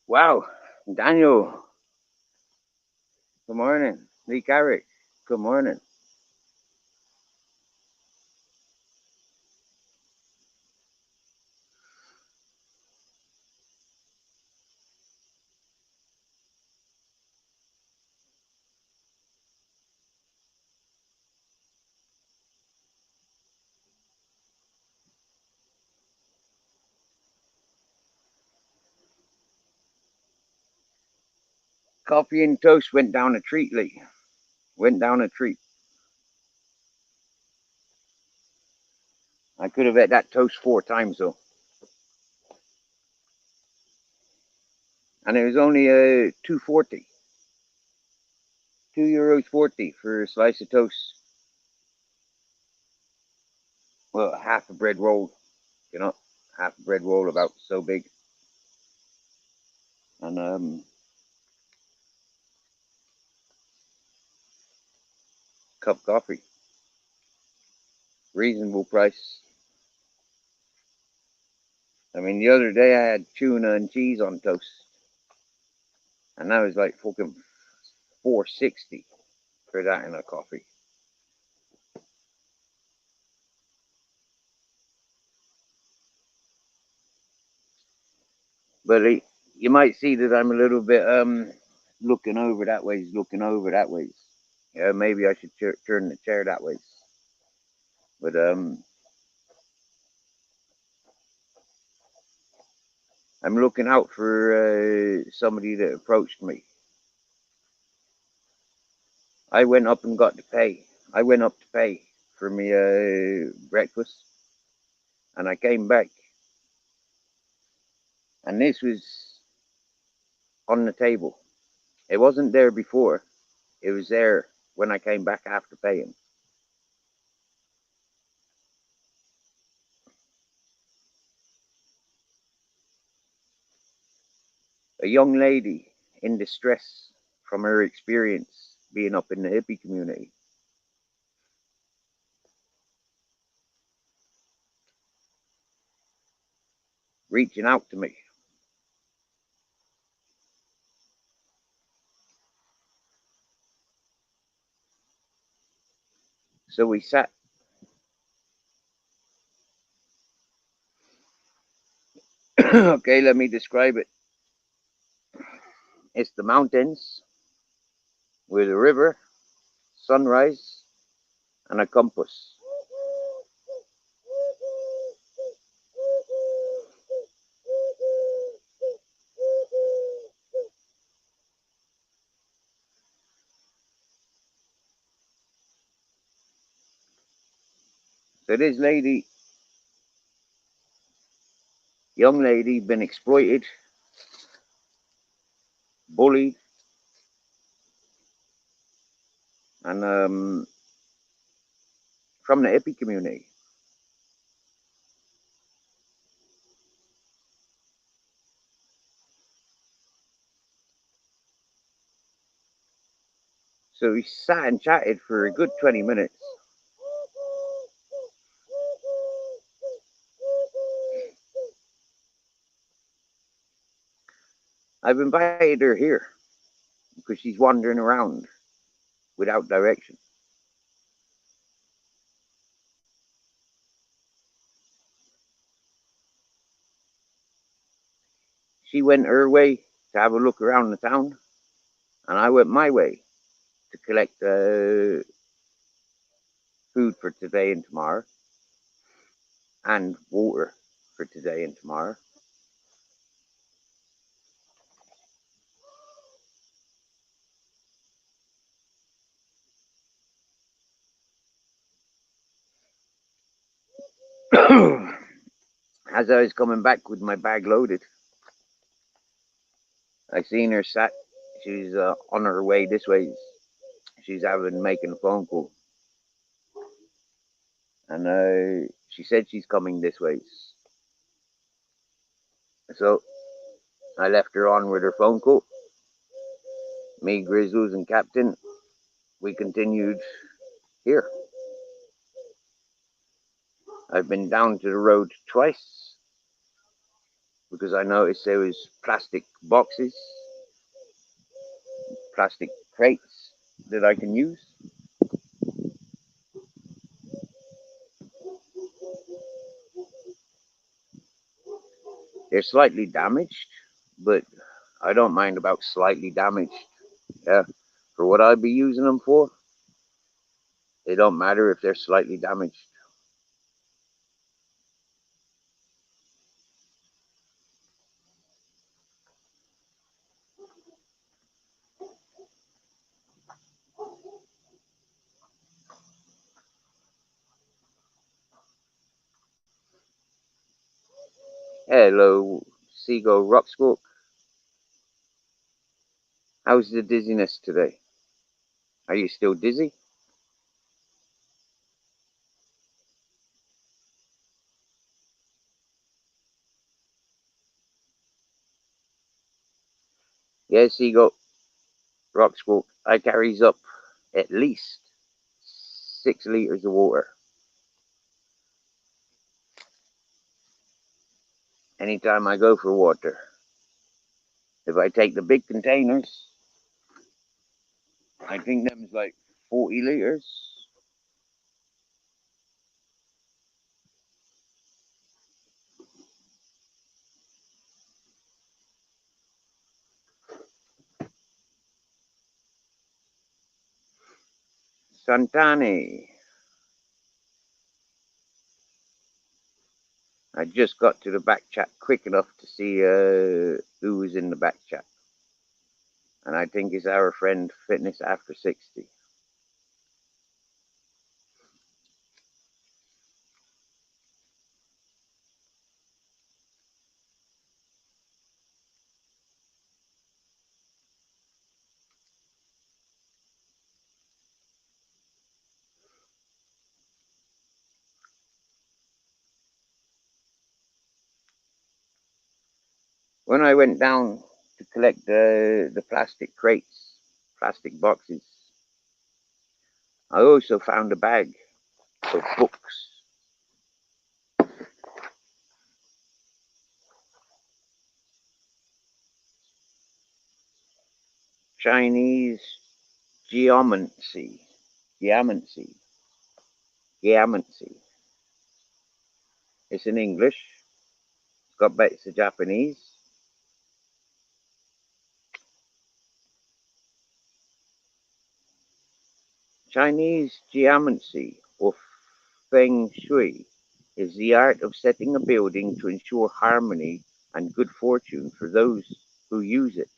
Wow, Daniel, good morning. Lee Carrick, good morning. Coffee and toast went down a treat, Lee. Went down a treat. I could have had that toast 4 times though, and it was only 2.40, €2 40 for a slice of toast. Well, half a bread roll, you know, half a bread roll about so big, and cup of coffee, reasonable price. I mean, the other day I had tuna and cheese on toast, and that was like fucking 4.60 for that in a coffee. But you might see that I'm a little bit looking over that ways, looking over that ways. Yeah, maybe I should turn the chair that way. But I'm looking out for somebody that approached me. I went up and got to pay. I went up to pay for me breakfast, and I came back, and this was on the table. It wasn't there before. It was there when I came back after paying. A young lady in distress from her experience being up in the hippie community, reaching out to me. So we sat. Okay, let me describe it. It's the mountains with a river, sunrise, and a compass. So this lady, young lady, been exploited, bullied, and from the hippie community. So we sat and chatted for a good 20 minutes. I've invited her here because she's wandering around without direction. She went her way to have a look around the town, and I went my way to collect food for today and tomorrow, and water for today and tomorrow. As I was coming back with my bag loaded, I seen her sat. She's on her way this way. She's having making a phone call, and she said she's coming this way. So I left her on with her phone call. Me, Grizzles, and Captain, we continued here. I've been down to the road twice because I noticed there was plastic boxes, plastic crates that I can use. They're slightly damaged, but I don't mind about slightly damaged. Yeah, for what I'd be using them for, they don't matter if they're slightly damaged. Hello, Seagull Rocksquawk. How's the dizziness today? Are you still dizzy? Yeah, Seagull Rocksquawk. I carries up at least 6 liters of water anytime I go for water. If I take the big containers, I think them's like 40 liters. Santani. I just got to the back chat quick enough to see who was in the back chat. And I think it's our friend Fitness After 60. When I went down to collect the plastic crates, plastic boxes, I also found a bag of books. Chinese geomancy. Geomancy. Geomancy. It's in English. It's got bits of Japanese. Chinese geomancy, or feng shui, is the art of setting a building to ensure harmony and good fortune for those who use it.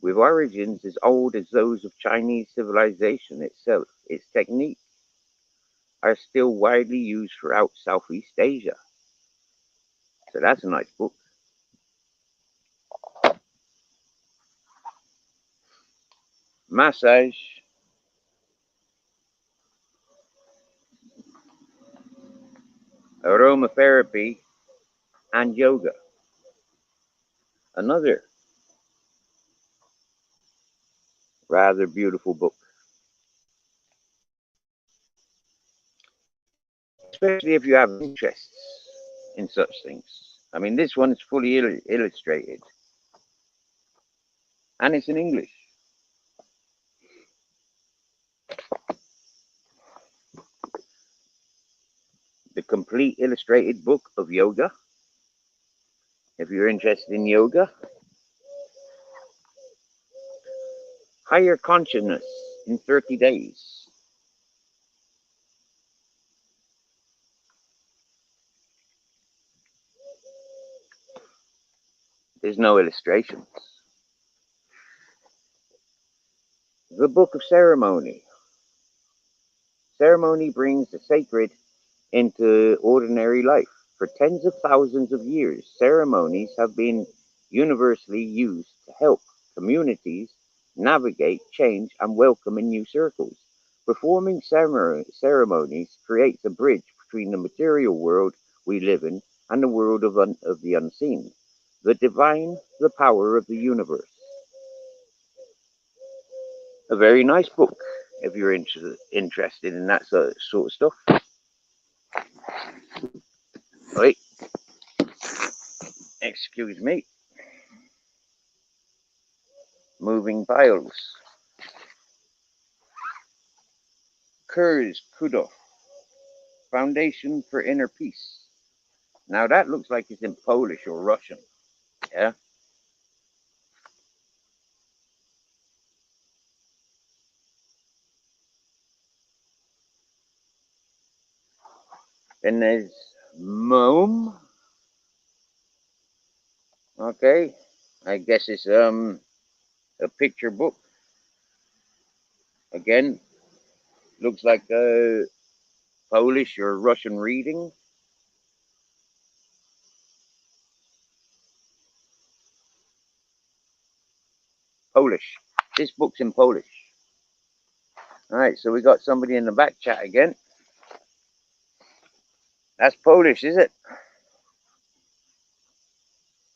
With origins as old as those of Chinese civilization itself, its techniques are still widely used throughout Southeast Asia. So that's a nice book. Massage, aromatherapy, and yoga. Another rather beautiful book, especially if you have interests in such things. I mean, this one is fully illustrated, and it's in English. The complete illustrated book of yoga. If you're interested in yoga, higher consciousness in 30 days. There's no illustrations. The Book of Ceremony. Ceremony brings the sacred into ordinary life. For tens of thousands of years, ceremonies have been universally used to help communities navigate change and welcome in new circles. Performing ceremonies creates a bridge between the material world we live in and the world of the unseen, the divine, the power of the universe. A very nice book if you're interested in that sort of stuff. Right. Excuse me. Moving piles. Kurz Kudov. Foundation for Inner Peace. Now that looks like it's in Polish or Russian. Yeah. Then there's Mom. Okay. I guess it's a picture book. Again, looks like a Polish or Russian reading. Polish. This book's in Polish. All right, so we got somebody in the back chat again. That's Polish, is it?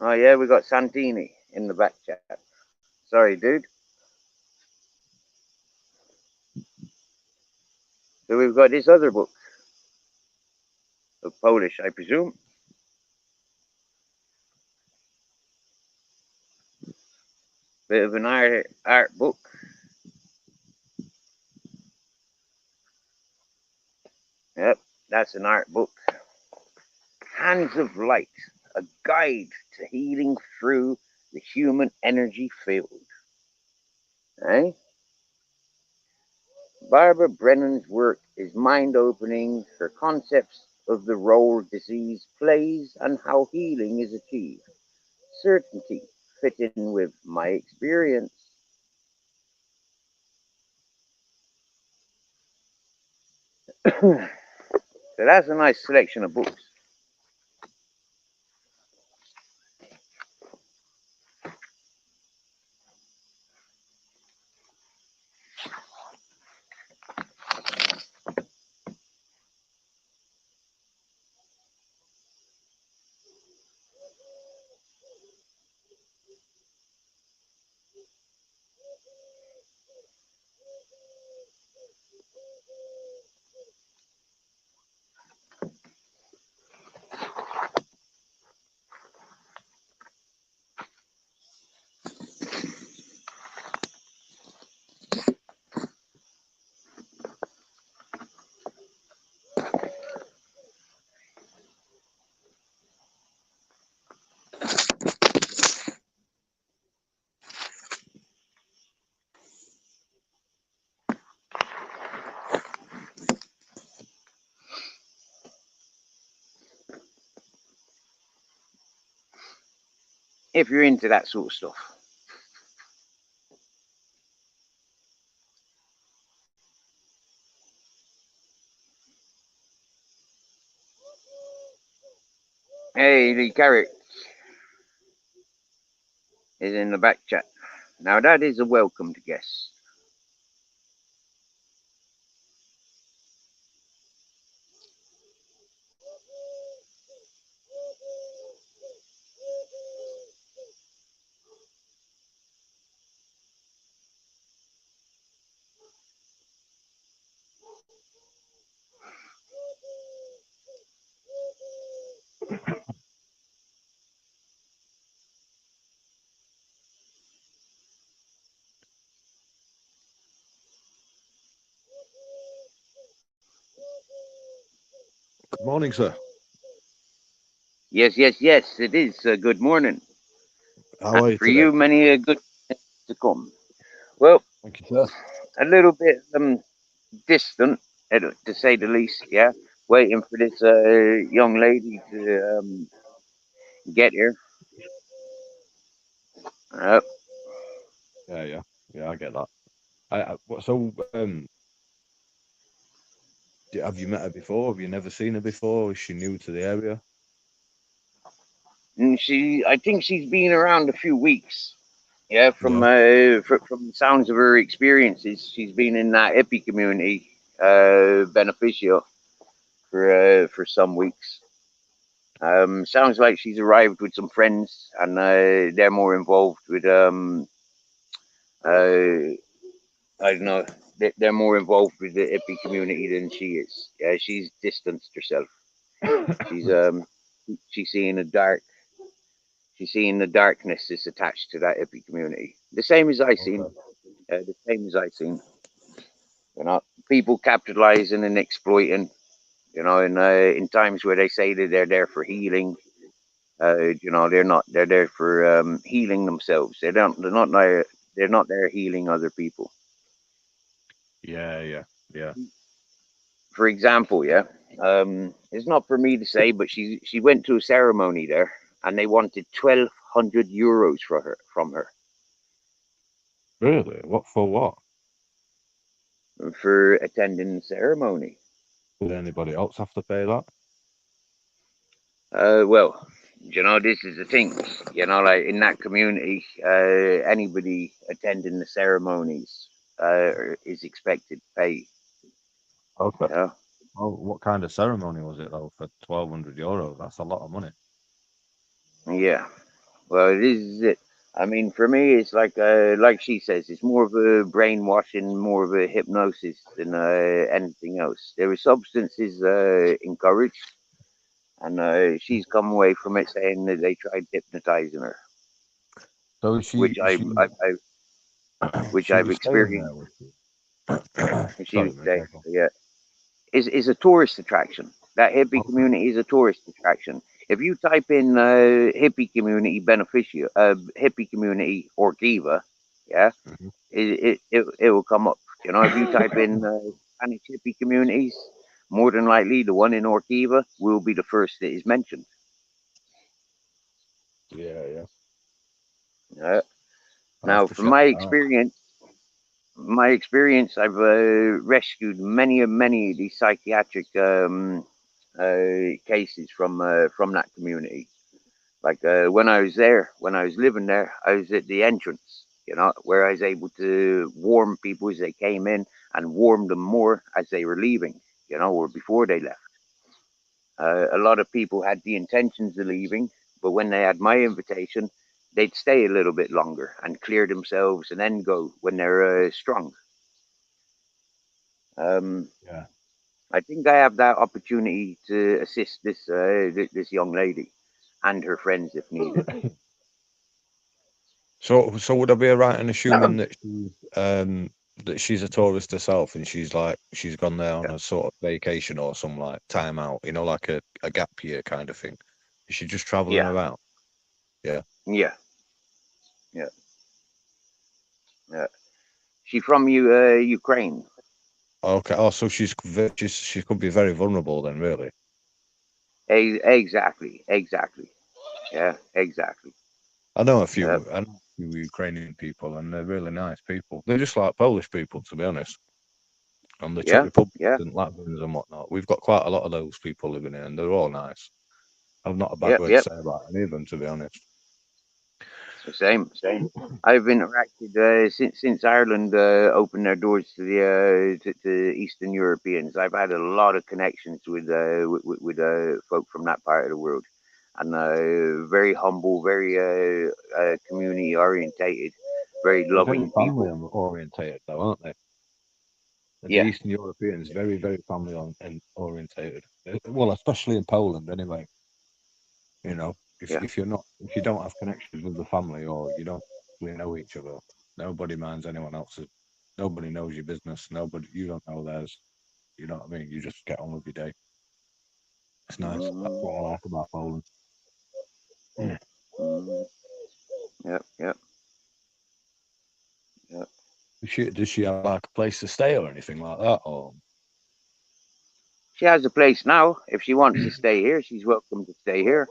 Oh yeah, we got Santini in the back chat. Sorry, dude. So we've got this other book of Polish, I presume. Bit of an art book. Yep, that's an art book. Hands of Light, a guide to healing through the human energy field. Eh? Barbara Brennan's work is mind-opening. Her concepts of the role disease plays and how healing is achieved. Certainty fit in with my experience. So that's a nice selection of books. If you're into that sort of stuff. Hey, the carrot is in the back chat. Now that is a welcomed guest. Good morning, sir. Yes, yes, yes, it is. Good morning. How are you For today? you, many a good to come. Well, Thank you, sir. a little bit distant, to say the least. Yeah, waiting for this young lady to get here. Uh, Yeah, I get that. So, have you met her before? Have you never seen her before? Is she new to the area? and I think she's been around a few weeks. Yeah, Yeah. from the sounds of her experiences, she's been in that hippie community, Beneficio, for some weeks. Sounds like she's arrived with some friends, and they're more involved with I don't know. They're more involved with the hippie community than she is. Yeah, she's distanced herself. She's she's seeing a dark. She's seeing the darkness that's attached to that hippie community. The same as I seen. Okay. The same as I seen. You know, people capitalizing and exploiting. You know, in times where they say that they're there for healing, you know, they're not. They're there for healing themselves. They don't. They're not there. They're not there healing other people. Yeah, yeah, yeah. For example, yeah, it's not for me to say, but she went to a ceremony there, and they wanted 1,200 euros for her from her Really? What for what? for attending the ceremony. Did anybody else have to pay that? Well, you know, this is the thing. You know, like in that community, anybody attending the ceremonies is expected to pay. Okay. You know? Oh, what kind of ceremony was it though for 1,200 euros? That's a lot of money. Yeah. Well, this is it. I mean, for me, it's like she says, it's more of a brainwashing, more of a hypnosis than anything else. There are substances encouraged, and she's come away from it saying that they tried hypnotizing her, So which she I've was staying there, experienced. was she? And she Sorry, was mate. saying, yeah, is a tourist attraction. That hippie Okay. community is a tourist attraction. If you type in hippie community Orkiva, yeah, Mhm. it will come up. You know, if you type in Spanish hippie communities, more than likely the one in Orkiva will be the first that is mentioned. Yeah, yeah. Uh, I'll have Now, to from check that out. my experience, I've rescued many and many of these psychiatric cases from that community. Like when I was there, when I was living there, I was at the entrance, you know, where I was able to warm people as they came in and warm them more as they were leaving, you know, or before they left. A lot of people had the intentions of leaving, but when they had my invitation, they'd stay a little bit longer and clear themselves and then go when they're strong. Um, Yeah. I think I have that opportunity to assist this young lady and her friends if needed. So would I be right in assuming that she's a tourist herself and she's gone there on a sort of vacation or some like time out, like a gap year kind of thing? Is she just traveling Yeah, around? Yeah. yeah, yeah, yeah. She from Ukraine. Okay. Oh, so she could be very vulnerable then, really. Exactly, exactly. Yeah, exactly. Yep, I know a few Ukrainian people, and they're really nice people. They're just like Polish people, to be honest. And the Czech yeah, Republic yeah, and Latvians and whatnot. We've got quite a lot of those people living here, and they're all nice. I've not a bad yep, word to yep. say about any of them, to be honest. The same, same. I've interacted since Ireland opened their doors to the to Eastern Europeans. I've had a lot of connections with folk from that part of the world, and very humble, very community orientated, very They're very loving family people. orientated, though, aren't they? The Yeah, Eastern Europeans very, very family and orientated. Well, especially in Poland, anyway. You know, yeah. if you don't have connections with the family or you don't really know each other, nobody minds anyone else's. Nobody knows your business. You don't know theirs. You know what I mean? You just get on with your day. It's nice. That's Mm-hmm. what I like about Poland. Yeah. Mm-hmm. Yep, yep, yep. Does she have like a place to stay or anything like that? Or She has a place now. If she wants to stay here, she's welcome to stay here.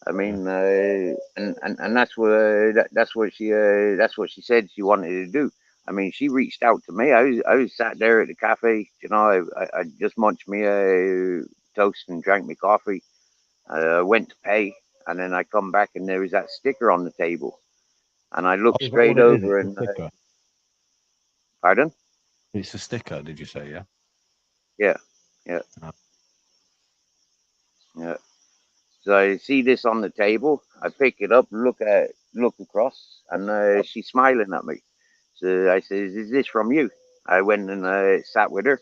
I yeah, mean, and that's what she said she wanted to do. I mean, she reached out to me. I was sat there at the cafe. You know, I just munched me a toast and drank my coffee. I went to pay, and then I come back and there was that sticker on the table, and I oh, looked is that what straight it is? over It's a and sticker. pardon, It's a sticker. Did you say? Yeah. yeah, yeah, Uh, yeah. So I see this on the table. I pick it up, look across, and she's smiling at me. So I says, "Is this from you?" I went and sat with her,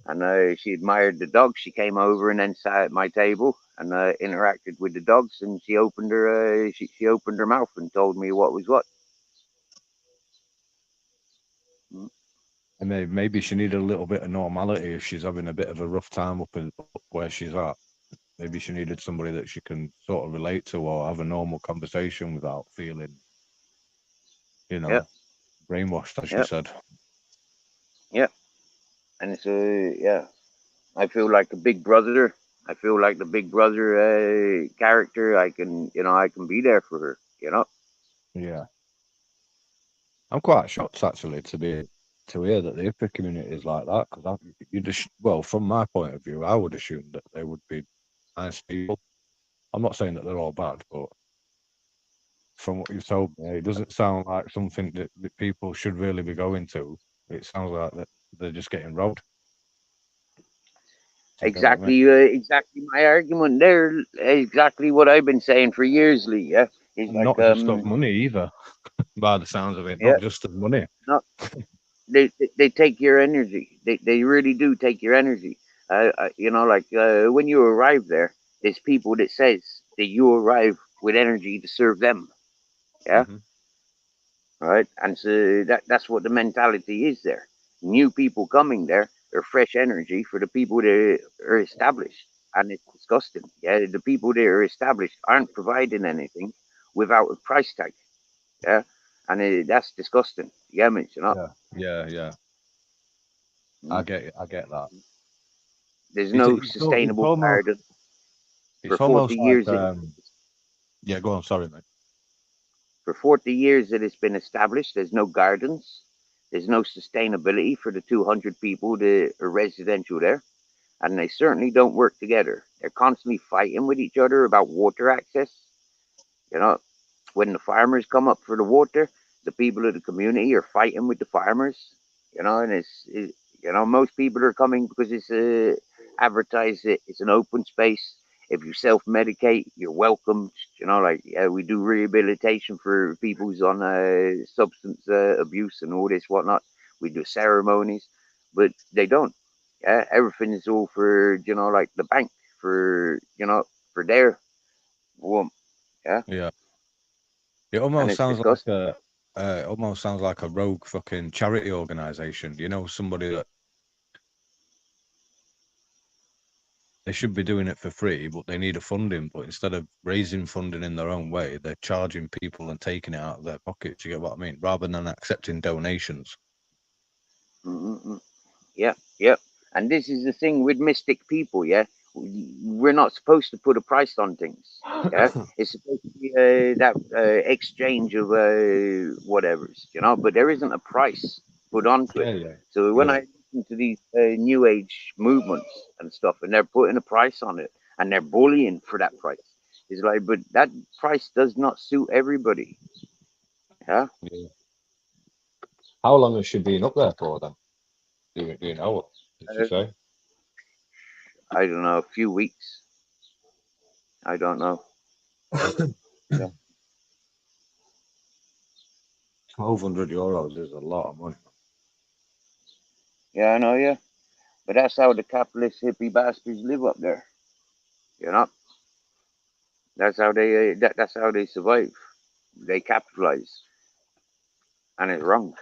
And she admired the dogs. She came over and then sat at my table and interacted with the dogs. And she opened her mouth and told me what was what. Mm. And maybe she needed a little bit of normality if she's having a bit of a rough time up where she's at. Maybe she needed somebody that she can sort of relate to or have a normal conversation without feeling, you Yeah, know, brainwashed, as she yeah, said. yeah. And so yeah, I feel like a big brother. I feel like the big brother character. I can be there for her. Yeah. I'm quite shocked actually to hear that the hippie community is like that because you just well, from my point of view, I would assume that they would be nice people. I'm not saying that they're all bad, but from what you've told me, it doesn't sound like something that people should really be going to. It sounds like that they're just getting robbed. Do you get what I mean? Exactly my argument there. Exactly what I've been saying for years, Lee. Yeah, it's And like not just of money either, by the sounds of it. yeah, Not just of money. no, they take your energy. They really do take your energy. Like when you arrive there, there's people that says that you arrive with energy to serve them. Yeah, Hmm. right. And so that's what the mentality is there. New people coming there are fresh energy for the people that are established, and it's disgusting. Yeah, the people that are established aren't providing anything without a price tag. Yeah, and that's disgusting. Yeah, you know. Yeah, yeah, yeah. Mm. I get that. There's no It's sustainable almost garden for it's 40 almost like years. yeah. Go on, sorry, mate. For 40 years it has been established. There's no gardens. There's no sustainability for the 200 people that are residential there, and they certainly don't work together. They're constantly fighting with each other about water access. You know, when the farmers come up for the water, the people of the community are fighting with the farmers. And most people are coming because it's advertised. It's an open space. If you self medicate, you're welcome. Like we do rehabilitation for people who's on substance abuse and all this whatnot. We do ceremonies, but they don't. Yeah, everything is all for like the bank for for their warm. Yeah, Yeah, it and almost it's sounds like disgusting. a rogue fucking charity organization. You know, somebody that they should be doing it for free, but they need a funding. But instead of raising funding in their own way, they're charging people and taking it out of their pockets. You get what I mean? Rather than accepting donations. Mm-mm. Yeah, yeah. And this is the thing with mystic people, yeah. We're not supposed to put a price on things. Yeah, it's supposed to be that exchange of whatever's, but there isn't a price put onto it. Yeah, yeah, So when yeah, I listen to these new age movements and stuff, and they're putting a price on it, and they're bullying for that price, it's like, but that price does not suit everybody. Yeah, yeah. How long has she been up there for then? Do you know? What did she uh, say? I don't know, a few weeks. I don't know. Yeah. €1,200 is a lot of money. Yeah, I know, yeah. But that's how the capitalist hippie bastards live up there. You know, that's how they survive. They capitalize, and it's wrong.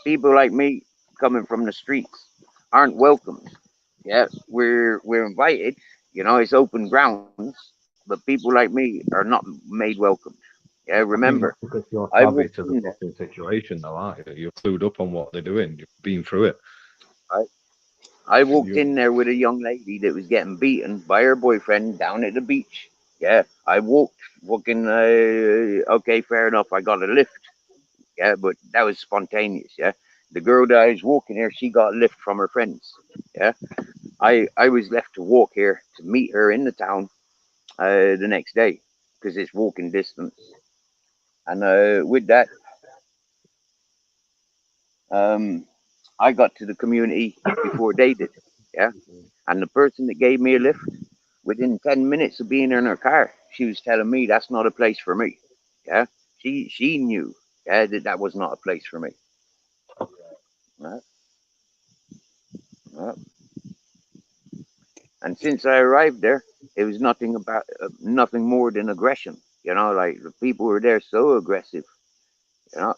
People like me coming from the streets aren't welcomed. Yeah, we're invited. It's open grounds, but people like me are not made welcome. Yeah, I think remember, that's because you're I savvy walked to the in there. fucking situation, though, aren't you? You're clued up on what they're doing. You've been through it. I, I walked You, in there with a young lady that was getting beaten by her boyfriend down at the beach. Yeah, I walked, walking. Okay, fair enough. I got a lift. Yeah, but that was spontaneous. Yeah, the girl that I was walking here, she got a lift from her friends. Yeah, I was left to walk here to meet her in the town the next day because it's walking distance. And with that, um, I got to the community before they did. Yeah, and the person that gave me a lift, within 10 minutes of being in her car, she was telling me that's not a place for me. Yeah. She knew, yeah, that was not a place for me. Right? Right? And since I arrived there, it was nothing more than aggression. Like the people were there so aggressive. You know,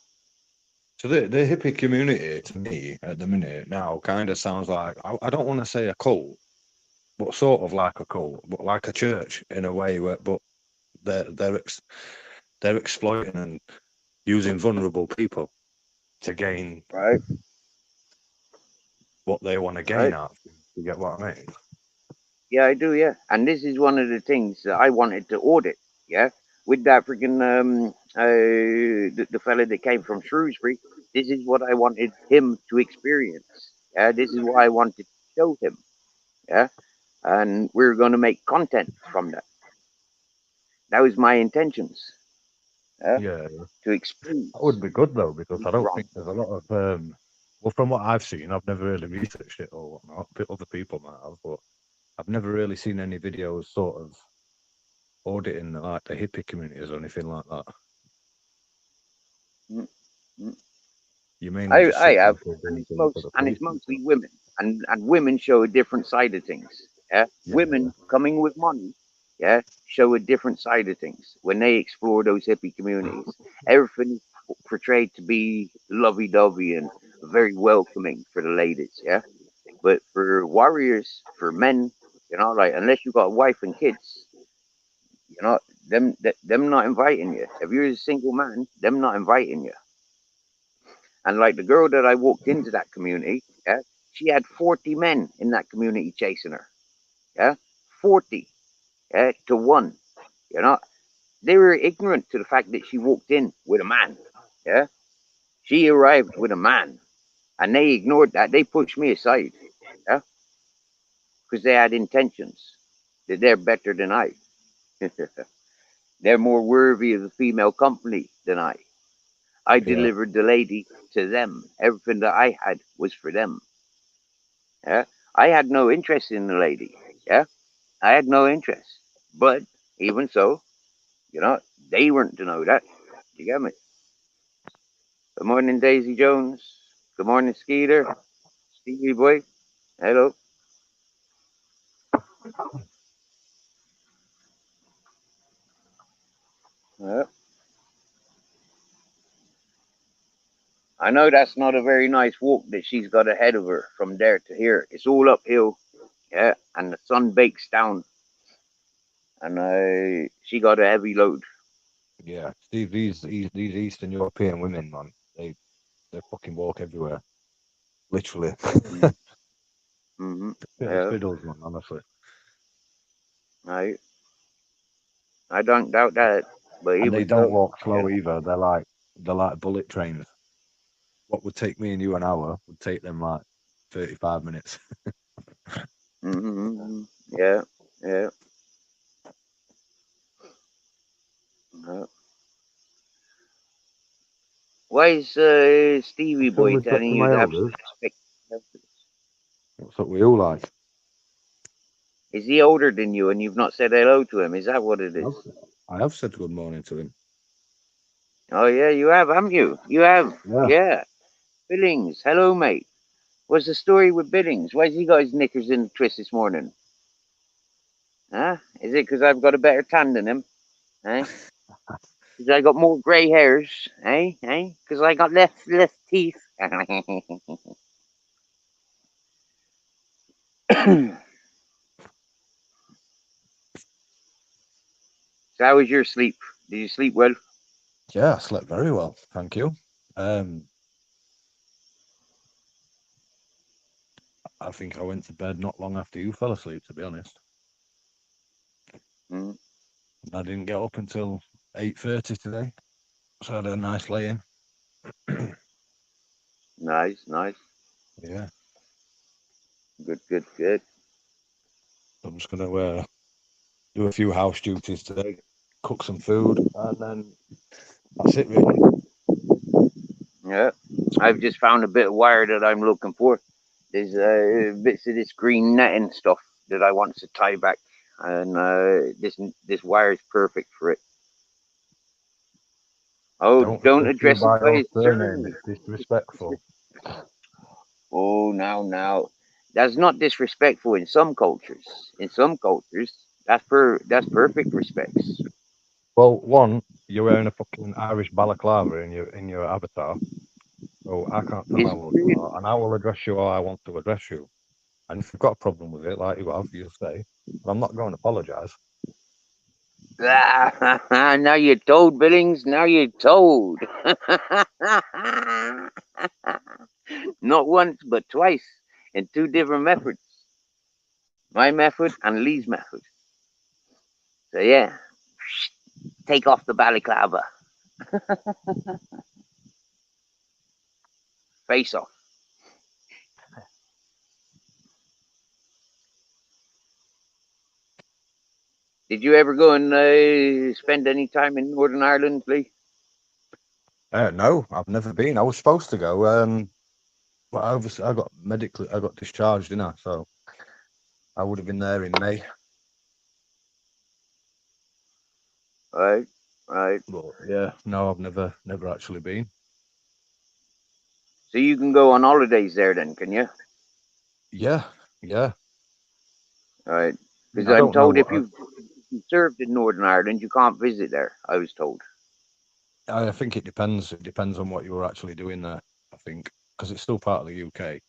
So the hippie community to me at the minute now kind of sounds like I don't want to say a cult, but sort of like a cult, but like a church in a way. But they're they're ex, they're exploiting and using vulnerable people to gain right? what they want to gain Right? out of them. You get what I mean? Yeah, I do. Yeah, and this is one of the things that I wanted to audit. Yeah, with that freaking the fella that came from Shrewsbury. This is what I wanted him to experience. Yeah, this is what I wanted to show him. Yeah, and we're going to make content from that. That was my intentions. Yeah, Yeah, to that would expose be good though because I what's don't wrong. think there's a lot of well, from what I've seen, I've never really researched it or whatnot. Other people might have, but I've never really seen any videos sort of auditing like the hippie communities or anything like that. Mm, mm. You mainly I just I see have, people and doing things for the it's police and mostly stuff. women, and women show a different side of things. Yeah, Yeah, women coming with money, yeah, show a different side of things when they explore those hippie communities. Everything is portrayed to be lovey-dovey and very welcoming for the ladies. Yeah, but for warriors, for men, like unless you got a wife and kids, you know, them not inviting you. If you're a single man, them not inviting you. And like the girl that I walked into that community, yeah, she had 40 men in that community chasing her. Yeah, 40, yeah, to one. You know, they were ignorant to the fact that she walked in with a man. Yeah, she arrived with a man, and they ignored that. They pushed me aside. Yeah, because they had intentions that they're better than I. They're more worthy of the female company than I. I yeah, delivered the lady to them. Everything that I had was for them. Yeah, I had no interest in the lady. Yeah, I had no interest. But even so, they weren't to know that. You get me? Good morning, Daisy Jones. Good morning, Skeeter. Stevie Boy. Hello. Yeah. I know that's not a very nice walk that she's got ahead of her from there to here. It's all uphill. Yeah, and the sun bakes down, and she got a heavy load. yeah. Steve, these Eastern European women, man, they fucking walk everywhere, literally. Mm. Mm-hmm. Bit of Yeah, fiddles, man, honestly. I I don't doubt that. But And they even don't so, walk yeah. slow either. They're like bullet trains. What would take me and you an hour would take them like 35 minutes. Mm-hmm. Yeah, yeah. Yeah. Why is Stevie Still Boy telling respecting you my to have elders. some respect? That's what we all like. Is he older than you and you've not said hello to him? Is that what it is? I have said good morning to him. Oh, yeah, you have, haven't you? You have. Yeah. Yeah. Billings, hello, mate. What's the story with Billings? Why's he got his knickers in the twist this morning? Huh? Is it because I've got a better tan than him? Eh? Because I got more grey hairs? Eh? Eh? Because I got less teeth? So how was your sleep? Did you sleep well? Yeah, I slept very well. Thank you. Um, I think I went to bed not long after you fell asleep, to be honest. Mm, I didn't get up until 8:30 today. So I had a nice lay in. nice, nice. Yeah. Good, good, good. I'm just gonna do a few house duties today, cook some food, and then that's it really. Yeah. I've just found a bit of wire that I'm looking for. There's bits of this green netting stuff that I want to tie back, and this wire is perfect for it. Oh, Don't don't address you address it by by your his surname. surname. It's disrespectful. Oh, now, that's not disrespectful in some cultures. In some cultures, that's perfect respects. Well, one, you're wearing a fucking Irish balaclava in your avatar, so I can't tell Is how old you are, and I will address you how I want to address you. And if you've got a problem with it, like you have, you say. But I'm not going to apologise. now you're told, Billings. Now you're told. Not once, but twice, in two different methods. My method and Lee's method. So yeah, take off the balaclava. Face off. Did you ever go and spend any time in Northern Ireland, Lee? No, I've never been. I was supposed to go, but obviously I got discharged, didn't I? So I would have been there in May. Right, right. But yeah, no, I've never actually been. So you can go on holidays there then, can you? Yeah, yeah. Right. I mean, Because I I'm don't know told if what. you've served in Northern Ireland, you can't visit there. I was told. I think it depends. It depends on what you were actually doing there. I think because it's still part of the UK.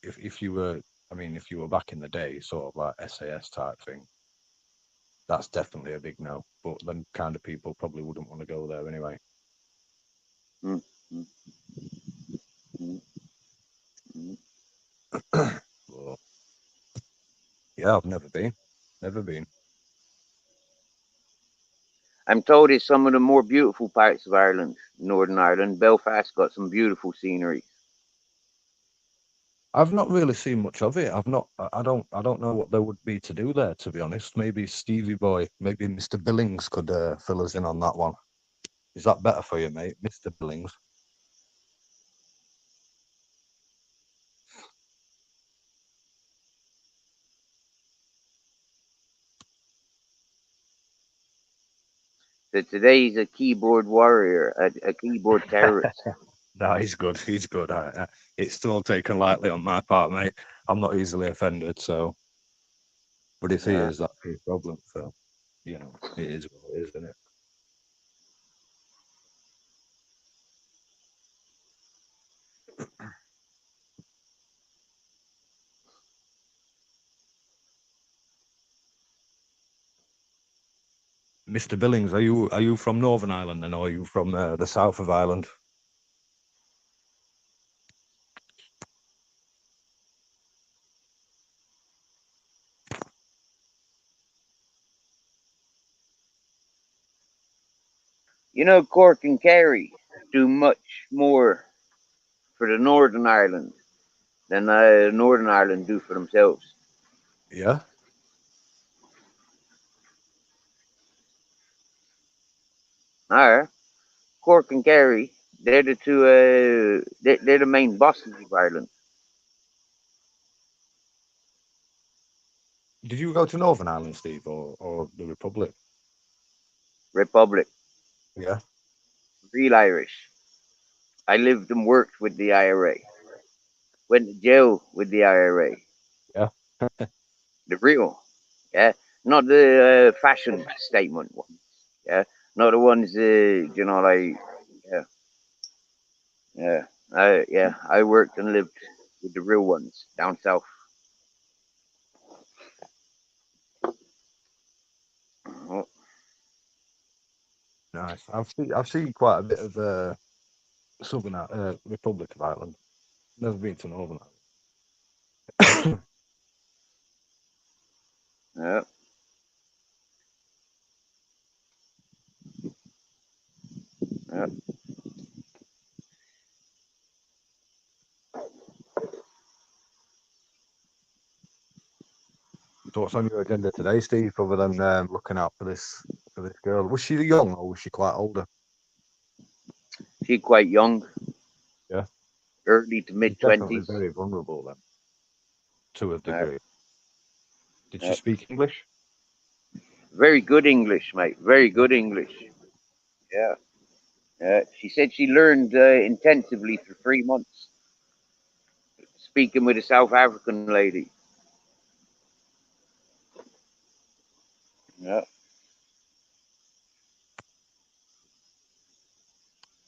If you were, I mean, if you were back in the day, sort of like SAS type thing, that's definitely a big no. But then kind of people probably wouldn't want to go there anyway. Mm, mm, mm, mm. But yeah, I've never been. Never been. I'm told it's some of the more beautiful parts of Ireland, Northern Ireland. Belfast got some beautiful scenery. I've not really seen much of it. I've not. I don't know what there would be to do there. To be honest, maybe Stevie Boy, maybe Mr. Billings could fill us in on that one. Is that better for you, mate, Mr. Billings? So today he's a keyboard warrior, a keyboard terrorist. No, he's good. He's good. It's still taken lightly on my part, mate. I'm not easily offended. So, but if he Uh, is, that's his problem. So, you know, it is what it is, isn't it? Mr. Billings, are you from Northern Ireland then, or are you from the south of Ireland? you know, Cork and Kerry do much more for the Northern Ireland than Northern Ireland do for themselves. Yeah. Alright. Cork and Kerry, they're the two. They're the main bosses of Ireland. Did you go to Northern Ireland, Steve, or the Republic? Republic, Yeah. real Irish. I lived and worked with the IRA. Went to jail with the IRA. Yeah. The real, yeah, not the fashion statement ones. Yeah, not the ones. Like yeah, yeah. I worked and lived with the real ones down south. Oh, Nice. I've seen quite a bit of Southern Republic of Ireland. Never been to Northern Ireland. yeah. Yeah. So what's on your agenda today, Steve? Other than looking out for this girl, was she young or was she quite older? She quite young, Yeah, early to she's mid definitely 20s. very vulnerable then, to a Uh, degree. Did she uh, speak English? very good English, mate. Very good English. Yeah. She said she learned intensively for 3 months, speaking with a South African lady. Yeah.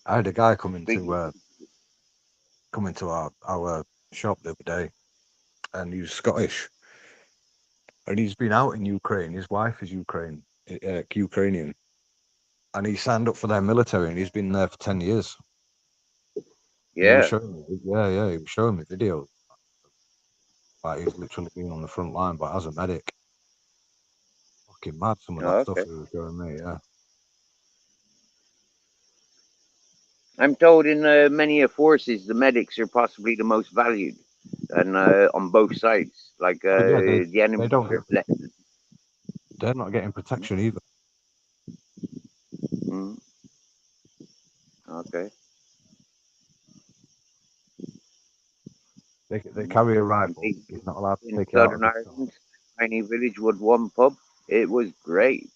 I had a guy come Speaking. into our shop the other day, and he's Scottish, and he's been out in Ukraine. His wife is Ukrainian, and he signed up for their military, and he's been there for 10 years. And he was Yeah. showing me, yeah, he was showing me videos. Like he's literally been on the front line, but as a medic, fucking mad. Some of that Oh, stuff okay. he was showing me, yeah. I'm told in many forces the medics are possibly the most valued, and on both sides. Like But yeah, the they enemy. don't get they're not getting protection either. Mm, okay. They Mm. carry a And rifle. people He's not allowed to in take it out of Southern his car. Ireland, tiny village with one pub. It was great.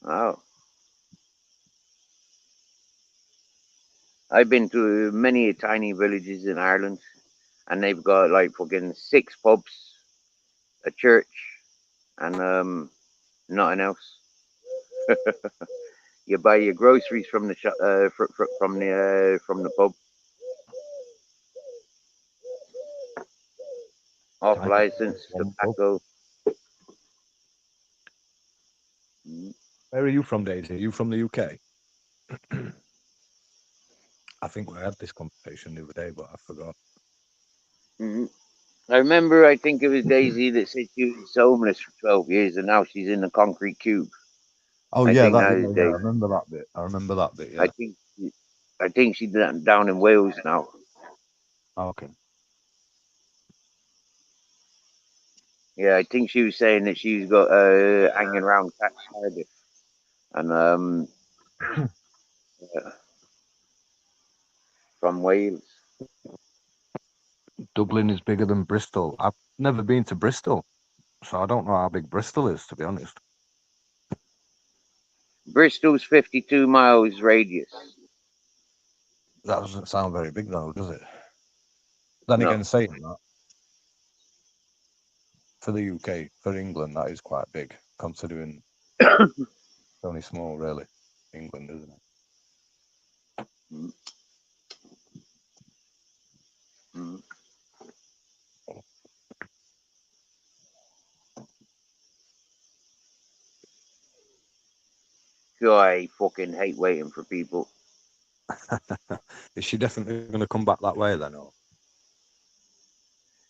Wow. I've been to many tiny villages in Ireland, and they've got like fucking 6 pubs, a church, and nothing else. You buy your groceries from the shop, from the pub, off Tiny license, one pub. tobacco. Mm. Where are you from, Daisy? Are you from the UK? I think we had this conversation the other day, but I forgot. Mhm. I remember, I think it was Daisy that said she was homeless for 12 years and now she's in a concrete cube. Oh I yeah, think that that yeah, is yeah. I Daisy. remember that bit. I remember that bit. I Yeah. think, I think she's down in Wales now. Oh, okay. Yeah, I think she was saying that she's got hanging around Cardiff and uh, from Wales. Dublin is bigger than Bristol. I've never been to Bristol, so I don't know how big Bristol is, to be honest. Bristol's 52 miles radius. That doesn't sound very big, though, does it? Then No. again, saying that, for the UK, for England, that is quite big, considering it's only small, really. England, isn't it? Mm, mm. God, I fucking hate waiting for people. Is she definitely going to come back that way then? Or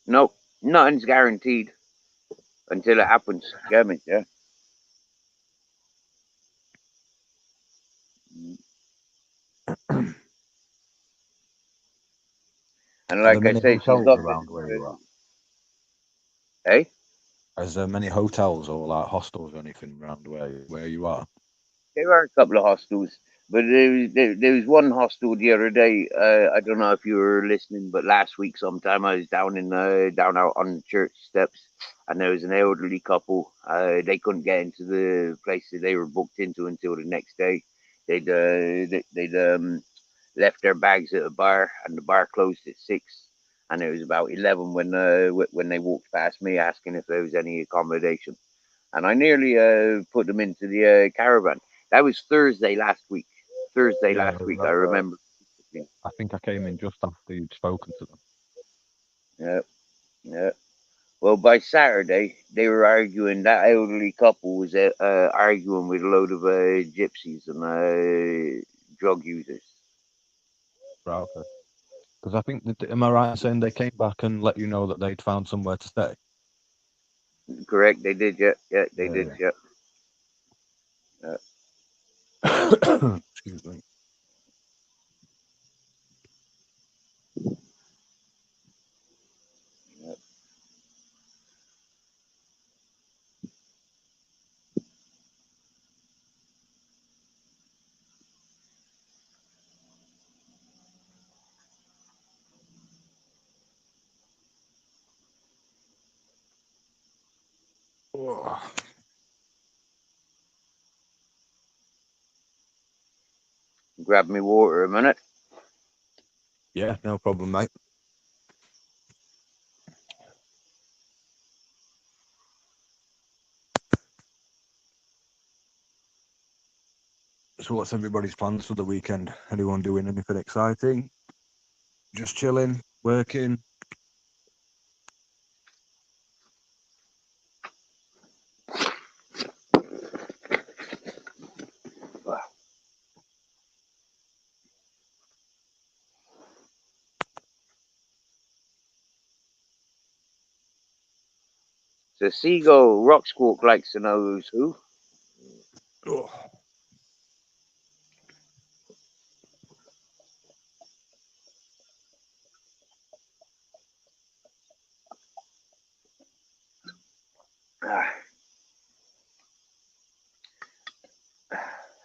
Nope, nothing's guaranteed until it happens. Get me? Yeah. Mm. And are there like I many said, she's hotels got around where you are? hey. Is there many hotels or like hostels or anything around where you are? There are a couple of hostels, but there was one hostel the other day. I don't know if you were listening, but last week sometime I was down out on the church steps, and there was an elderly couple. They couldn't get into the place that they were booked into until the next day. They'd left their bags at a bar, and the bar closed at 6. And it was about 11 when they walked past me asking if there was any accommodation, and I nearly put them into the caravan. That was Thursday last week. Thursday Yeah, I last week, I remember. remember. I think I came in just after you'd spoken to them. Yeah, yeah. Well, by Saturday, they were arguing. That elderly couple was arguing with a load of gypsies and drug users. Right, okay. Because I think, am I right in saying they came back and let you know that they'd found somewhere to stay? Correct? They did. Yeah, yeah, they did. Yeah. Yeah. Yeah. Excuse me. Yeah. grab me water a minute. Yeah, no problem, mate. So what's everybody's plans for the weekend? Anyone doing anything exciting? Just chilling, working? So Seagull Rock Squawk likes to know who's who. Oh.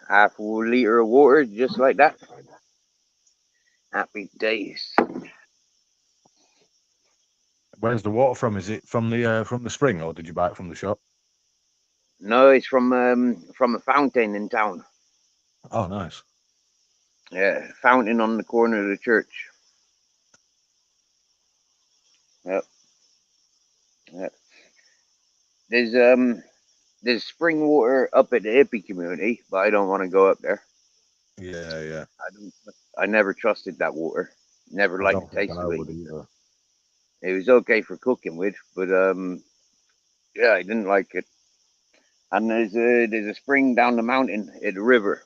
Half a liter of water, just like that. Happy days. Where's the water from? Is it from the spring, or did you buy it from the shop? No, it's from a fountain in town. Oh, nice. Yeah, fountain on the corner of the church. Yep. Yep. There's spring water up at the hippie community, but I don't want to go up there. Yeah. I never trusted that water. Never I liked don't the think taste I of it. would either. It was okay for cooking with, but yeah, I didn't like it. And there's a spring down the mountain at the river.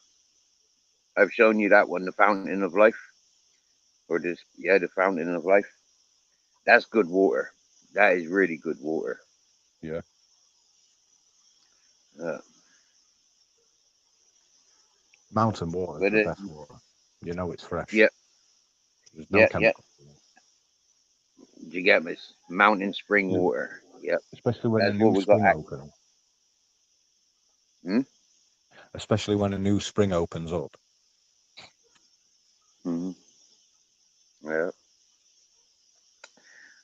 I've shown you that one, the Fountain of Life, or the Fountain of Life. That's good water. That is really good water. Yeah. Mountain water is But the best water. You know it's fresh. yeah, There's no chemicals. you get me? Mountain spring Yeah. water. Yep, Especially when a that's what new we got. spring opens. Hmm? Especially when a new spring opens up. Mm-hmm. Yeah.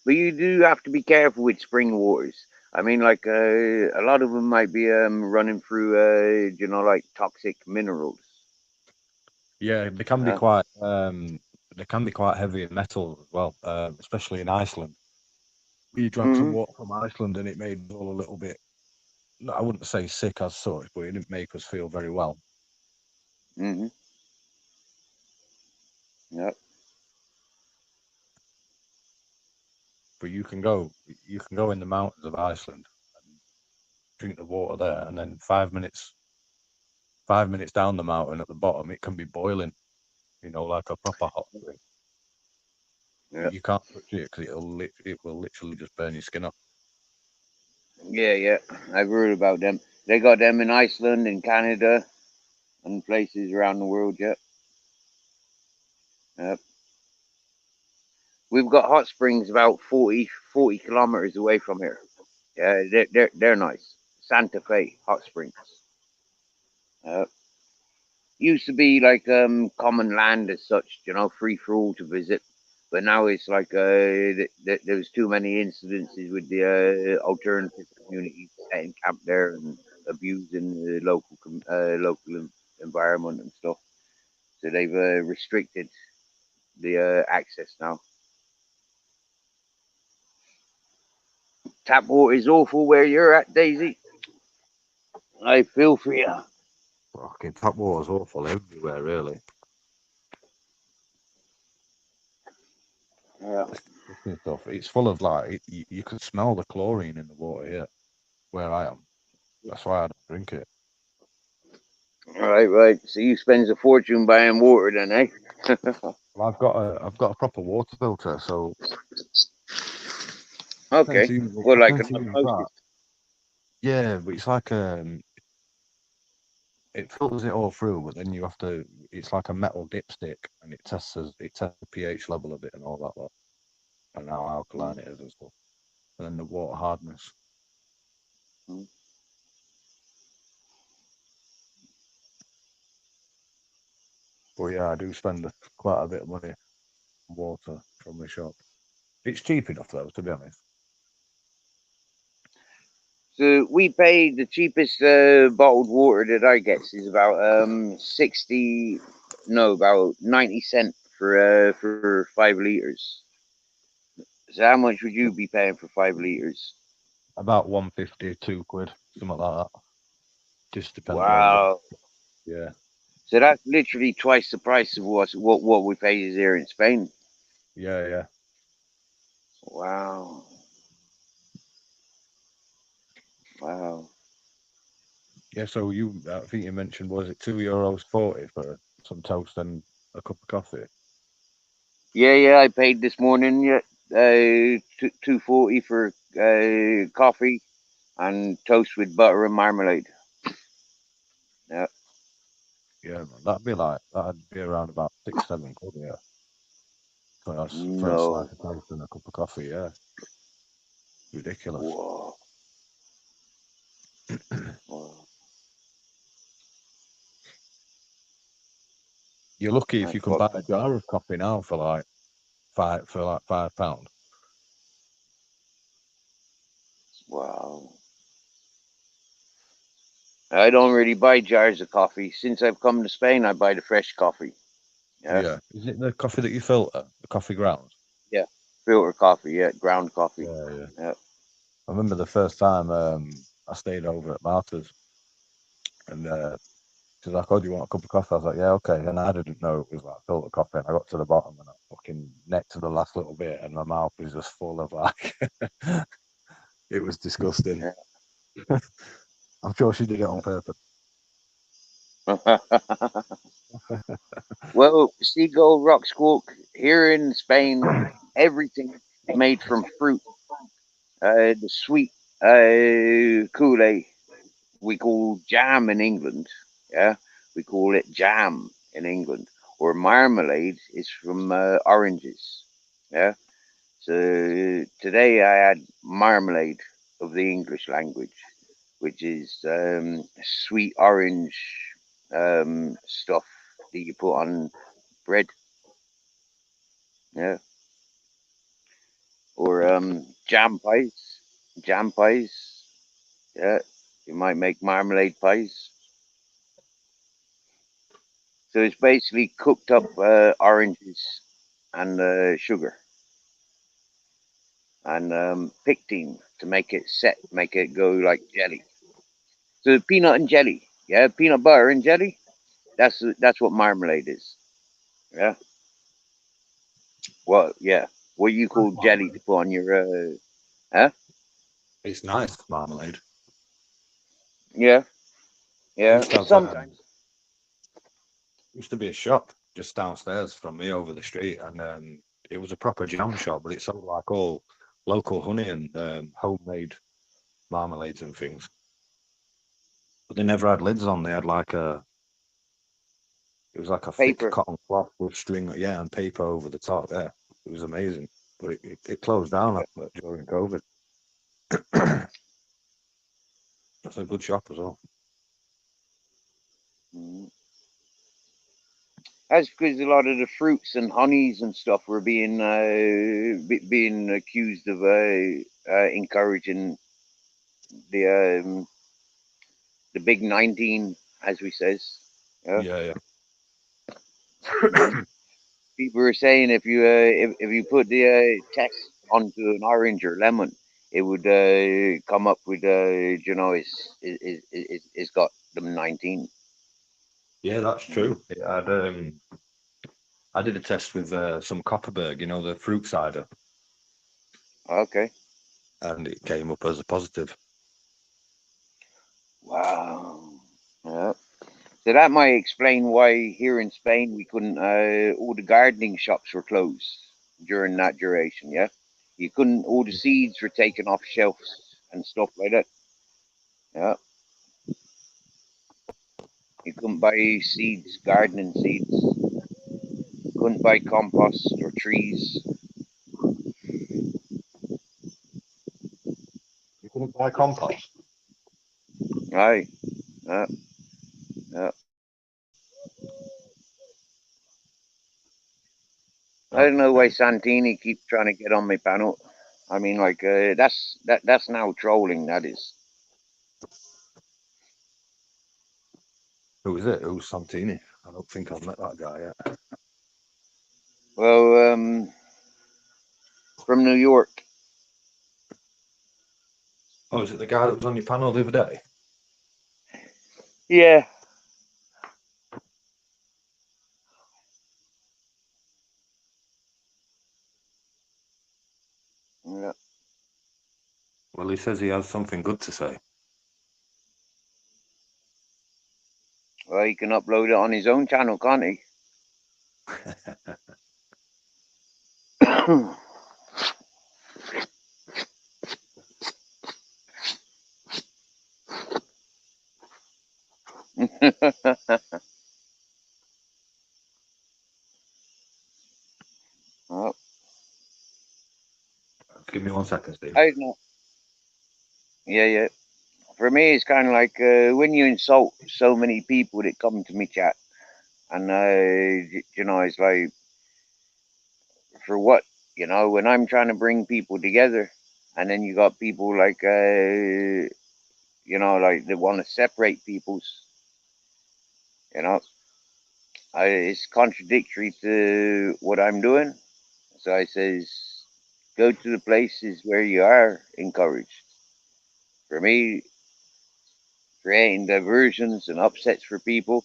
But you do have to be careful with spring waters. I mean, like a lot of them might be running through, like toxic minerals. Yeah, they can be quite heavy in metals as well, especially in Iceland. We drank some Mm-hmm. water from Iceland and it made us all a little bit, I wouldn't say sick as such, but it didn't make us feel very well. Mm-hmm. Yep. But you can go in the mountains of Iceland and drink the water there, and then 5 minutes down the mountain at the bottom, it can be boiling, like a proper hot spring. But Yep. you can't touch it because it will literally just burn your skin off. Yeah. I've heard about them. They got them in Iceland and Canada and places around the world. Yep. Yep. We've got hot springs about 40 kilometers away from here. Yeah, they're nice. Santa Fe hot springs. Used to be like common land as such, free for all to visit. But now it's like there's too many incidences with the alternative community setting camp there and abusing the local environment and stuff. So they've restricted the access now. Tap water is awful where you're at, Daisy. I feel for you. Fucking tap water's awful everywhere, really. Yeah. Disgusting stuff. It's full of you can smell the chlorine in the water here, where I am. That's why I don't drink it. Right. So you spends a fortune buying water then, eh? Well, I've got a proper water filter, so Okay. I Well, like tend an to use that. osmosis. Yeah, but it's like it filters it all through, but then you have to. It's like a metal dipstick, and it tests the pH level of it and all that lot, and how alkaline it is and stuff, and then the water hardness. Mm. But yeah, I do spend quite a bit of money on water from the shop. It's cheap enough though, to be honest. So we pay the cheapest bottled water that I get is about 60 no, about 90 cents for 5 liters. So how much would you be paying for 5 liters? About 150, £2, something like that. Just depends where you are. Wow. Yeah, So that's literally twice the price of what we pay here in Spain. yeah. Wow. Wow. Yeah, so I think you mentioned, was it €2.40 for some toast and a cup of coffee? Yeah. I paid this morning. Yeah, 2.40 for coffee and toast with butter and marmalade. Yeah. Yeah, man, that'd be around about £6, £7, yeah, for a No. slice of toast and a cup of coffee. Yeah, ridiculous. Whoa. Whoa. You're lucky if I you can buy fucked a it. jar of coffee now for like £5. Wow. I don't really buy jars of coffee. Since I've come to Spain, I buy the fresh coffee. Yeah. Yeah, is it the coffee that you filter, the coffee grounds? Yeah. Filter coffee. Yeah. Ground coffee. Yeah. Yeah. I remember the first time I stayed over at Martha's, and she's like, "Oh, do you want a cup of coffee?" I was like, "Yeah, okay." And I didn't know it was like filter coffee. And I got to the bottom and I fucking necked to the last little bit, and my mouth was just full of like, it was disgusting. I'm sure she did it on purpose. Yeah. Well, seagull, rock squawk. Here in Spain, everything made from fruit. The sweet Kool-Aid we call jam in England. Yeah, we call it jam in England. Or marmalade is from oranges. Yeah. So today I had marmalade of the English language, which is sweet orange stuff that you put on bread. Yeah. Or jam pies. Jam pies. Yeah. You might make marmalade pies. So it's basically cooked up oranges and sugar and pectin to make it set, make it go like jelly. So peanut and jelly, yeah, peanut butter and jelly. That's what marmalade is. Yeah. Well, yeah. What you call jelly to Marmalade. put on your huh? It's nice marmalade. Yeah, I yeah. used to have Sometimes. used to be a shop just downstairs from me over the street, and it was a proper jam shop, but it sold like all local honey and homemade marmalades and things. But they never had lids on. They had like it was like a thick Paper. cotton cloth with string, yeah, and paper over the top. Yeah, it was amazing. But it closed down during COVID. That's a good shop as well. Mm. That's because a lot of the fruits and honeys and stuff were being accused of encouraging the big 19, as we says. Yeah. Yeah, Hmm. People were saying if you put the test onto an orange or lemon, it would come up with it's got them 19. yeah, that's Hmm. true. I did a test with some Copperberg, you know, the fruit cider, Okay. and it came up as a positive. Wow. Yeah. So that might explain why here in Spain we couldn't. All the gardening shops were closed during that duration. Yeah, you couldn't. All the seeds were taken off shelves and stuff like that. Yeah, you couldn't buy seeds, gardening seeds. Couldn't buy compost or trees. You couldn't buy compost. Aye. Yeah. Yeah. I That's don't a know why shame. Santini keeps trying to get on my panel. I mean, like that's now trolling. That is. Who is it? Who's Santini? I don't think I've met that guy yet. Well, from New York. Oh, is it the guy that was on your panel the other day? Yeah. Yeah. Well, he says he has something good to say. Well, he can upload it on his own channel, can't he? Well, Give me 1 second, Steve. I don't know. Yeah, yeah. For me, it's kind of like when you insult so many people that come to me chat, and you know, it's like for what? You know, when I'm trying to bring people together, and then you got people like you know, like they want to separate people's. You know, it's contradictory to what I'm doing. So I says, go to the places where you are encouraged. For me, creating diversions and upsets for people,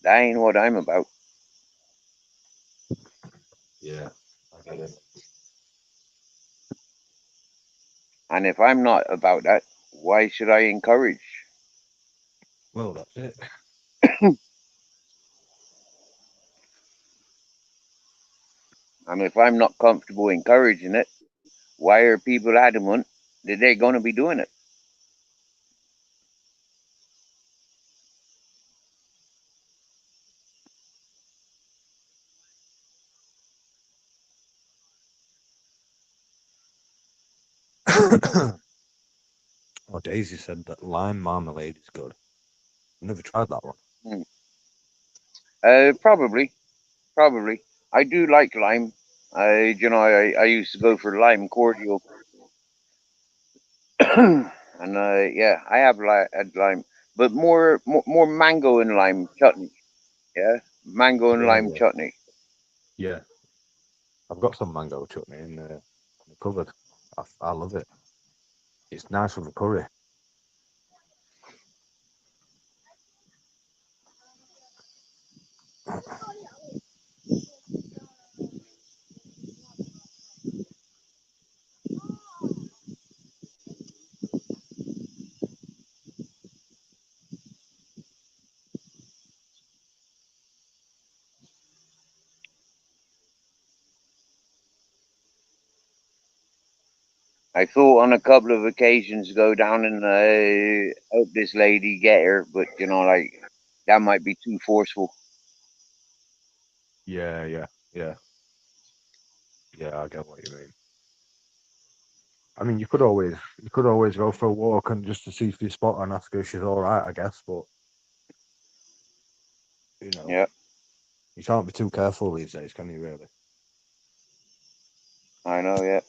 that ain't what I'm about. Yeah, I get it. And if I'm not about that, why should I encourage? Well, that's it. And if I'm not comfortable encouraging it, why are people adamant that they're going to be doing it? Oh, Daisy said that lime marmalade is good. I've never tried that one. Hmm. Probably, probably. I do like lime. You know, I used to go for lime cordial, and yeah, I have had lime, but more mango and lime chutney. Yeah, mango and Yeah, lime yeah. chutney. Yeah, I've got some mango chutney in the cupboard. I love it. It's nice with a curry. I thought on a couple of occasions go down and help this lady get her, but you know, like that might be too forceful. Yeah, yeah, yeah, yeah. I get what you mean. I mean, you could always go for a walk and just to see if you spot her and ask her if she's all right, I guess. But you know, Yeah, you can't be too careful these days, can you? Really? I know. Yeah,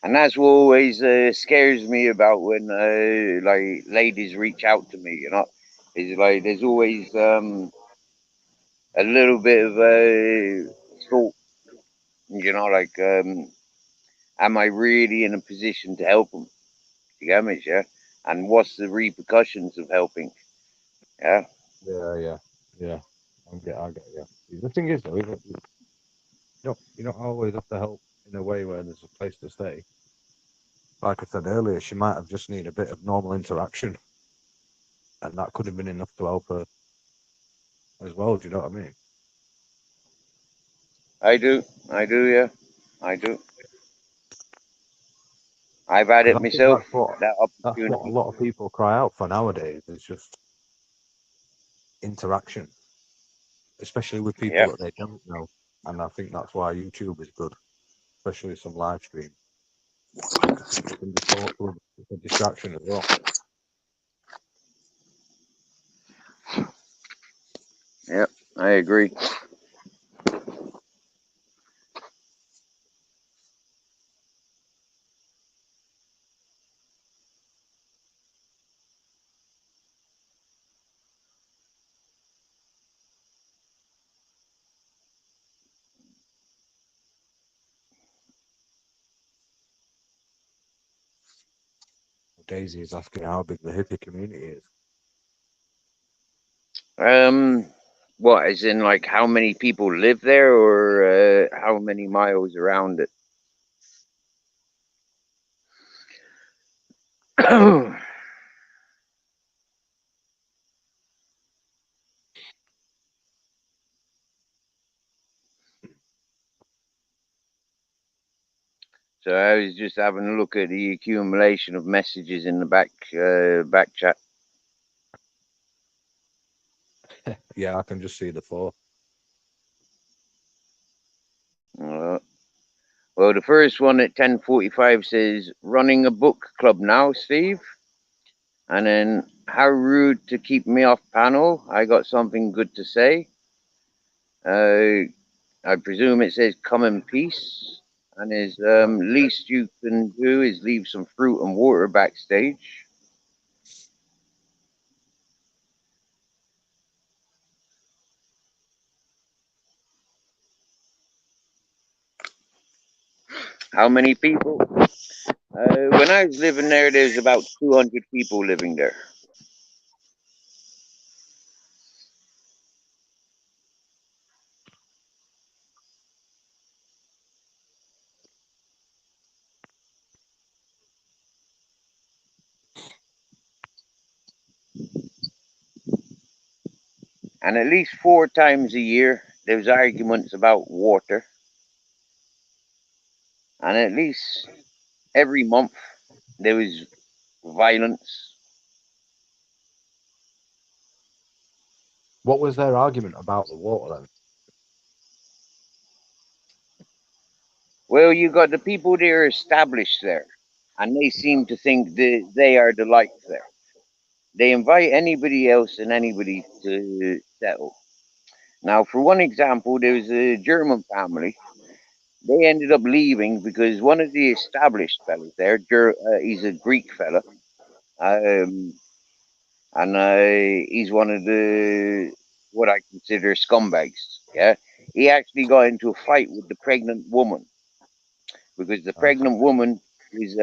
and that's what always scares me about when like ladies reach out to me. You know, is like there's always a little bit of thought. You know, like am I really in a position to help them? You get me? Yeah, and what's the repercussions of helping? Yeah. Yeah, yeah, yeah. I get you. The thing is, though, is that you don't always have to help in a way where there's a place to stay. Like I said earlier, she might have just needed a bit of normal interaction, and that could have been enough to help her as well. Do you know what I mean? I do. I do, yeah. I do. I've had Because it I think myself, that that's what a opportunity. lot of people cry out for nowadays. Is just interaction, especially with people Yeah. that they don't know. And I think that's why YouTube is good, especially some live stream, because people can just talk to them. It's a distraction as well. Yeah. I agree. Daisy is asking how big the hippie community is. What, as in like how many people live there, or how many miles around it? So I was just having a look at the accumulation of messages in the back chat. Yeah, I can just see the 4. Uh, well, the first one at 10:45 says, "Running a book club now, Steve." And then, "How rude to keep me off panel. I got something good to say." I presume it says, "Come in peace." And his least you can do is leave some fruit and water backstage. How many people? When I was living there, there's about 200 people living there. And at least 4 times a year, there's arguments about water. And at least every month, there was violence. What was their argument about the water then? Well, you got the people that are established there, and they seem to think that they are the light there. They invite anybody else and anybody to settle. Now, for one example, there was a German family. They ended up leaving because one of the established fellas there, he's a Greek fella, um, and he's one of the what I consider scumbags. Yeah, he actually got into a fight with the pregnant woman because the pregnant woman was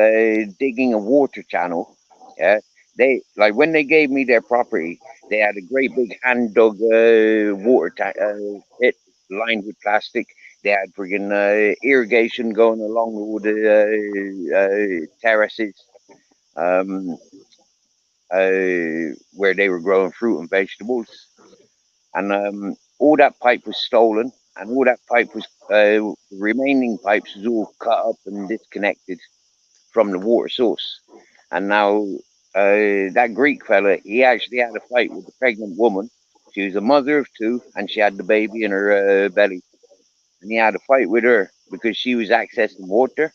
digging a water channel. Yeah, they like when they gave me their property, they had a great big hand dug pit lined with plastic. They had friggin' irrigation going along all the terraces. Um, where they were growing fruit and vegetables, and all that pipe was stolen, and all that pipe was the remaining pipes was all cut up and disconnected from the water source. And now that Greek fella, he actually had a fight with the pregnant woman. She was a mother of 2, and she had the baby in her belly, and he had a fight with her because she was accessing water.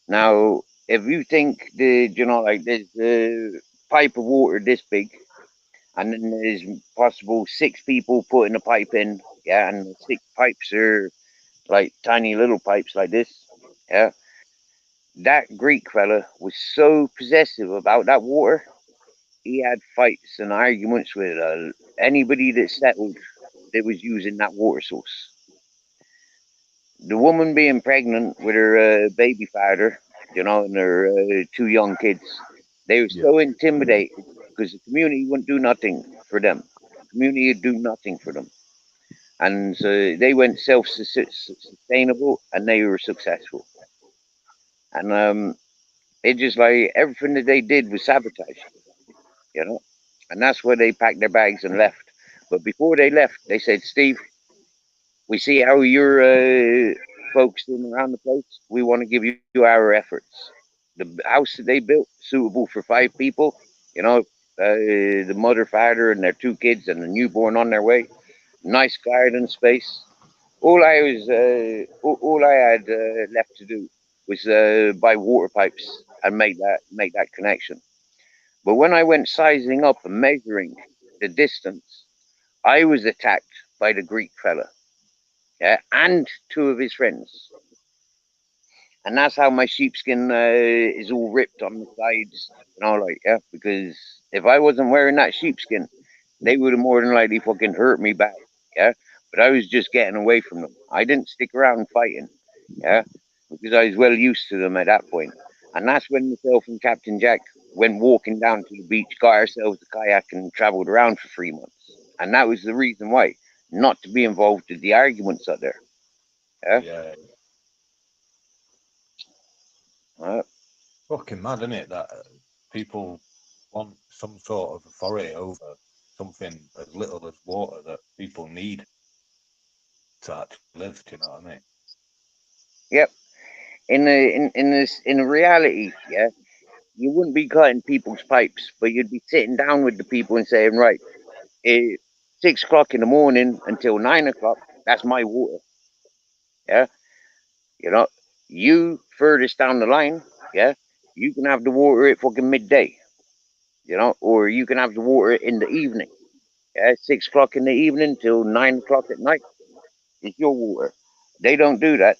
Now, if you think like there's a pipe of water this big, and then there's possible 6 people putting a pipe in, yeah, and the 6 pipes are like tiny little pipes like this, yeah. That Greek fella was so possessive about that water, he had fights and arguments with anybody that settled that was using that water source. The woman being pregnant with her baby father, and her 2 young kids, they were so intimidated because the community wouldn't do nothing for them. The community would do nothing for them. And so they went self-sustainable, and they were successful. And it just like everything that they did was sabotage, you know. And that's where they packed their bags and left. But before they left, they said, "Steve, we see how you're focusing around the place. We want to give you our efforts. The house that they built, suitable for 5 people, the mother, father, and their 2 kids, and the newborn on their way. Nice garden space. All I had left to do was buy water pipes and make that connection. But when I went sizing up and measuring the distance, I was attacked by the Greek fella, yeah, and 2 of his friends. And that's how my sheepskin is all ripped on the sides, yeah, because if I wasn't wearing that sheepskin, they would have more than likely fucking hurt me back, yeah. But I was just getting away from them. I didn't stick around fighting, yeah, because I was well used to them at that point. And that's when myself and Captain Jack went walking down to the beach, got ourselves a kayak, and travelled around for 3 months. And that was the reason why, not to be involved with the arguments out there. Yeah. Yeah. Uh, Fucking mad, isn't it? That people want some sort of authority over something as little as water that people need to actually live. Do you know what I mean? yep. In reality, yeah, you wouldn't be cutting people's pipes, but you'd be sitting down with the people and saying, right, 6 o'clock in the morning until 9 o'clock, that's my water. Yeah. You know, you furthest down the line, yeah, you can have the water at fucking midday, or you can have the water in the evening. Yeah, 6 o'clock in the evening till 9 o'clock at night. It's your water. They don't do that.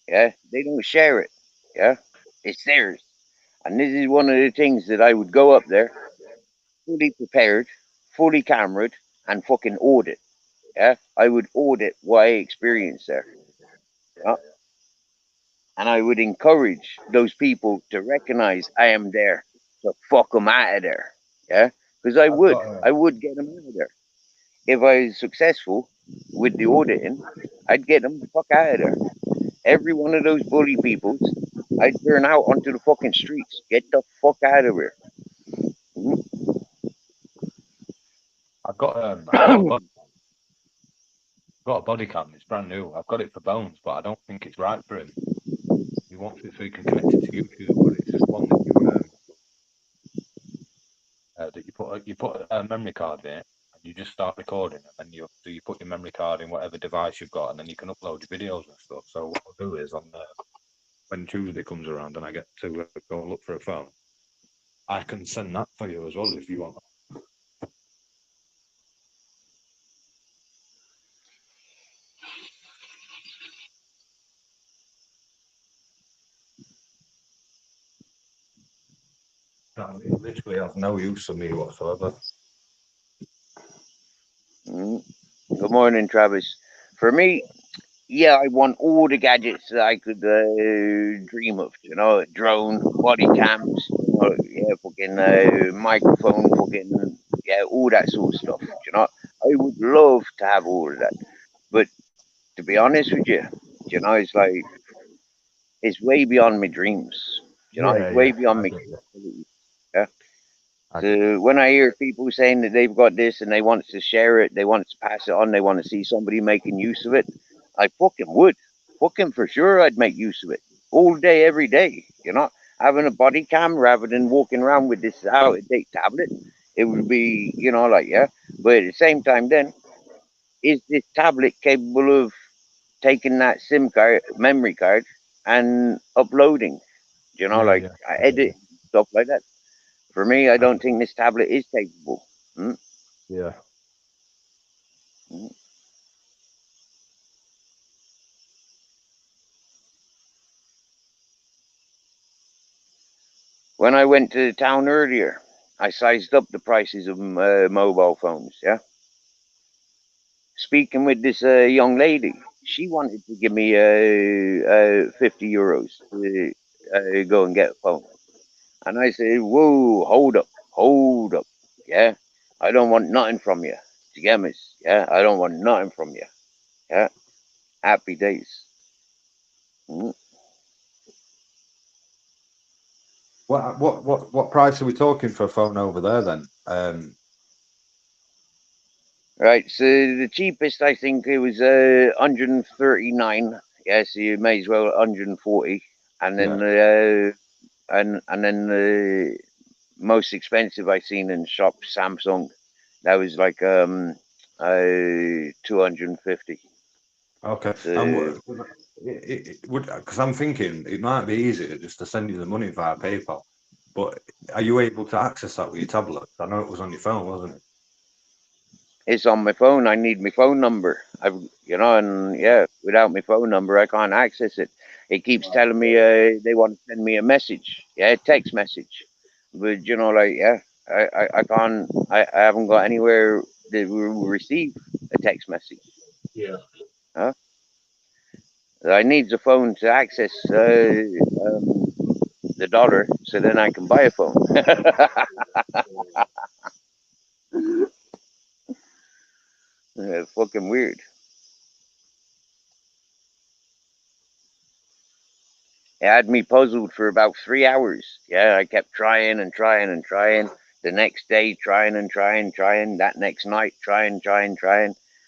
Yeah, they don't share it. Yeah, it's theirs. And this is one of the things that I would go up there fully prepared, fully cameraed, and fucking audit. Yeah, I would audit what I experienced there. Yeah? And I would encourage those people to recognize I am there to fuck them out of there. Yeah, because I would get them out of there. If I was successful with the auditing, I'd get them the fuck out of there. Every one of those bully peoples, I'd turn out onto the fucking streets. Get the fuck out of here. I've got a body cam. It's brand new. I've got it for Bones, but I don't think it's right for him. He wants it so he can connect it to YouTube, but it's just one that you put a memory card in it, and you just start recording, and you put your memory card in whatever device you've got, and then you can upload your videos and stuff. So what I'll do is when Tuesday comes around and I get to go look for a phone, I can send that for you as well if you want. It literally has no use for me whatsoever. Good morning, Travis. For me, yeah, I want all the gadgets that I could dream of. Drone, body cams, yeah, fucking microphone, fucking yeah, all that sort of stuff. I would love to have all of that, but to be honest with you, it's like it's way beyond my dreams. It's way beyond my capabilities. Yeah. So when I hear people saying that they've got this and they want to share it, they want to pass it on, they want to see somebody making use of it, I fucking would. Fucking for sure I'd make use of it. All day, every day. Having a body cam rather than walking around with this out of date tablet. It would be, yeah. But at the same time then, is this tablet capable of taking that SIM card, memory card, and uploading? I edit stuff like that. For me, I don't think this tablet is capable. Yeah. When I went to the town earlier, I sized up the prices of mobile phones. Yeah. Speaking with this young lady, she wanted to give me €50 to go and get a phone, and I said, "Whoa, hold up, yeah, I don't want nothing from you. Do you get me? Yeah, I don't want nothing from you. Yeah, happy days." What price are we talking for a phone over there then? Right, so the cheapest I think it was 139. Yeah, so you may as well 140, and then and then the most expensive I seen in shop, Samsung, that was like 250. Okay. So, It would, because I'm thinking it might be easier just to send you the money via PayPal. But are you able to access that with your tablet? I know it was on your phone, wasn't it? it's on my phone. I need my phone number. And yeah, without my phone number, I can't access it. It keeps telling me they want to send me a message, yeah, a text message, but yeah, I can't. I haven't got anywhere that will receive a text message. Yeah. I need the phone to access the dollar, so then I can buy a phone. Fucking weird. It had me puzzled for about 3 hours. Yeah, I kept trying and trying and trying. The next day, trying and trying, trying. That next night, trying.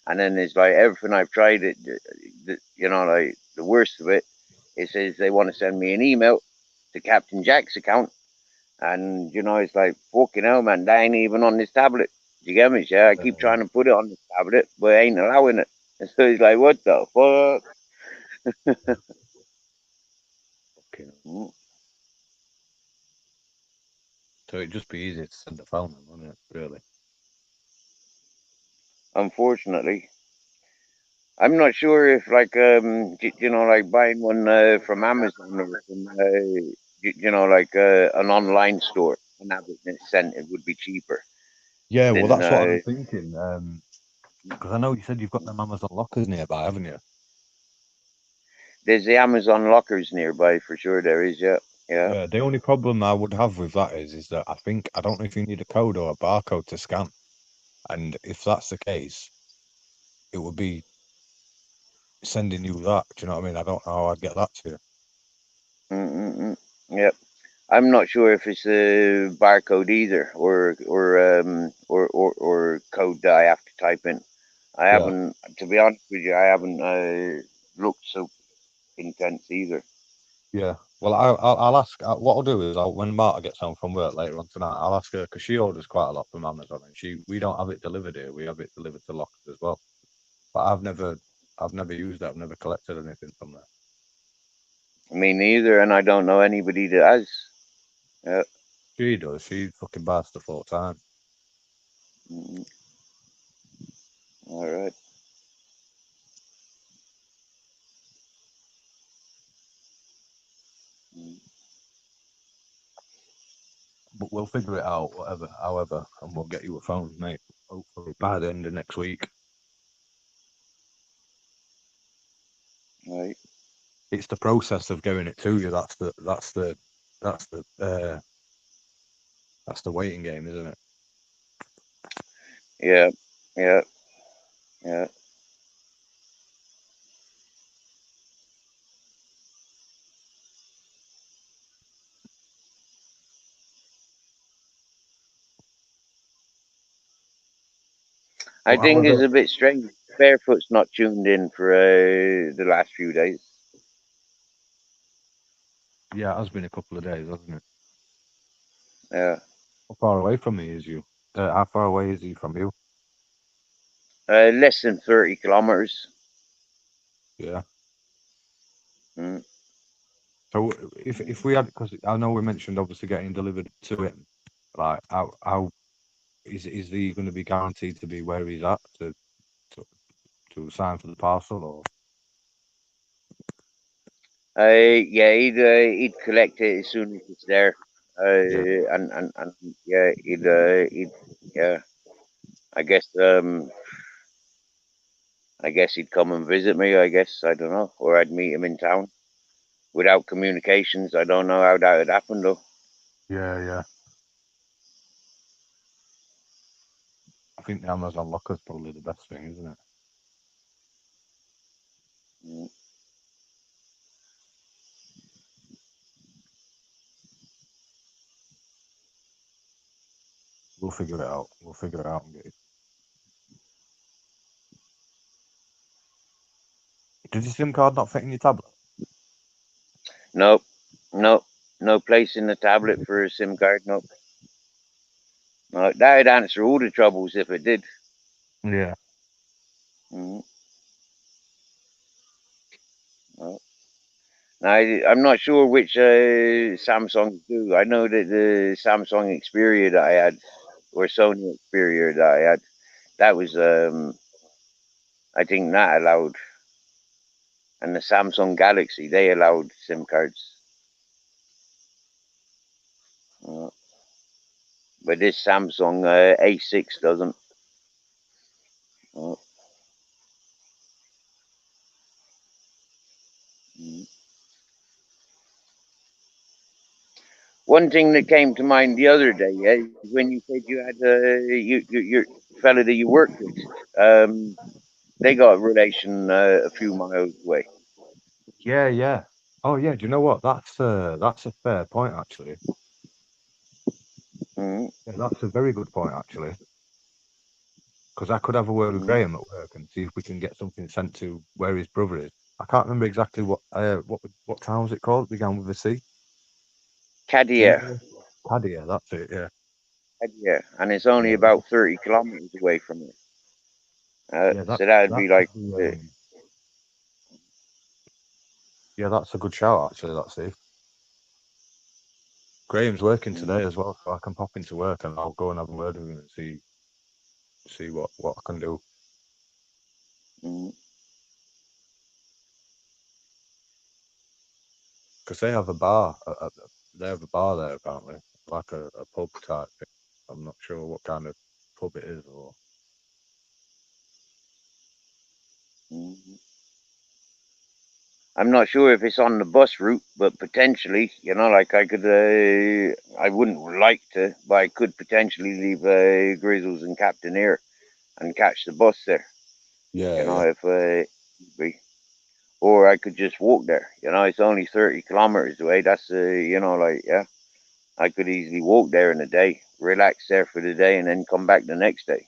And then it's like everything I've tried, like the worst of it, it says they want to send me an email to Captain Jack's account. And, it's like, fucking hell, man, that ain't even on this tablet. Do you get me? Yeah, I keep trying to put it on the tablet, but it ain't allowing it. And so it's like, what the fuck? Okay. Mm. So it'd just be easy to send the phone, wouldn't it? Really? Unfortunately. I'm not sure if like buying one from Amazon or from like an online store and having it sent, it would be cheaper Yeah, well, than that's what I'm thinking. Because I know you said you've got them Amazon lockers nearby, haven't you? there's the Amazon lockers nearby for sure. There is, yeah, yeah. Yeah. The only problem I would have with that is that I don't know if you need a code or a barcode to scan, and if that's the case, it would be sending you that. Do you know what I mean? I don't know how I'd get that to you. Mm-mm-mm. Yep. I'm not sure if it's a barcode either, or code that I have to type in. I Yeah. haven't, to be honest with you, I haven't looked so intense either. Yeah. Well, I'll ask. What I'll do is, when Marta gets home from work later on tonight, I'll ask her because she orders quite a lot from Amazon, and we don't have it delivered here. We have it delivered to lockers as well. But I've never used it. I've never collected anything from there. Me neither, and I don't know anybody that has. Yeah. She does. She fucking buys stuff all the time. Mm, all right. Mm, But we'll figure it out, however, and we'll get you a phone, mate. Hopefully by the end of next week. right. It's the process of getting it to you. That's the uh, that's the waiting game, isn't it? Yeah. Yeah. Yeah. I But how think was it's it? a bit strange. Barefoot's not tuned in for the last few days. Yeah, it has been a couple of days, hasn't it? Yeah. How far away from me is you? How far away is he from you? Less than 30 kilometers. Yeah. Mm. So if we had, because I know we mentioned obviously getting delivered to him, like how is he going to be guaranteed to be where he's at to, to sign for the parcel or? Yeah, he'd collect it as soon as it's there. Yeah. And yeah, he'd yeah. I guess I guess he'd come and visit me. I guess I don't know, or I'd meet him in town. Without communications, I don't know how that would happen though. Yeah, yeah. I think the Amazon Locker's probably the best thing, isn't it? Mm. We'll figure it out. We'll figure it out and get it. Did your SIM card not fit in your tablet? Nope, nope, no place in the tablet for a SIM card. Nope. No, that'd answer all the troubles if it did. Yeah. Mm. No. I'm not sure which Samsung do. I know that the Samsung Xperia that I had, or Sony Xperia that I had, that was I think that allowed, and the Samsung Galaxy they allowed SIM cards. Uh, but this Samsung A6 doesn't. Uh, mm. One thing that came to mind the other day, yeah, is when you said you had your fellow that you worked with. Um, they got a relation a few miles away. Yeah, yeah. Oh yeah, do you know what? That's a fair point actually. Mm, Yeah, that's a very good point actually. Because I could have a word with mm. Graham at work and see if we can get something sent to where his brother is. I can't remember exactly what town was it called? It began with a C. Cadia, Cadia. Cadia, that's it. Yeah. Cadia, and it's only Yeah. about 30 kilometers away from it. Yeah. So that would That be could like, be. Yeah, that's a good shout actually. That's it. Graham's working mm, today as well, so I can pop into work and I'll go and have a word with him and see what I can do. mm, Because they have a bar. They have a bar there apparently, like a pub type thing. I'm not sure what kind of pub it is or. mm. I'm not sure if it's on the bus route, but potentially, like I wouldn't like to, but I could potentially leave Grizzles and Captain here and catch the bus there, Yeah, yeah, if be. Or I could just walk there. It's only 30 kilometers away. That's yeah, I could easily walk there in a day, relax there for the day, and then come back the next day.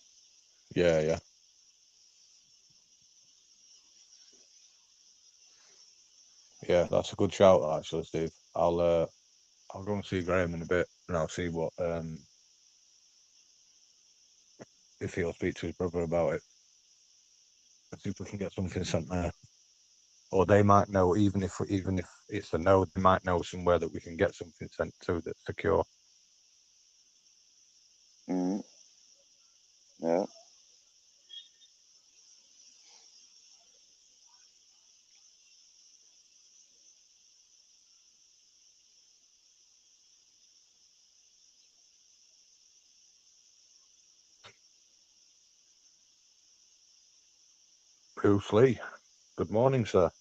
yeah, yeah. Yeah, that's a good shout, actually, Steve. I'll go and see Graham in a bit, and I'll see what if he'll speak to his brother about it. And see if we can get something sent there, or they might know. Even if it's a no, they might know somewhere that we can get something sent to that's secure. Mm, yeah. Bruce Lee, good morning, sir.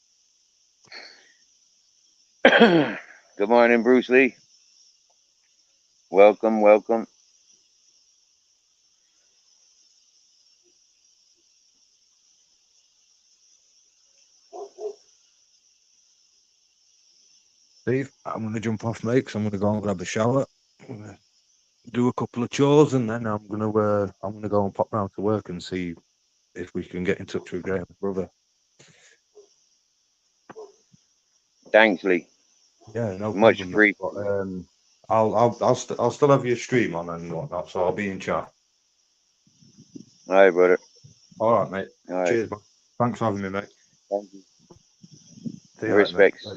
Good morning, Bruce Lee. Welcome, welcome. Steve, I'm gonna jump off, mate, 'cause I'm gonna go and grab a shower. I'm gonna do a couple of chores, and then I'm gonna go and pop round to work and see if we can get in touch with Graham's brother. Thanks, Lee. Yeah, no Much problem, mate. appreciated. But I'll still have your stream on and whatnot, so I'll be in chat. All right, brother. All right, mate. All right. Cheers, man. Thanks for having me, mate. Thank you. See you later, mate. Respects. Bye.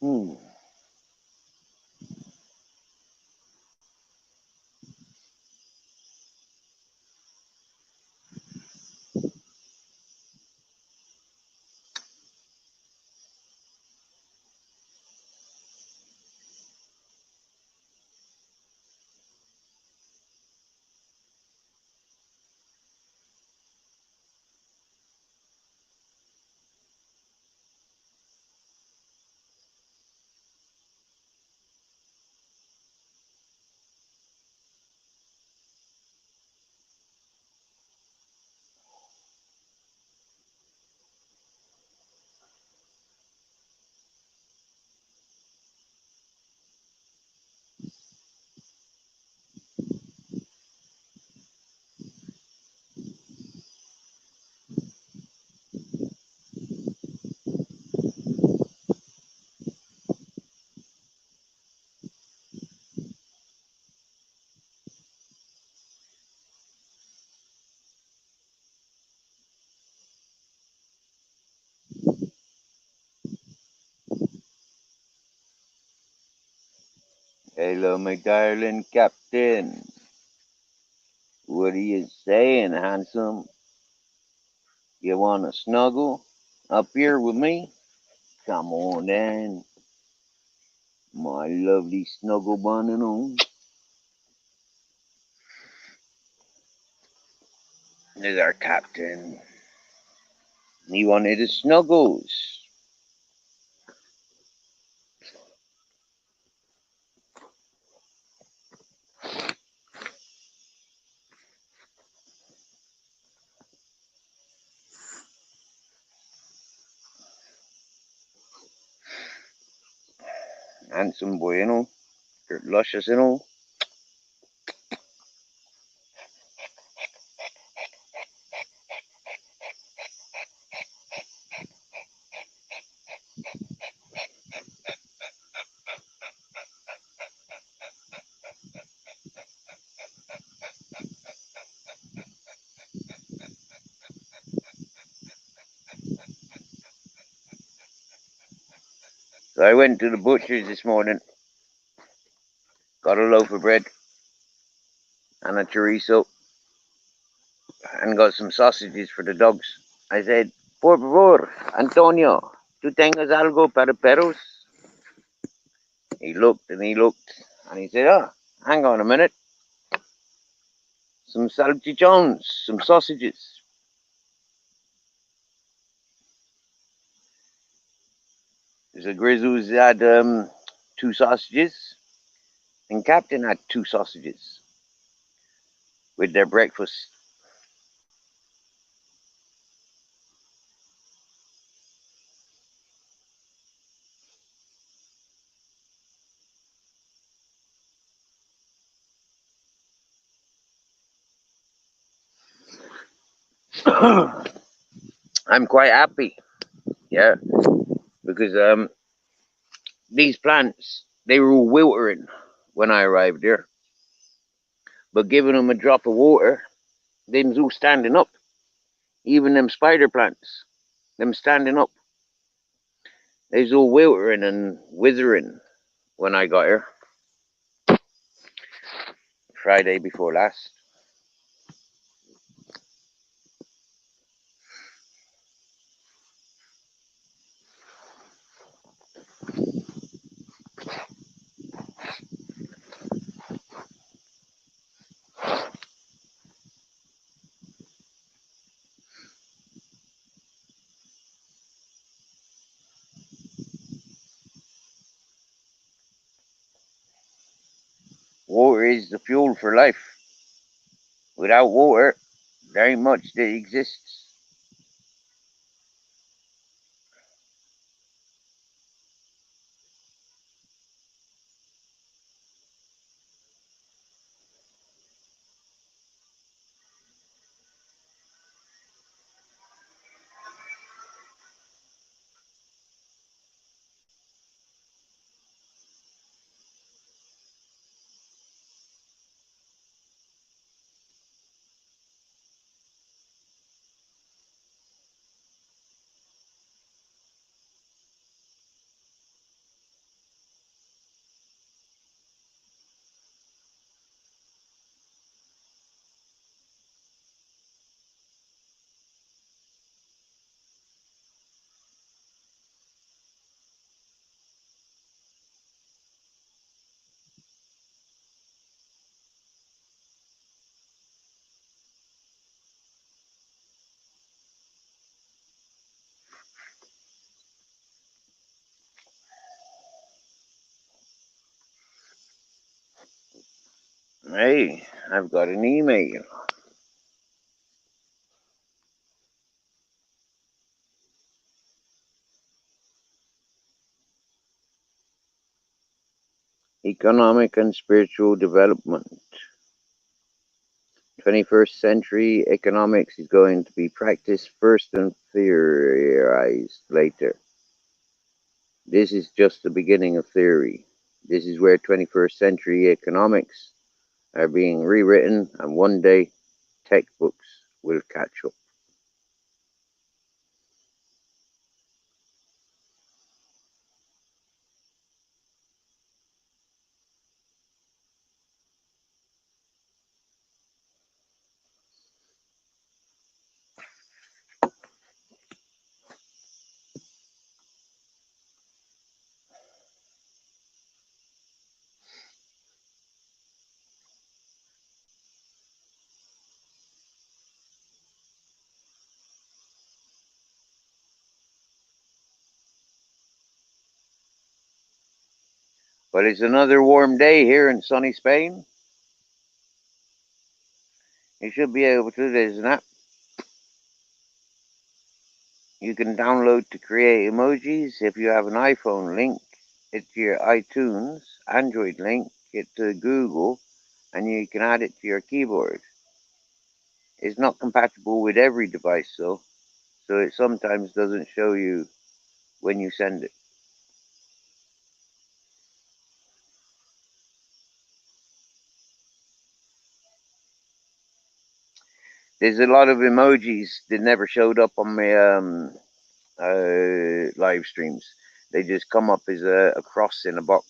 Hmm. Hello, my darling captain. What are you saying, handsome? You want to snuggle up here with me? Come on then, my lovely snuggle bun and all. There's our captain. He wanted his snuggles. Handsome boy, you know. You're luscious, you know. So I went to the butcher's this morning, got a loaf of bread and a chorizo, and got some sausages for the dogs. I said, por favor, Antonio, ¿tú tengas algo para perros? He looked and he looked and he said, oh, hang on a minute. Some salchichons, some sausages. The Grizzlies had 2 sausages, and Captain had 2 sausages with their breakfast. I'm quite happy, yeah, because these plants, they were all wiltering when I arrived here. But giving them a drop of water, them's all standing up. Even them spider plants, them standing up. They's all wiltering and withering when I got here. Friday before last. Water is the fuel for life. Without water, there ain't much that exists. Hey, I've got an email. Economic and spiritual development. 21st century economics is going to be practiced first and theorized later. This is just the beginning of theory. This is where 21st century economics are being rewritten, and one day textbooks will catch up. But it's another warm day here in sunny Spain. You should be able to. There's an app you can download to create emojis. If you have an iPhone, link it to your iTunes. Android, link it to Google, and you can add it to your keyboard. It's not compatible with every device, though, so it sometimes doesn't show you when you send it. There's a lot of emojis that never showed up on my live streams. They just come up as a cross in a box.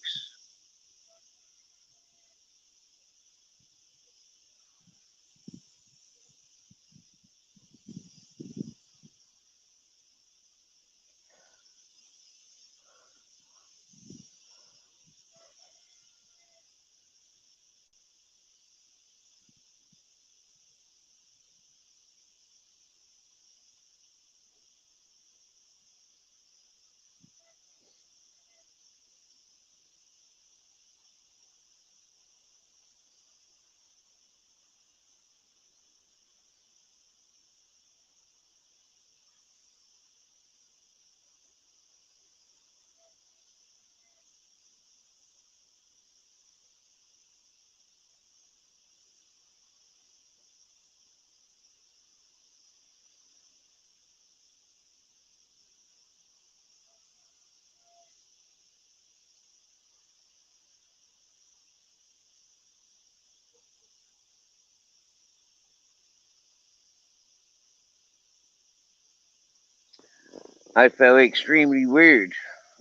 I felt extremely weird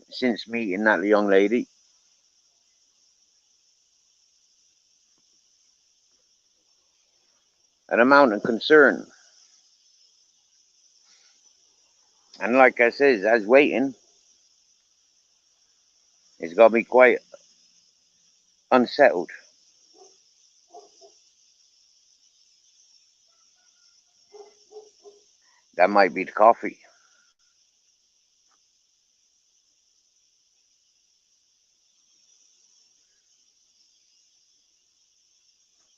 since meeting that young lady. An amount of concern. And like I said, as waiting, it's got me quite unsettled. That might be the coffee.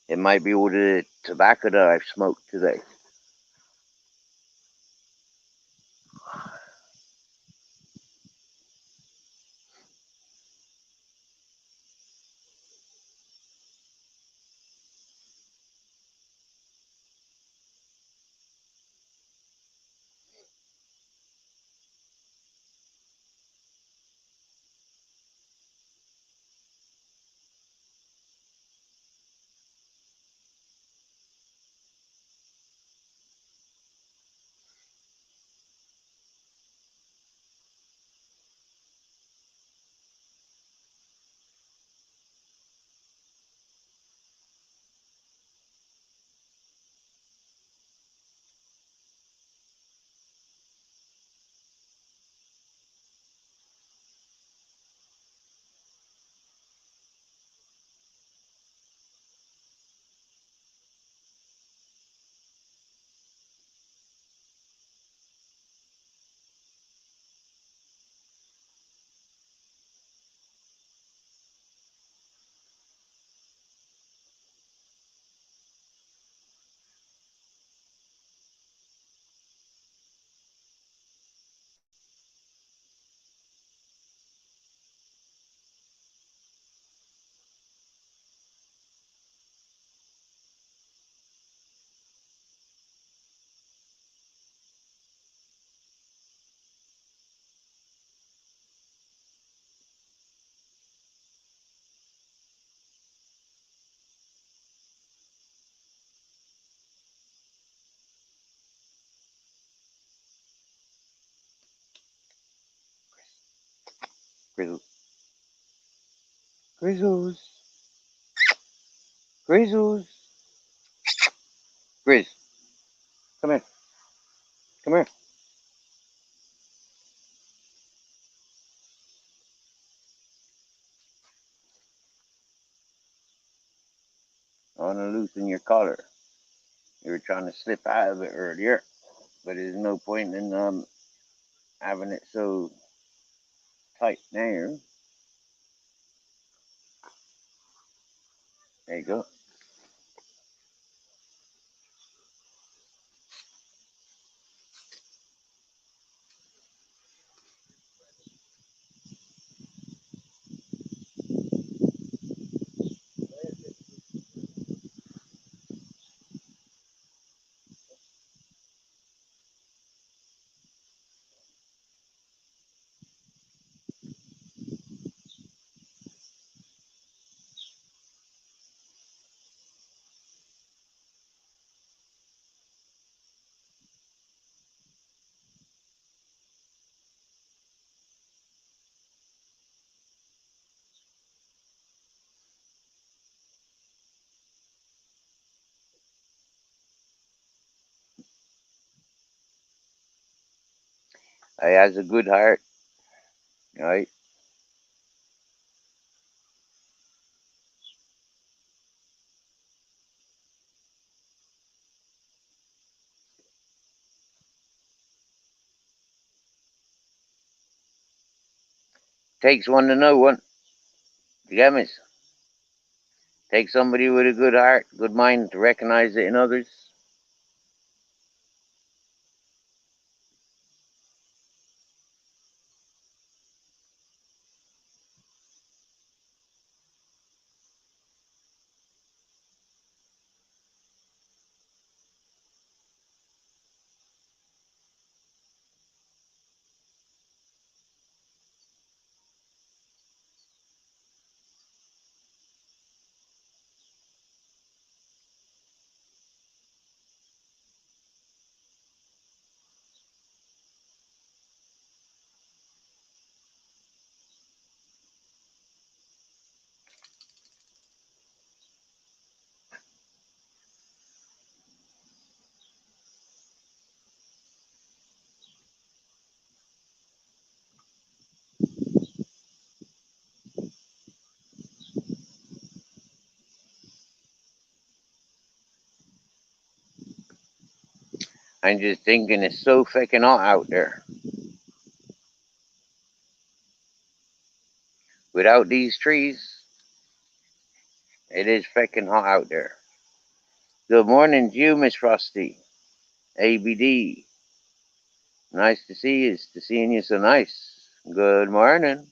It might be all the tobacco that I've smoked today. Grizzles. Grizzles. Grizzles. Grizz. Come here. Come here. I want to loosen your collar. You were trying to slip out of it earlier, but there's no point in having it so tight now. There you go. He has a good heart, right? Takes one to know one. You get me? Takes somebody with a good heart, good mind to recognize it in others. I'm just thinking it's so fucking hot out there. Without these trees, it is fucking hot out there. Good morning to you, Miss Frosty. ABD. Nice to see you. To seeing you so nice. Good morning.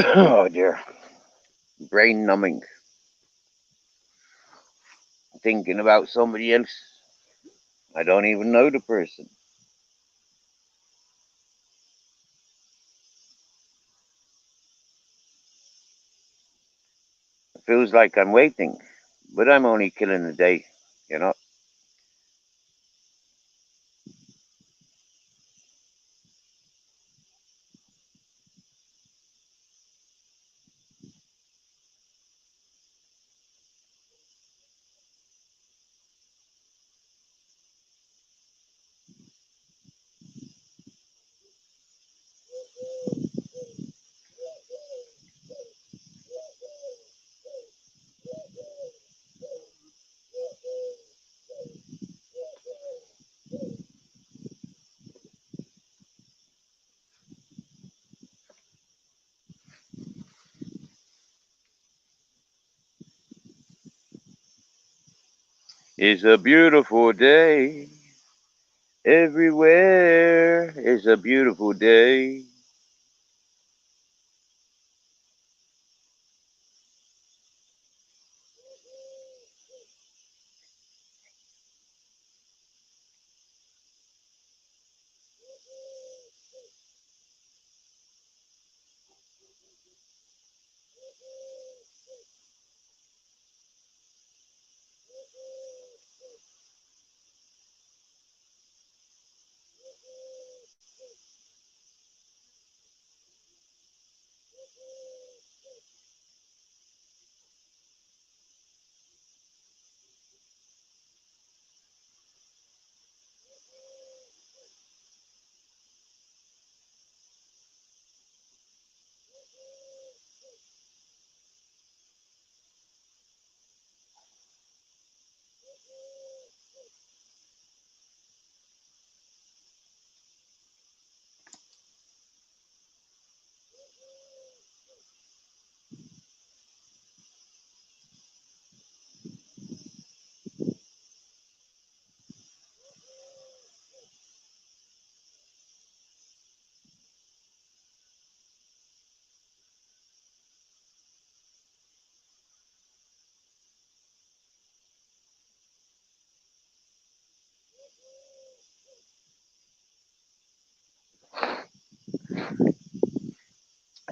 Oh dear. Brain numbing. Thinking about somebody else. I don't even know the person. It feels like I'm waiting, but I'm only killing the day, you know. It's a beautiful day. Everywhere is a beautiful day.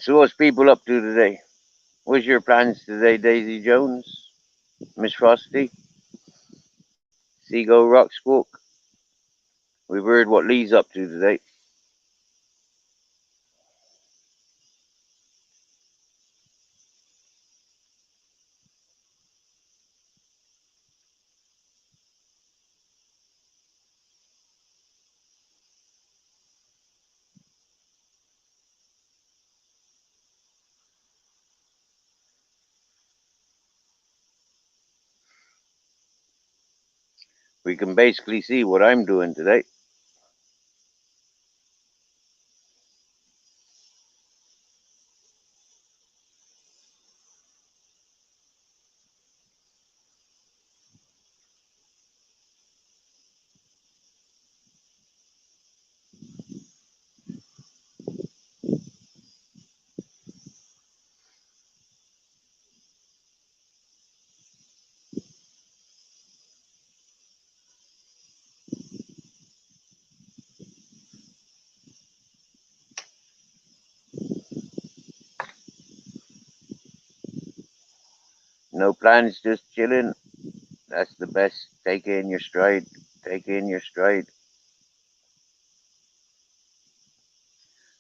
So what's people up to today? What's your plans today, Daisy Jones? Miss Frosty? Seagull Rock Squawk? We've heard what Lee's up to today. We can basically see what I'm doing today. No plans, just chilling. That's the best. Take it in your stride. Take it in your stride.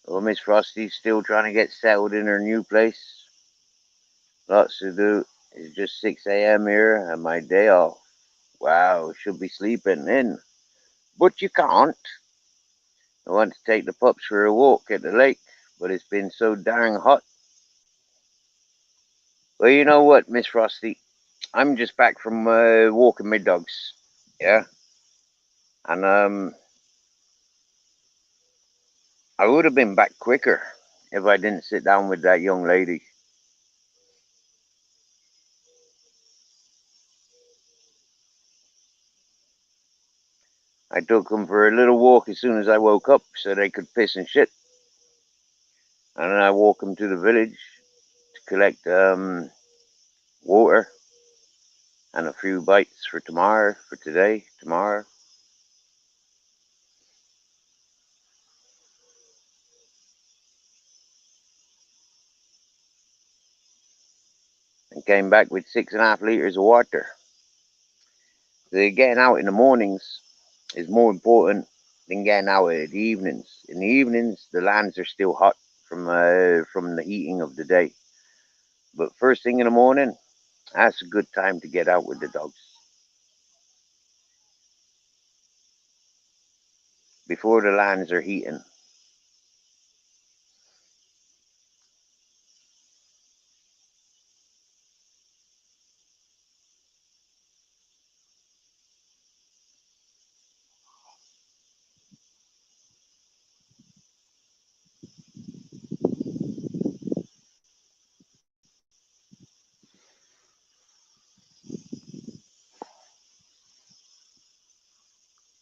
Oh, Miss Frosty's still trying to get settled in her new place. Lots to do. It's just 6 a.m. here and my day off. Wow, should be sleeping in. But you can't. I want to take the pups for a walk at the lake, but it's been so dang hot. Well, you know what, Miss Frosty? I'm just back from walking my dogs. Yeah, and I would have been back quicker if I didn't sit down with that young lady. I took them for a little walk as soon as I woke up so they could piss and shit, and then I walked them to the village. to collect water and a few bites for tomorrow, for today, tomorrow. And came back with 6.5 liters of water. Getting out in the mornings is more important than getting out in the evenings. In the evenings, the lands are still hot from the heating of the day. But first thing in the morning, that's a good time to get out with the dogs. Before the lands are heating.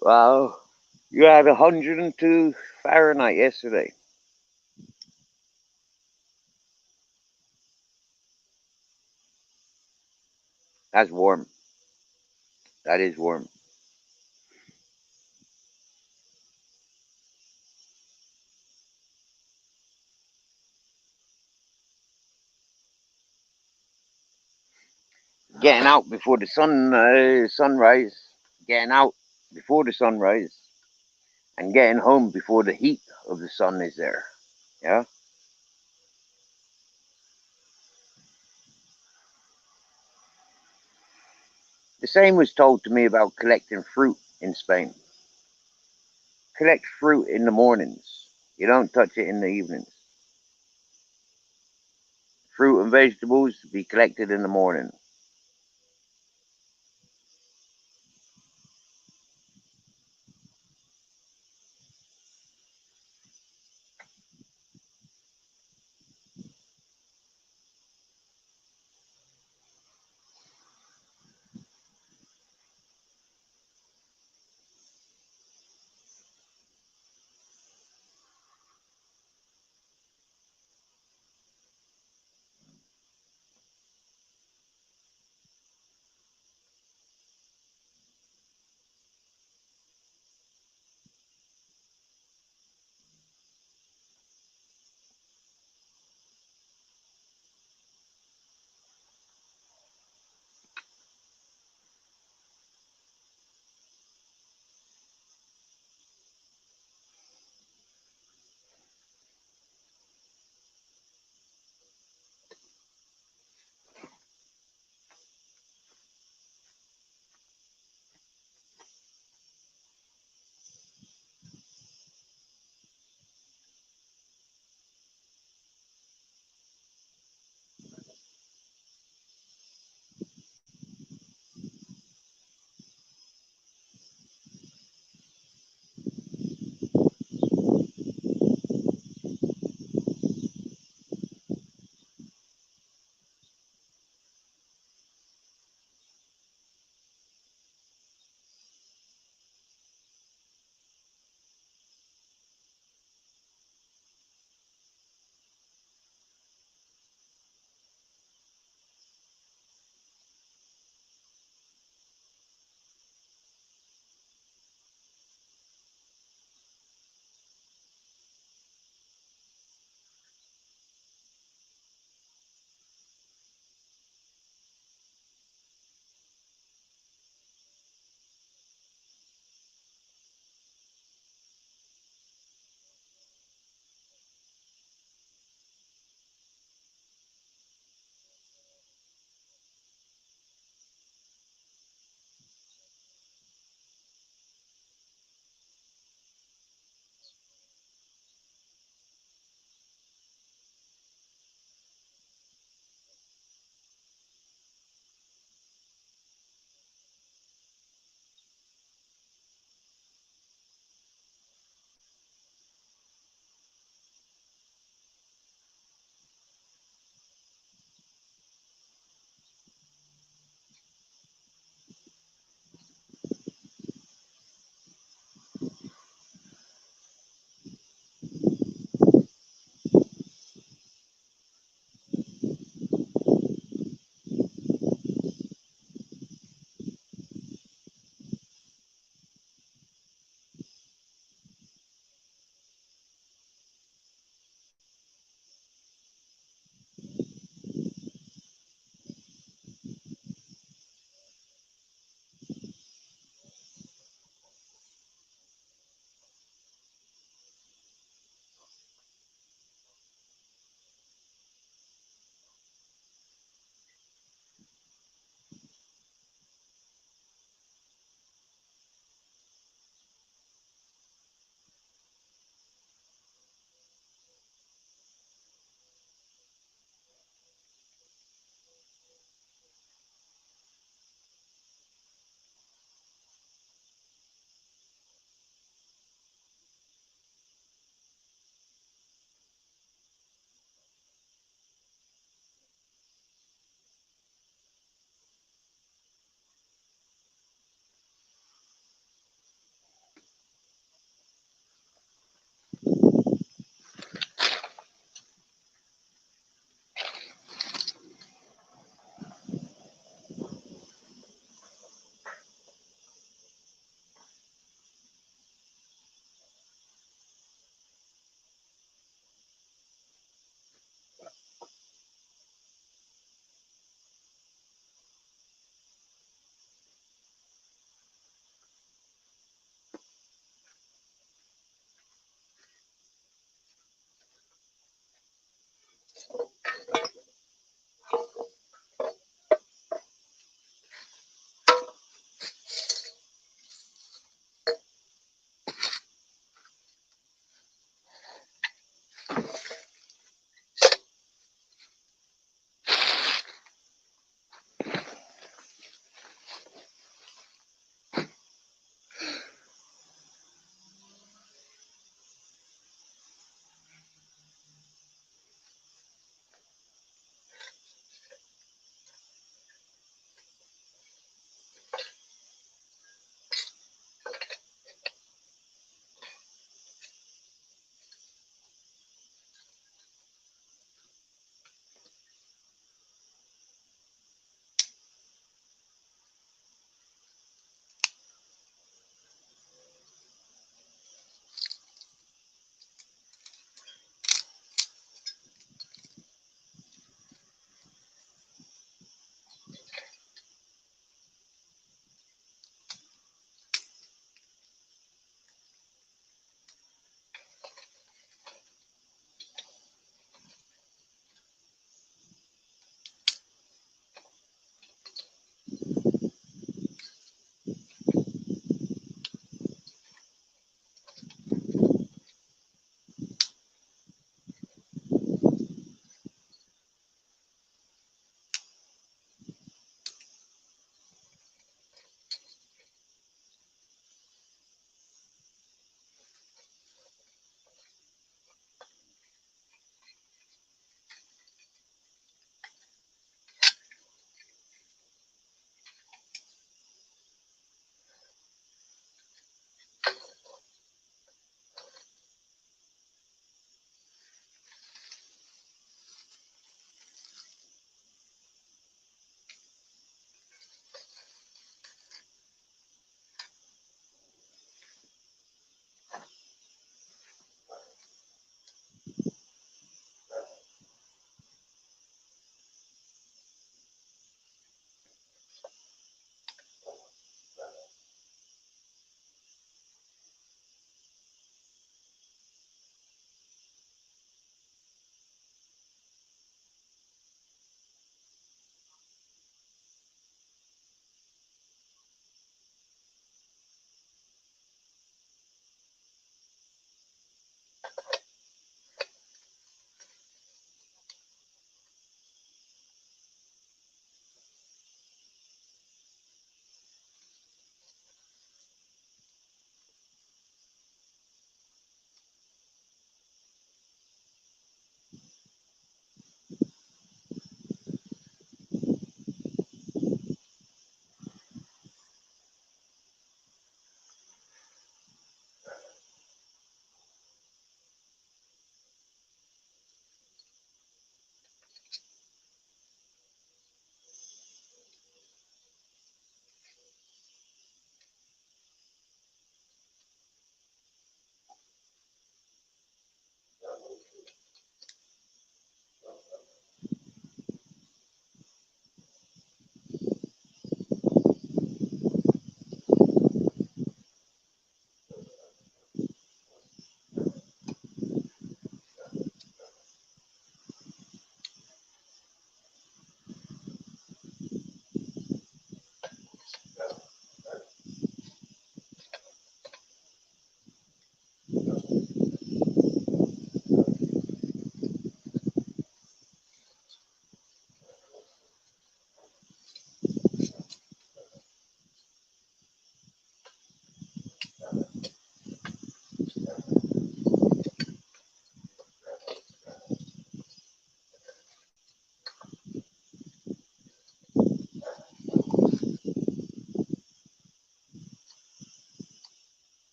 Well, you had 102 Fahrenheit yesterday. That's warm. That is warm. Getting out before the sunrise, getting out before the sunrise, and getting home before the heat of the sun is there. Yeah. The same was told to me about collecting fruit in Spain. Collect fruit in the mornings. You don't touch it in the evenings. Fruit and vegetables be collected in the morning.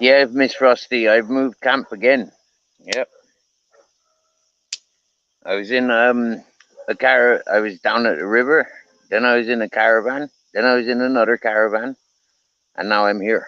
Yeah, Miss Frosty, I've moved camp again. Yep. I was in a car. I was down at the river. Then I was in a caravan. Then I was in another caravan, and now I'm here.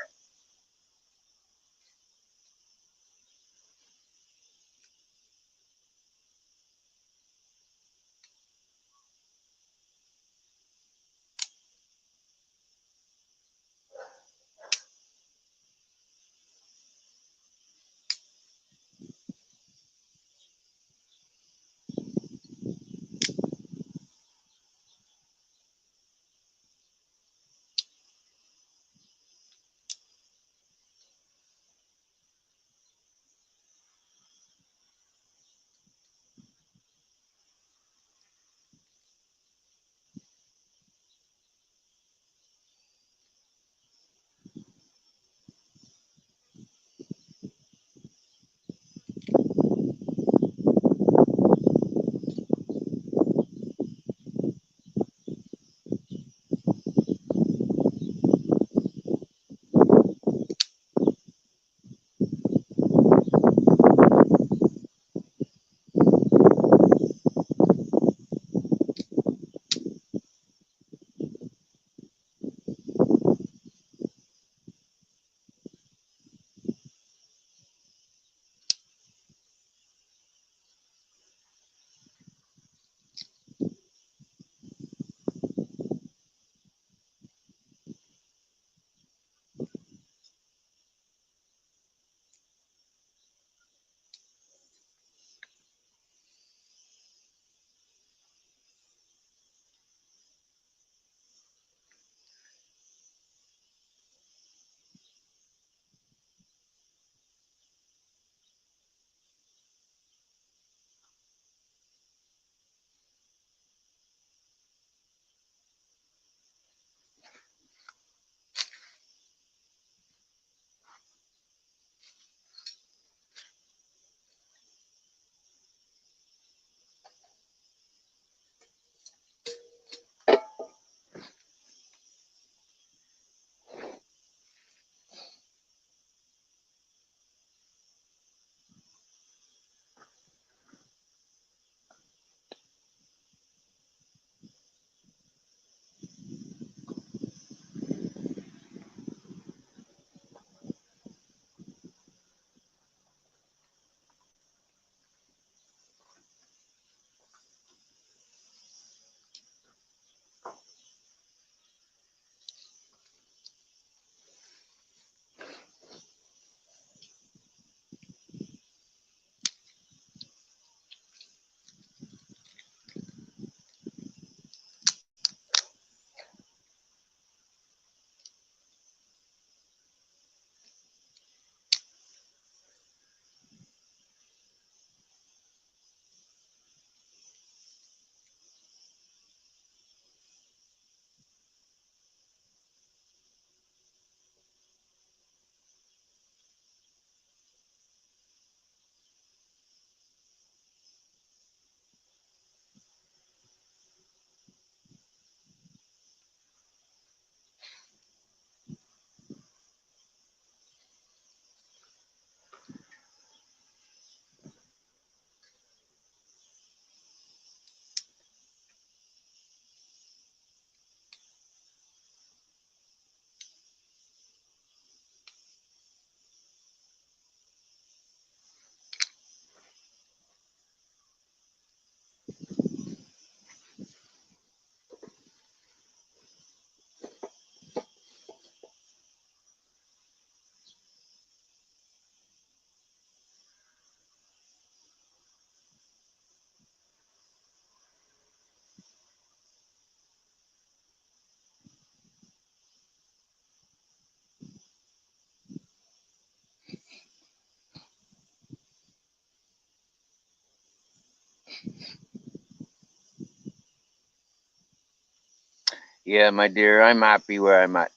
Yeah, my dear, I'm happy where I'm at.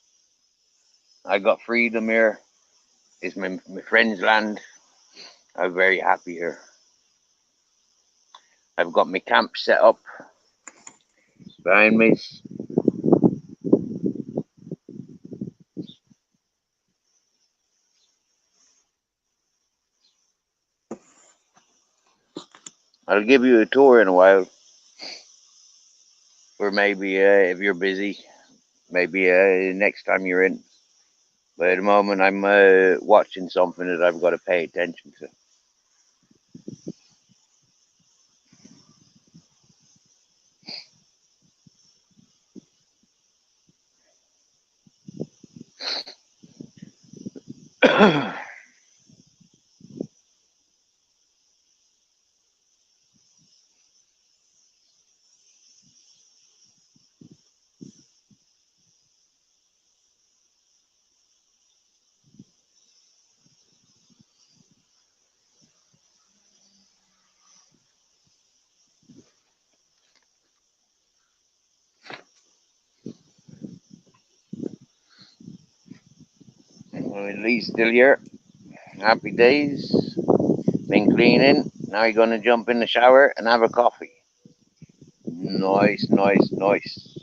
I got freedom here. It's my friend's land. I'm very happy here. I've got my camp set up behind me. I'll give you a tour in a while, or maybe if you're busy, maybe next time you're in. But at the moment, I'm watching something that I've got to pay attention to. Well, Lee's still here. Happy days. Been cleaning. Now you're gonna jump in the shower and have a coffee. Nice, nice, nice.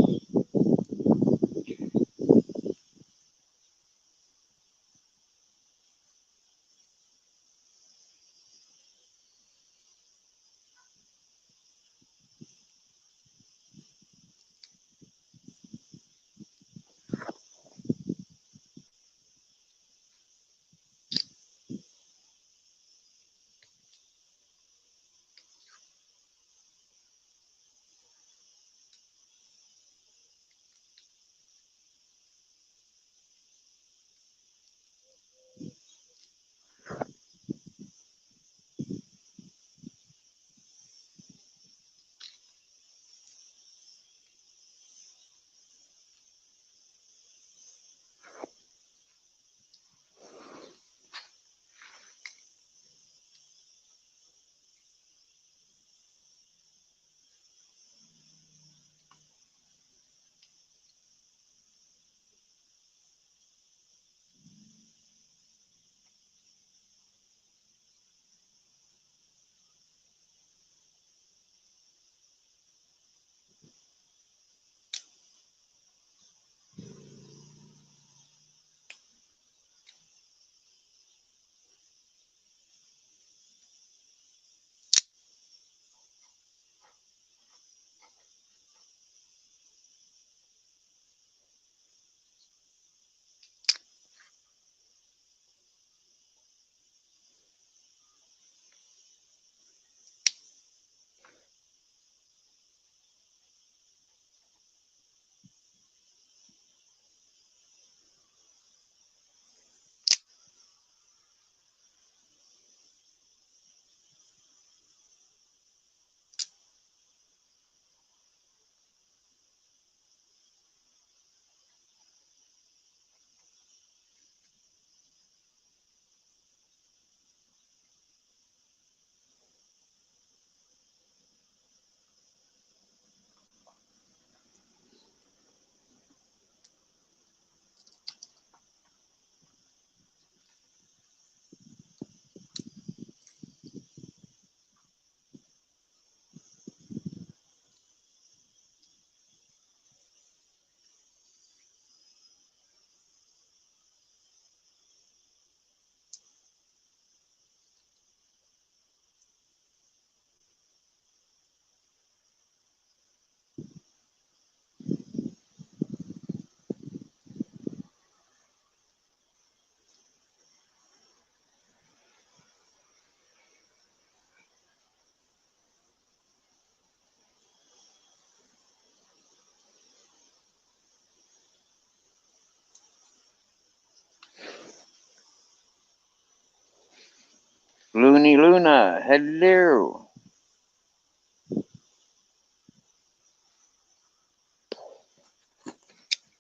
Looney Luna, hello.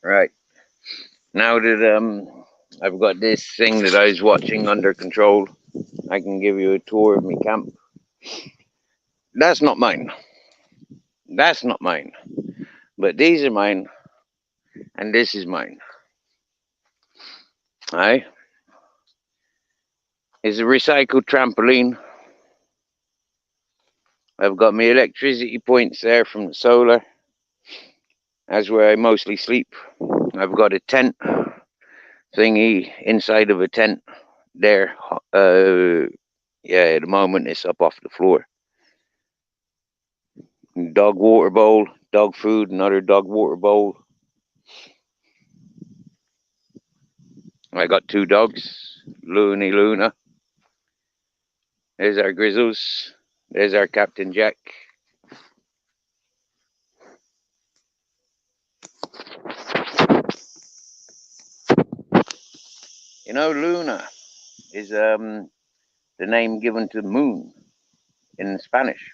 Right. Now that I've got this thing that I was watching under control, I can give you a tour of my camp. That's not mine. That's not mine. But these are mine, and this is mine. Aye. It's a recycled trampoline. I've got my electricity points there from the solar. That's where I mostly sleep. I've got a tent thingy inside of a tent there. Yeah, at the moment it's up off the floor. Dog water bowl, dog food, another dog water bowl. I got two dogs, Looney Luna. There's our Grizzles. There's our Captain Jack. You know, Luna is the name given to the moon in Spanish.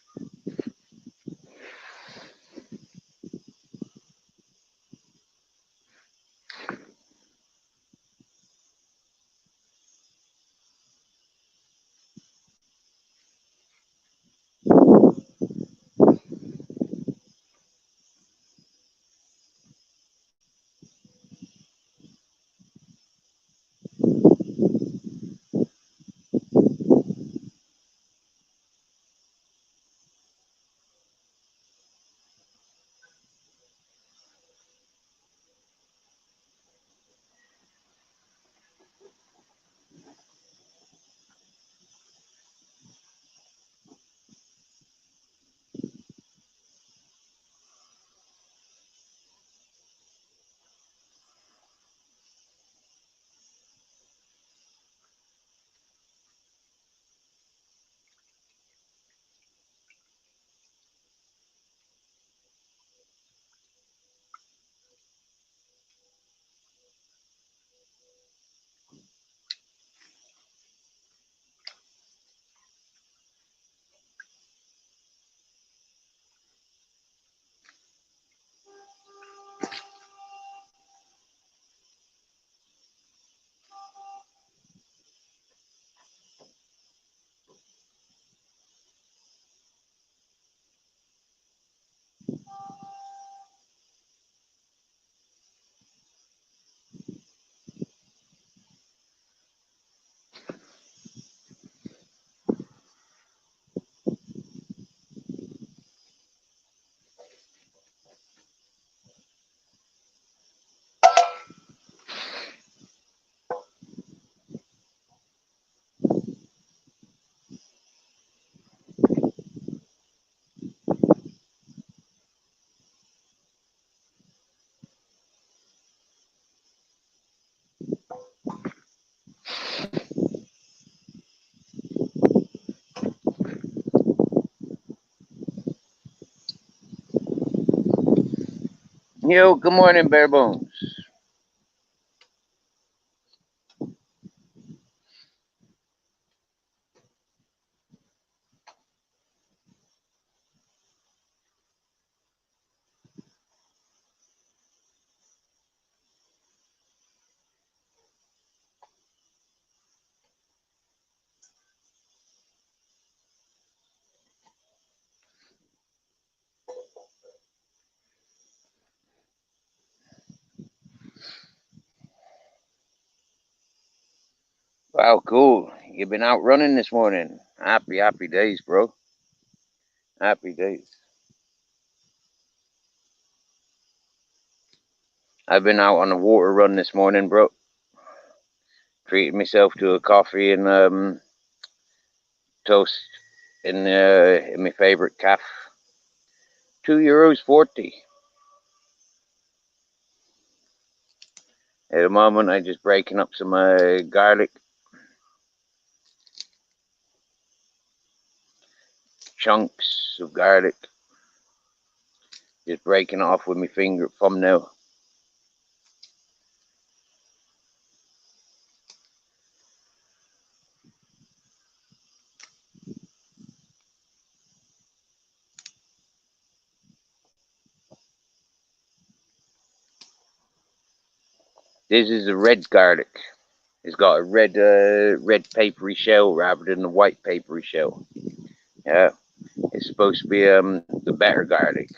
Yo, good morning, Bare Bones. Wow, cool. You've been out running this morning. Happy days, bro. Happy days. I've been out on a water run this morning, bro. Treated myself to a coffee and toast in my favourite cafe. €2.40. At the moment, I'm just breaking up some garlic, chunks of garlic. Just breaking it off with my thumbnail. This is a red garlic. It's got a red papery shell rather than the white papery shell. Yeah, it's supposed to be the better garlic.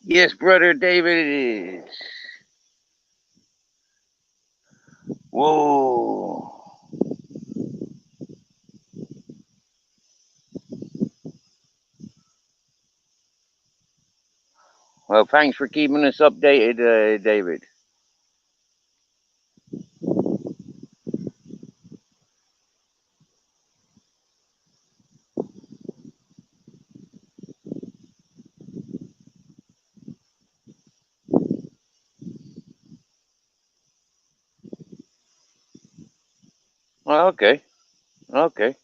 Yes, brother David, it is. Whoa. Well, thanks for keeping us updated, David. Oh, okay. Okay.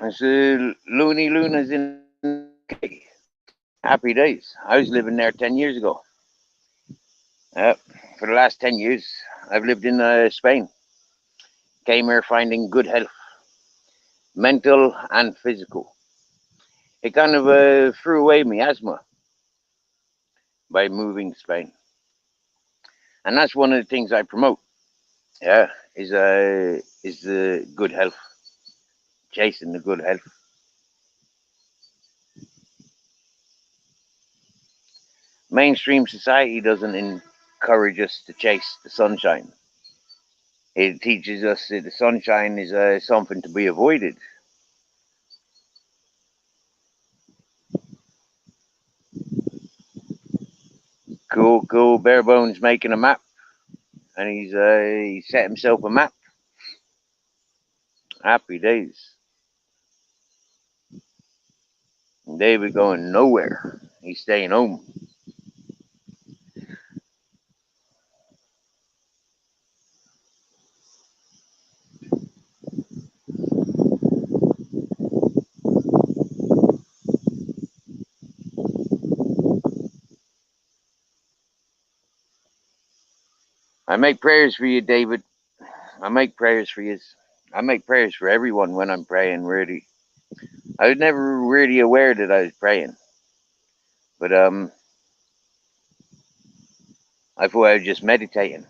It's Looney Luna's in UK. Happy days. I was living there 10 years ago. Yep. For the last 10 years, I've lived in Spain. Came here finding good health, mental and physical. It kind of threw away my asthma by moving to Spain. And that's one of the things I promote. Yeah, is the good health, chasing the good health. Mainstream society doesn't encourage us to chase the sunshine. It teaches us that the sunshine is something to be avoided. Cool, cool. Barebones making a map, and he set himself a map. Happy days. And David going nowhere. He's staying home. I make prayers for you, David. I make prayers for you. I make prayers for everyone when I'm praying. Really, I was never really aware that I was praying, but I thought I was just meditating.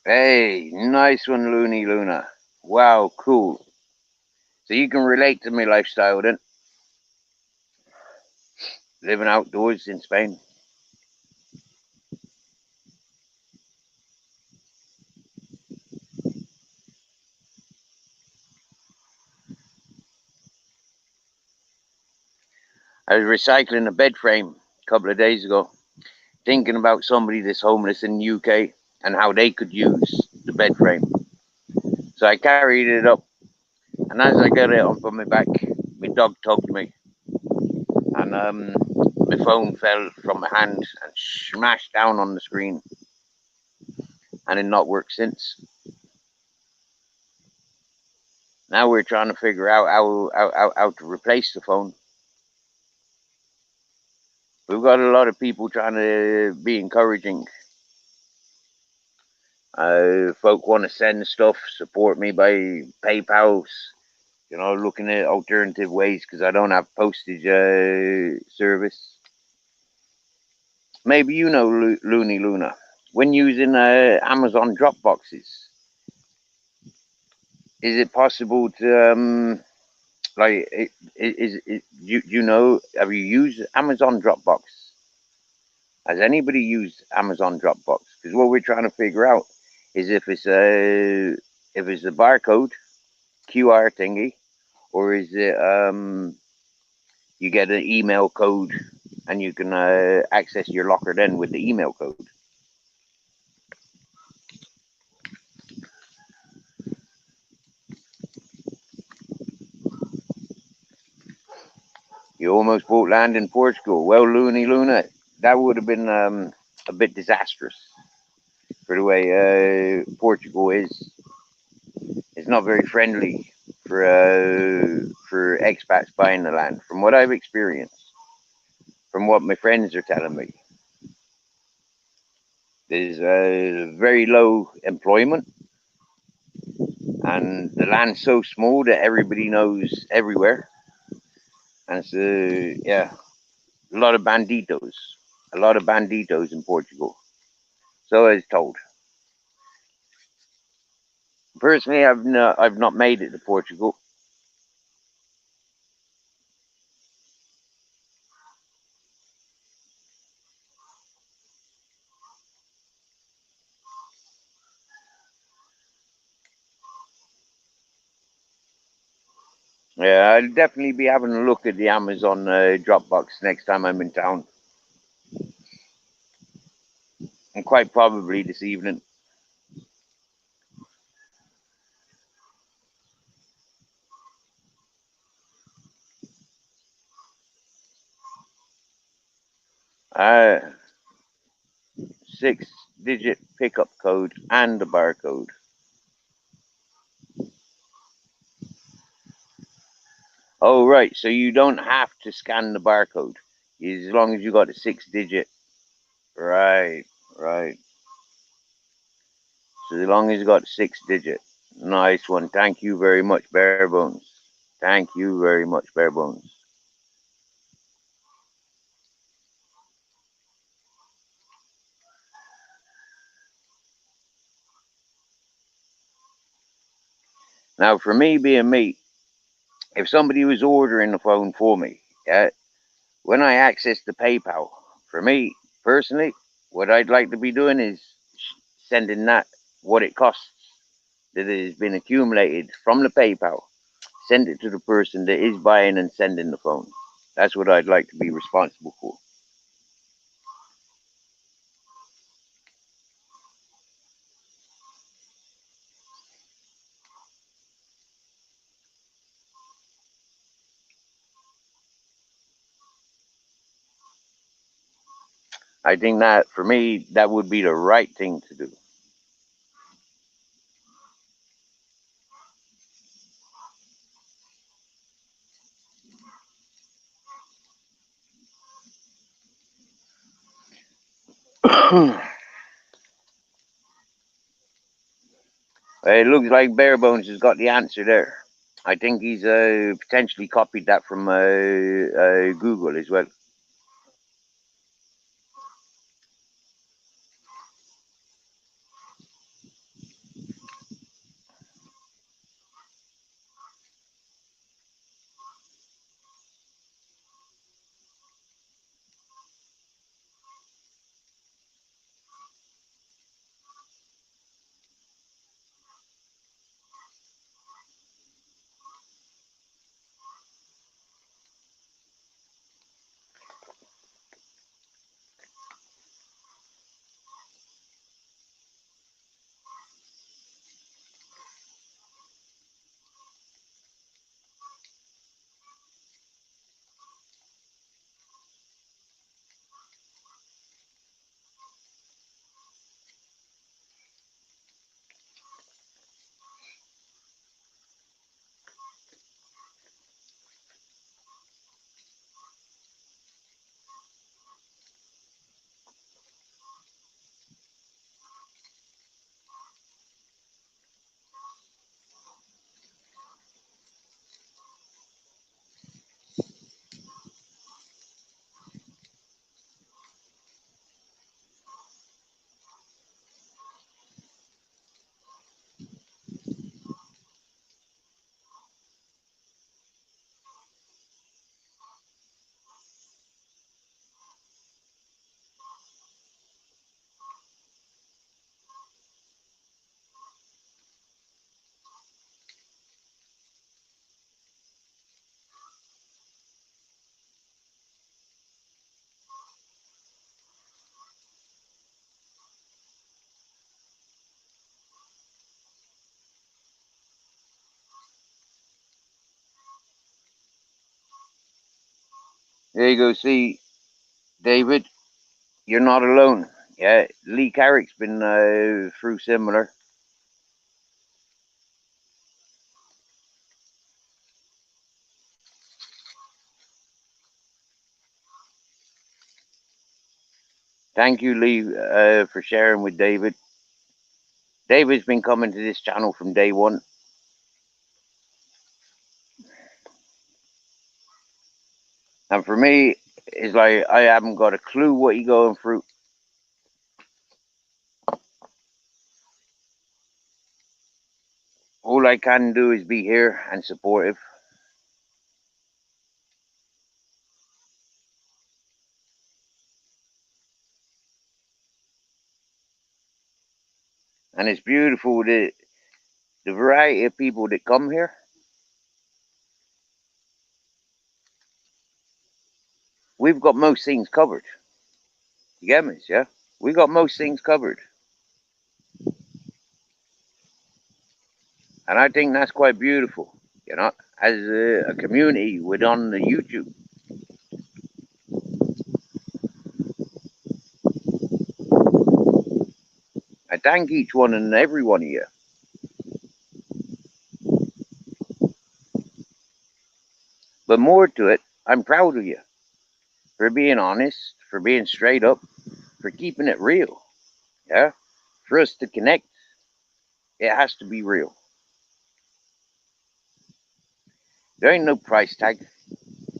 Hey, nice one, Looney Luna. Wow, cool. So you can relate to my lifestyle then, living outdoors in Spain. I was recycling a bed frame a couple of days ago, thinking about somebody that's homeless in the UK and how they could use the bed frame. So I carried it up, and as I got it up on my back, my dog tugged me, and my phone fell from my hand and smashed down on the screen, and it not worked since. Now we're trying to figure out how to replace the phone. We've got a lot of people trying to be encouraging. Folk want to send stuff, support me by PayPal, looking at alternative ways because I don't have postage service. Maybe you know, Looney Luna, when using Amazon drop boxes, is it possible to you know, have you used Amazon Dropbox? Has anybody used Amazon Dropbox? Because what we're trying to figure out is if it's a barcode QR thingy, or is it you get an email code and you can access your locker then with the email code. You almost bought land in Portugal. Well, Looney Luna, that would have been a bit disastrous for the way Portugal is. It's not very friendly for expats buying the land, from what I've experienced, from what my friends are telling me. There's very low employment, and the land's so small that everybody knows everywhere. And it's yeah, a lot of banditos in Portugal. So I was told. Personally, I've not made it to Portugal. Yeah, I'll definitely be having a look at the Amazon Dropbox next time I'm in town, and quite probably this evening. Uh, 6-digit pickup code and a barcode. Oh, right. So you don't have to scan the barcode as long as you got a 6-digit. Right, right. So as long as you got a 6-digit. Nice one. Thank you very much, Barebones. Thank you very much, Barebones. Now, for me being me, if somebody was ordering the phone for me, yeah, when I access the PayPal, for me personally, what I'd like to be doing is sending that what it costs that has been accumulated from the PayPal, send it to the person that is buying and sending the phone. That's what I'd like to be responsible for. I think that for me, that would be the right thing to do. It looks like Barebones has got the answer there. I think he's potentially copied that from Google as well. There you go. See, David, you're not alone. Yeah, Lee Carrick's been through similar. Thank you, Lee, for sharing with David. David's been coming to this channel from day one. And for me, it's like I haven't got a clue what he's going through. All I can do is be here and supportive. And it's beautiful the variety of people that come here. We've got most things covered. You get me? Yeah? We got most things covered. And I think that's quite beautiful, you know, as a community within the YouTube. I thank each one and every one of you. But more to it, I'm proud of you for being honest, for being straight up, for keeping it real. Yeah? For us to connect, it has to be real. There ain't no price tag.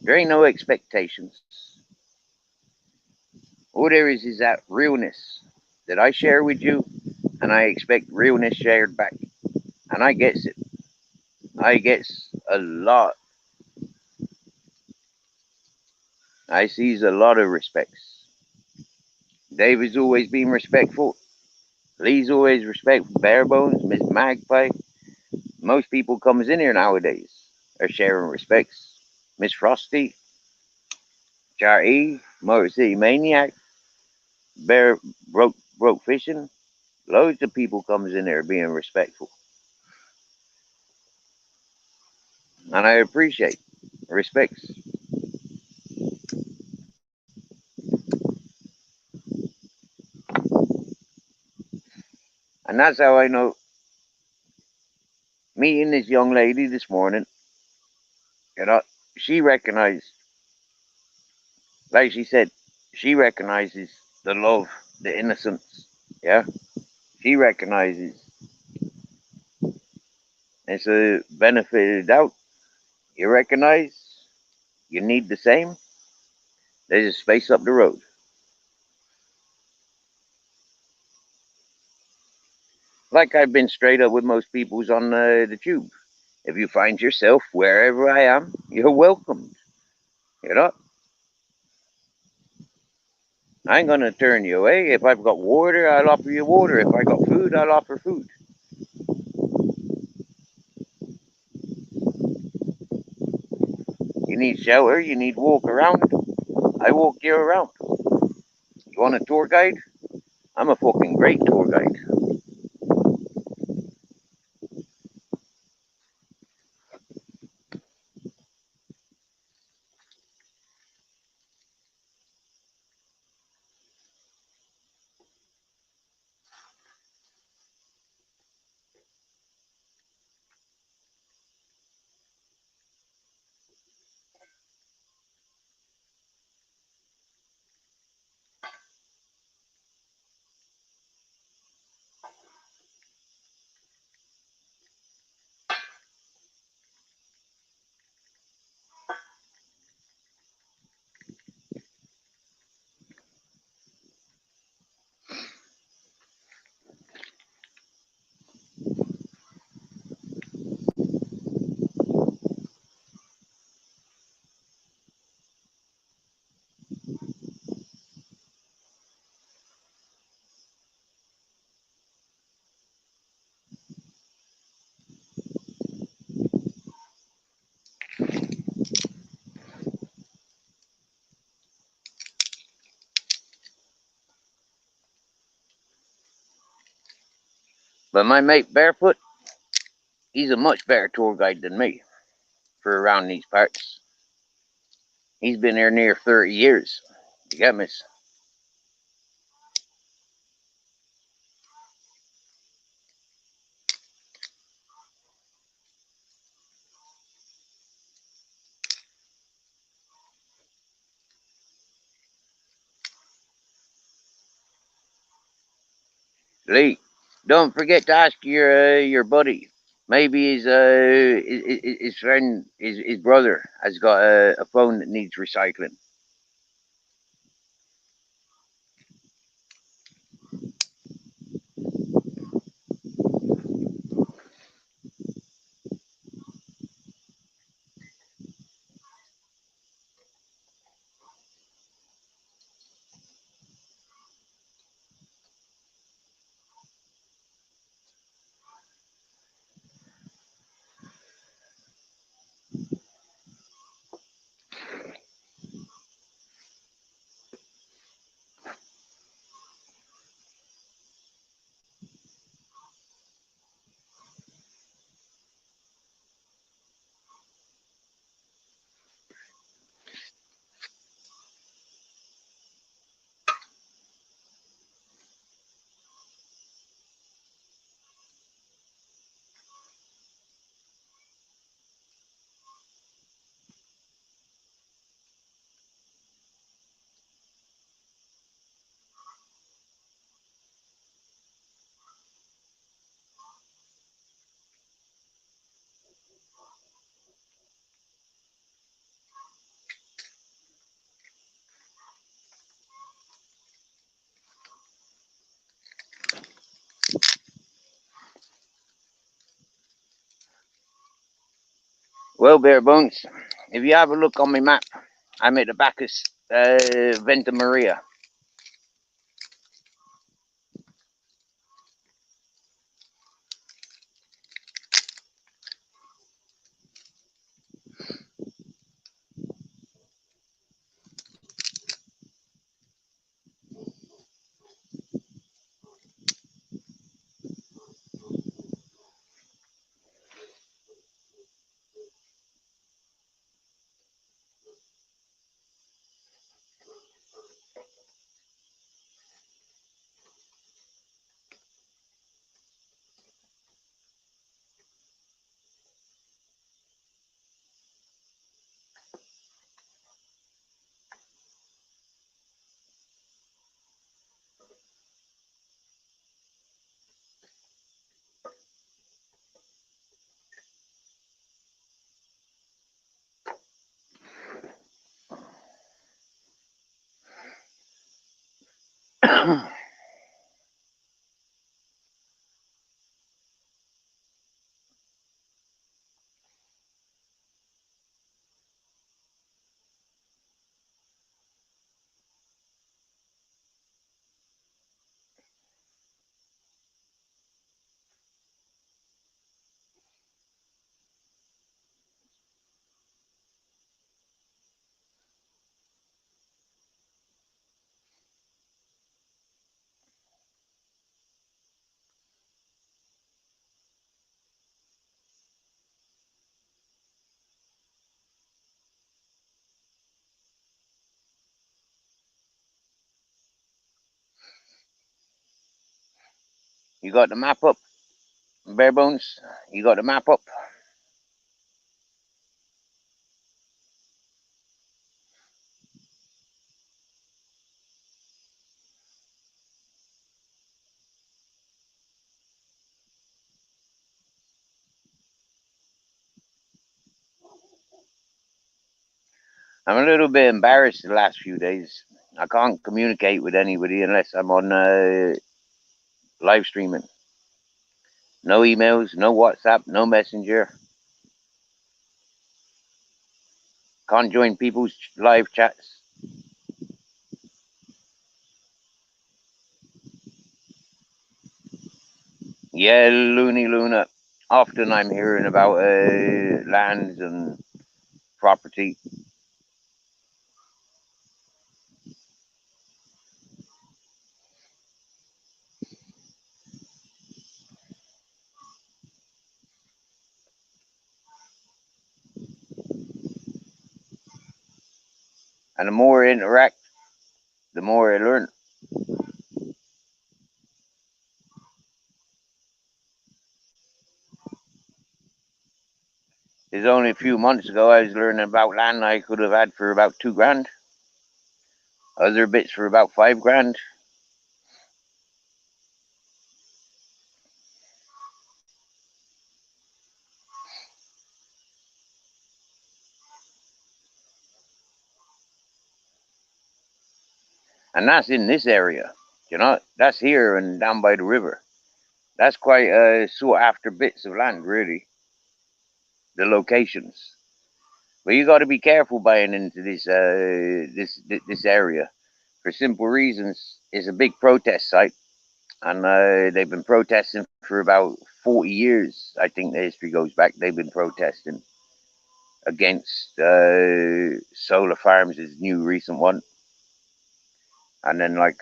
There ain't no expectations. All there is that realness that I share with you, and I expect realness shared back. And I gets it. I gets a lot. I sees a lot of respects. David's always been respectful. Lee's always respectful. Barebones, Miss Magpie. Most people comes in here nowadays are sharing respects. Miss Frosty, Jar Motor City Maniac, Bear broke fishing. Loads of people comes in there being respectful. And I appreciate respects. And that's how I know meeting this young lady this morning, you know, she recognized, like she said, she recognizes the love, the innocence. Yeah. She recognizes it's a benefit of doubt. You recognize you need the same. There's a space up the road. Like I've been straight up with most people who's on the tube. If you find yourself wherever I am, you're welcomed. You know, I ain't gonna turn you away. If I've got water, I'll offer you water. If I got food, I'll offer food. You need shelter, you need walk around. I walk you around. You want a tour guide? I'm a fucking great tour guide. But my mate Barefoot, he's a much better tour guide than me for around these parts. He's been there near 30 years. You get me? Lee, don't forget to ask your buddy. Maybe his friend, his brother, has got a phone that needs recycling. Well, bare bones, if you have a look on my map, I'm at the back of Venta Maria. You got the map up, bare bones? You got the map up? I'm a little bit embarrassed the last few days. I can't communicate with anybody unless I'm on live streaming. No emails, no WhatsApp, no Messenger. Can't join people's live chats. Yeah, Looney Luna. Often I'm hearing about lands and property. And the more I interact, the more I learn. It's only a few months ago I was learning about land I could have had for about $2,000. Other bits for about $5,000. And that's in this area. That's here and down by the river. That's quite sought after bits of land, really. The locations. But you got to be careful buying into this area for simple reasons. It's a big protest site, and they've been protesting for about 40 years. I think the history goes back. They've been protesting against solar farms, is new recent one, and then like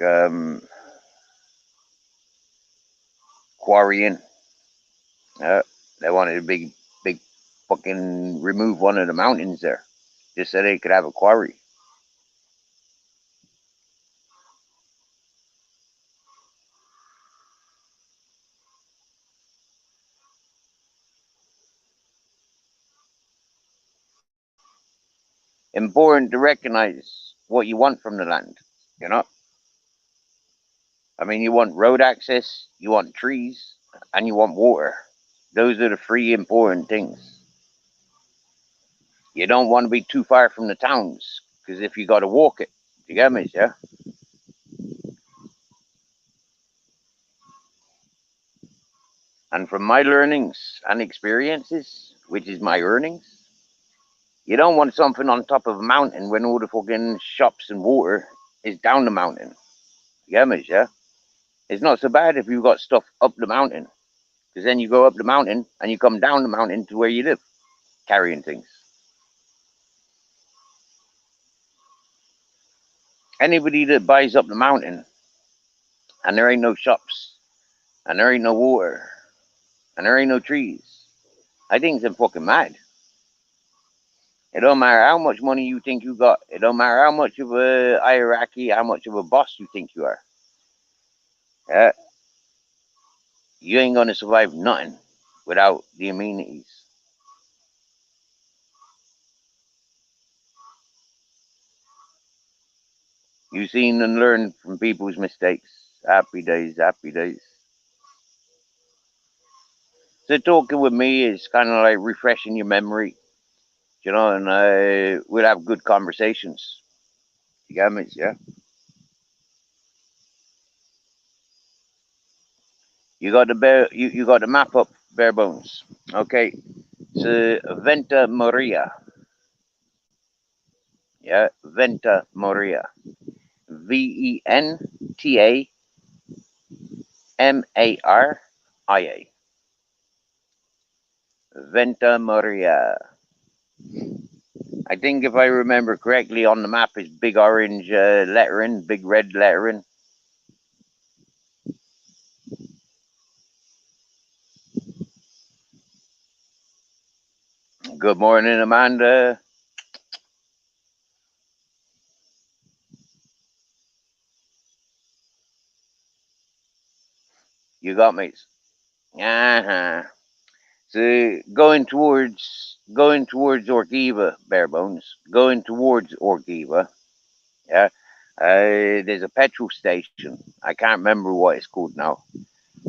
quarrying. They wanted a big fucking remove one of the mountains there, just so they could have a quarry. Important to recognize what you want from the land. You know, I mean, you want road access, you want trees, and you want water. Those are the three important things. You don't want to be too far from the towns, because if you got to walk it, you get me, yeah? And from my learnings and experiences, which is my earnings, you don't want something on top of a mountain when all the fucking shops and water is down the mountain. You get me, yeah? It's not so bad if you've got stuff up the mountain, because then you go up the mountain and you come down the mountain to where you live, carrying things. Anybody that buys up the mountain and there ain't no shops and there ain't no water and there ain't no trees, I think they're fucking mad. It don't matter how much money you think you got. It don't matter how much of a hierarchy, how much of a boss you think you are. Yeah, you ain't gonna survive nothing without the amenities. You've seen and learned from people's mistakes. Happy days, happy days. So talking with me is kind of like refreshing your memory, and we'll have good conversations. You got me, yeah. You got the map up, bare bones. Okay, so Venta Maria, yeah, Venta Maria, VENTAMARIA, Venta Maria. I think if I remember correctly, on the map is big orange lettering, big red lettering. Good morning, Amanda. You got me. Uh-huh. So going towards Orgiva, bare bones. Going towards Orgiva. Yeah. There's a petrol station. I can't remember what it's called now.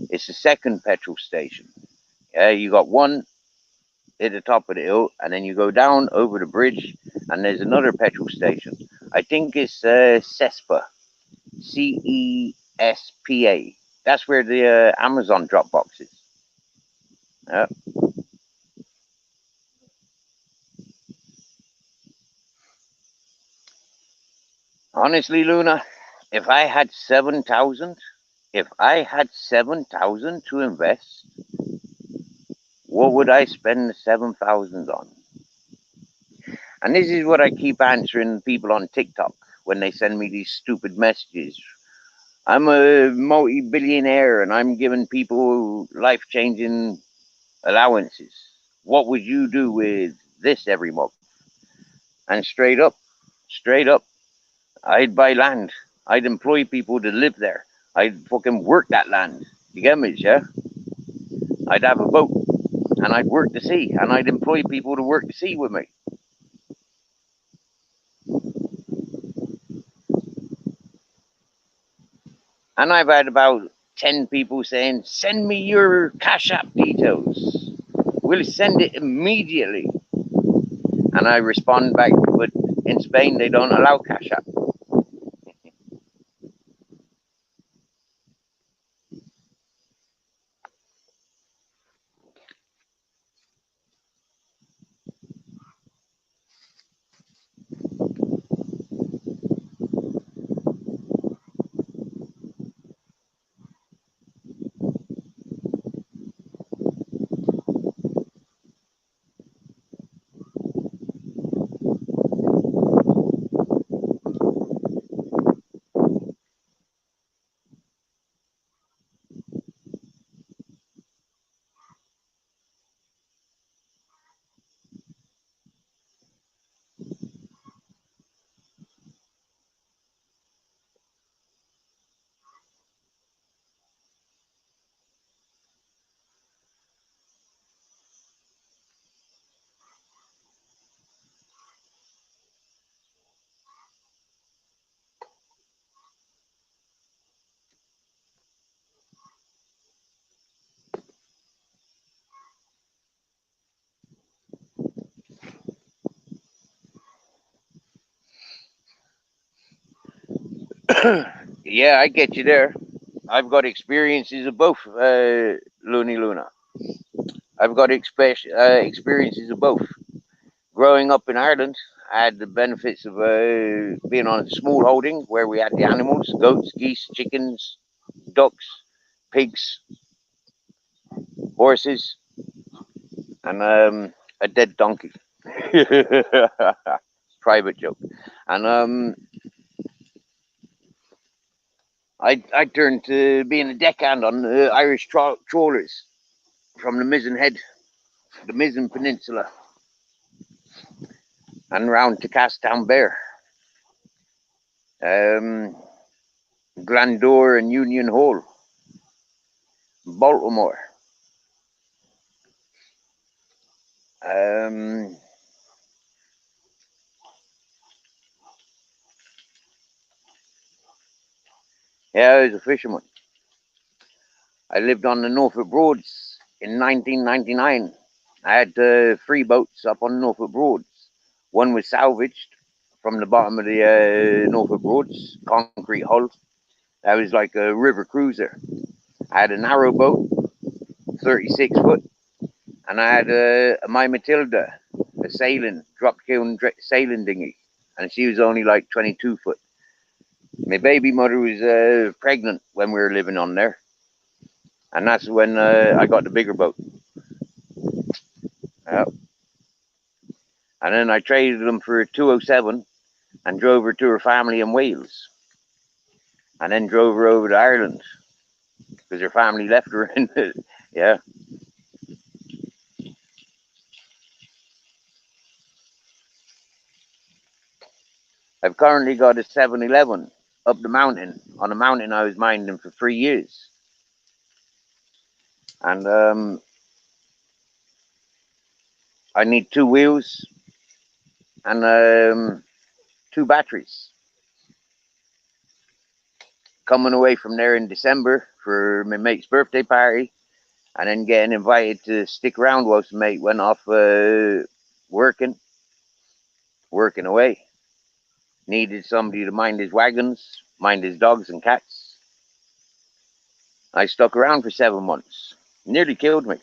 It's the second petrol station. Yeah, you got one at the top of the hill, and then you go down over the bridge, and there's another petrol station. I think it's CESPA, CESPA. That's where the Amazon drop box is. Yeah. Honestly, Luna, if I had 7,000, to invest, what would I spend the 7,000 on? And this is what I keep answering people on TikTok when they send me these stupid messages. I'm a multi-billionaire and I'm giving people life-changing allowances. What would you do with this every month? And straight up, I'd buy land. I'd employ people to live there. I'd fucking work that land. You get me, yeah? I'd have a boat and I'd work the sea and I'd employ people to work the sea with me. And I've had about 10 people saying, send me your Cash App details. We'll send it immediately. And I respond back, but in Spain they don't allow Cash App. Yeah, I get you there. I've got experiences of both, Looney Luna. I've got experiences of both. Growing up in Ireland, I had the benefits of being on a small holding where we had the animals, goats, geese, chickens, ducks, pigs, horses, and a dead donkey. Private joke. And I turned to being a deckhand on the Irish trawlers from the Mizzen Head, the Mizzen Peninsula, and round to Castown Bear, Glandore and Union Hall, Baltimore. Um, yeah, I was a fisherman. I lived on the Norfolk Broads in 1999. I had 3 boats up on Norfolk Broads. One was salvaged from the bottom of the Norfolk Broads, concrete hull. That was like a river cruiser. I had a narrow boat, 36 foot, and I had my Matilda, a sailing, drop kiln sailing dinghy, and she was only like 22 foot. My baby mother was pregnant when we were living on there, and that's when I got the bigger boat. Yep. And then I traded them for a 207 and drove her to her family in Wales, and then drove her over to Ireland because her family left her in it. Yeah. I've currently got a 711 up the mountain on a mountain I was minding for 3 years. And I need 2 wheels and 2 batteries. Coming away from there in December for my mate's birthday party, and then getting invited to stick around whilst my mate went off working away. Needed somebody to mind his wagons, mind his dogs and cats. I stuck around for 7 months. Nearly killed me.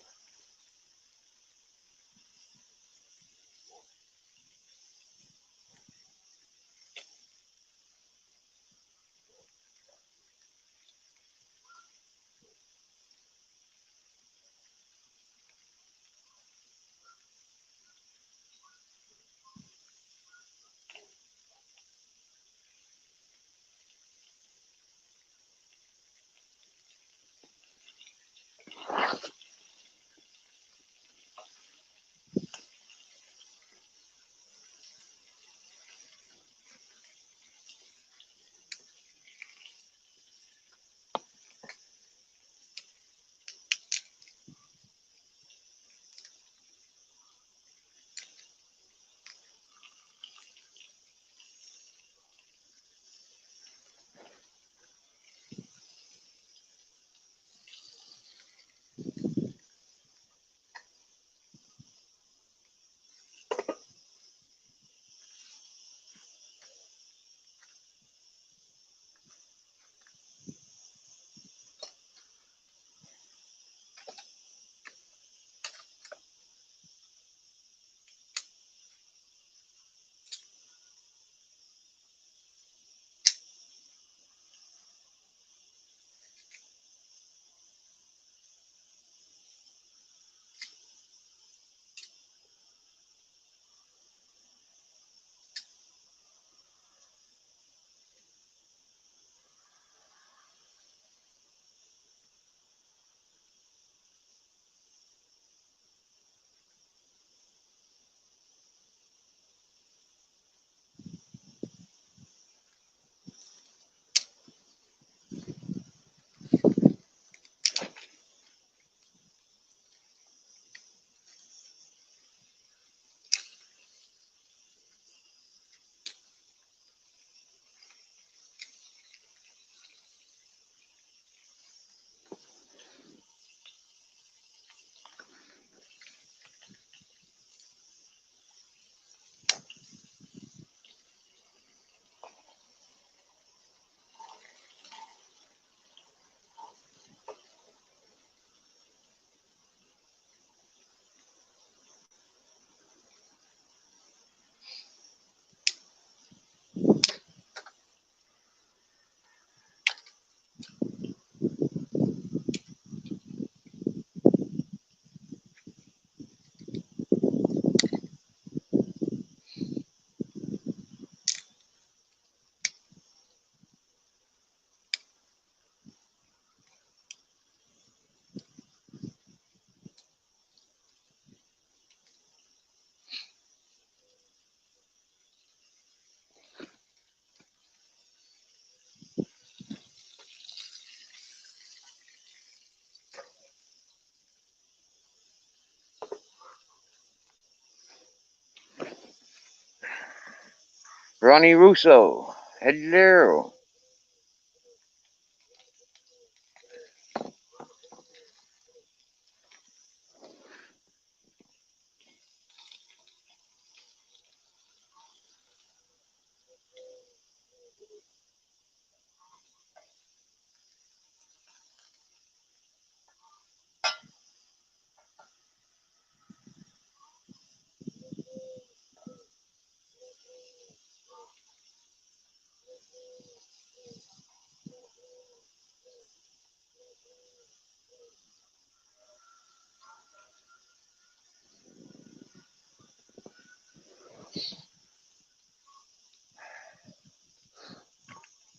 Ronnie Russo. Hello.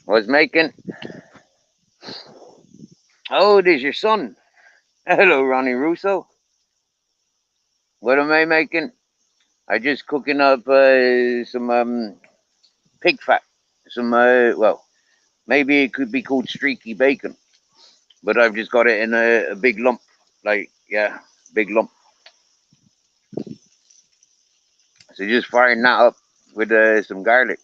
Was making. Oh, it is your son. Hello, Ronnie Russo. What am I making? I just cooking up some pig fat. Some well, maybe it could be called streaky bacon, but I've just got it in a big lump. Like, yeah, big lump. So just firing that up with some garlic.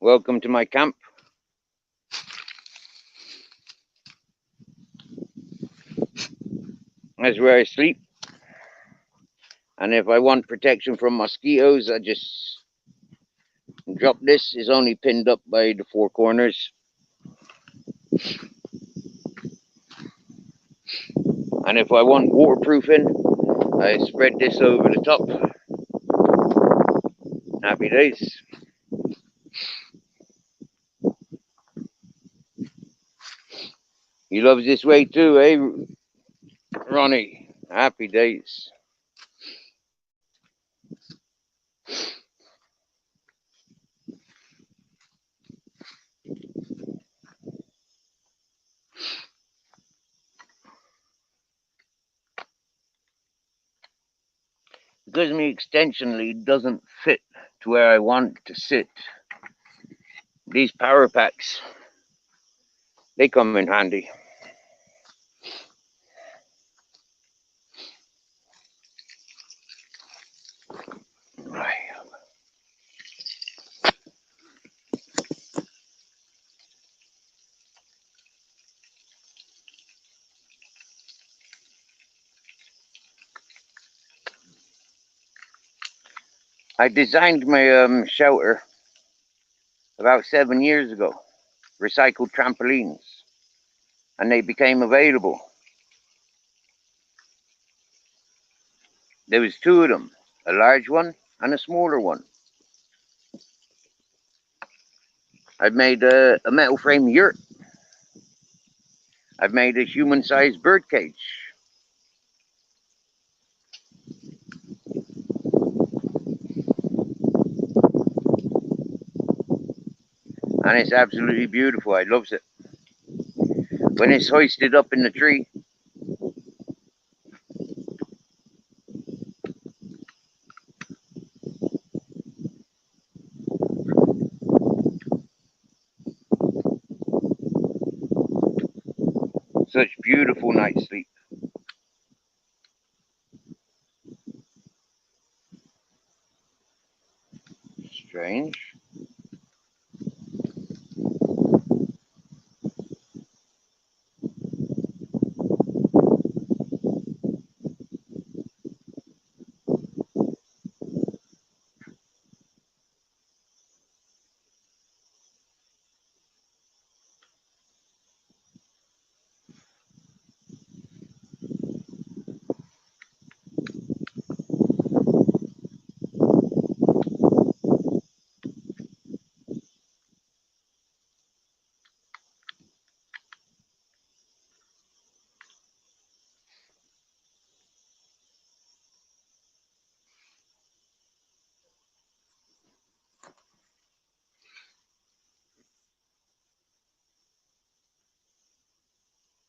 Welcome to my camp. That's where I sleep. And if I want protection from mosquitoes, I just drop this. It's only pinned up by the four corners. And if I want waterproofing, I spread this over the top. Happy days. He loves this way too, eh, Ronnie? Happy days. Because my extension lead doesn't fit to where I want it to sit, these power packs, they come in handy. Right. I designed my shelter about 7 years ago. Recycled trampolines, and they became available. There was two of them, a large one and a smaller one. I've made a metal frame yurt. I've made a human-sized bird cage. And it's absolutely beautiful. I loves it. When it's hoisted up in the tree, such beautiful night's sleep. Strange.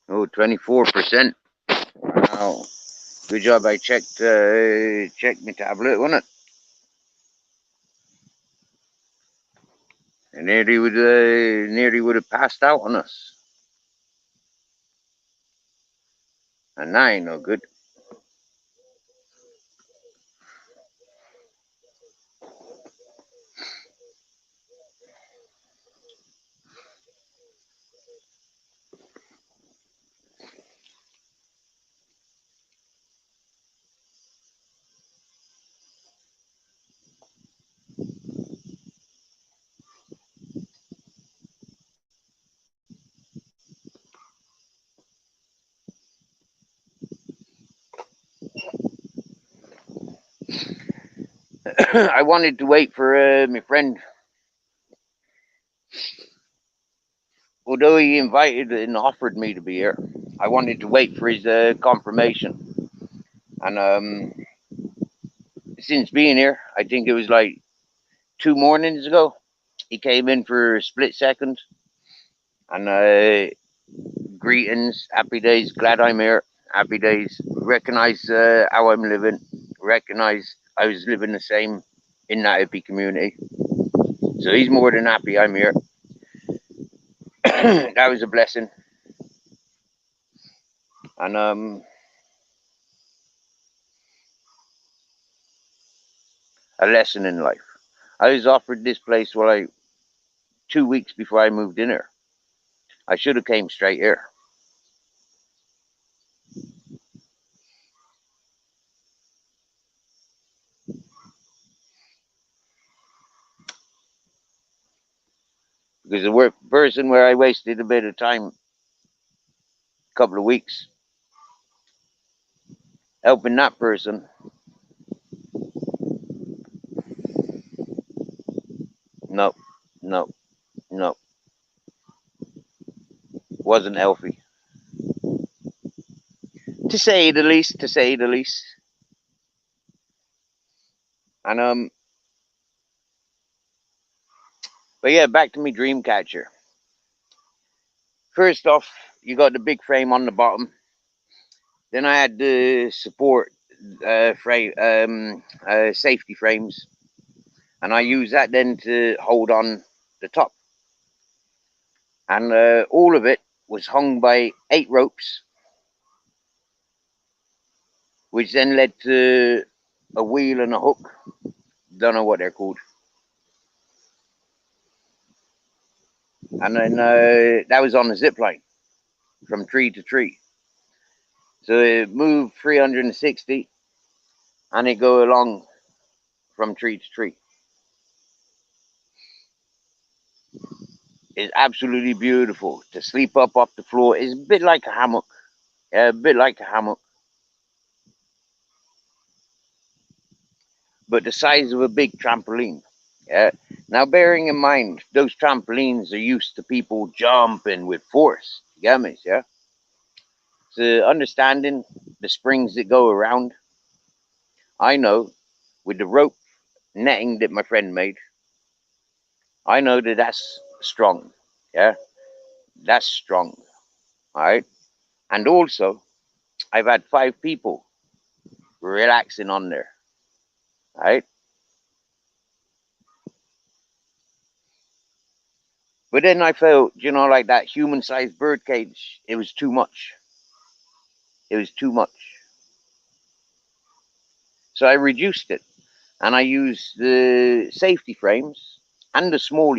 Oh, 24%. Wow. Good job. I checked my tablet, wasn't it? And nearly would have passed out on us. And that ain't no good. I wanted to wait for my friend. Although he invited and offered me to be here, I wanted to wait for his confirmation. And since being here, I think it was like 2 mornings ago, he came in for a split second. And greetings, happy days, glad I'm here, happy days. Recognize how I'm living. Recognize I was living the same in that hippie community. So he's more than happy I'm here. That was a blessing. And a lesson in life. I was offered this place 2 weeks before I moved in here. I should have came straight here. Because the person where I wasted a bit of time, a couple of weeks, helping that person, no, wasn't healthy. To say the least. And but yeah, back to me Dreamcatcher. First off, you got the big frame on the bottom. Then I had the support safety frames, and I use that then to hold on the top. And all of it was hung by 8 ropes, which then led to a wheel and a hook. Don't know what they're called. And then that was on a zip line from tree to tree. So it moved 360, and it go along from tree to tree. It's absolutely beautiful to sleep up off the floor. It's a bit like a hammock. Yeah, a bit like a hammock. But the size of a big trampoline. Yeah. Now, bearing in mind, those trampolines are used to people jumping with force. You get me? Yeah. So understanding the springs that go around, I know with the rope netting that my friend made, I know that that's strong. Yeah. That's strong. All right. And also, I've had 5 people relaxing on there. All right. But then I felt, like that human-sized bird cage, it was too much. It was too much. So I reduced it, and I used the safety frames and the small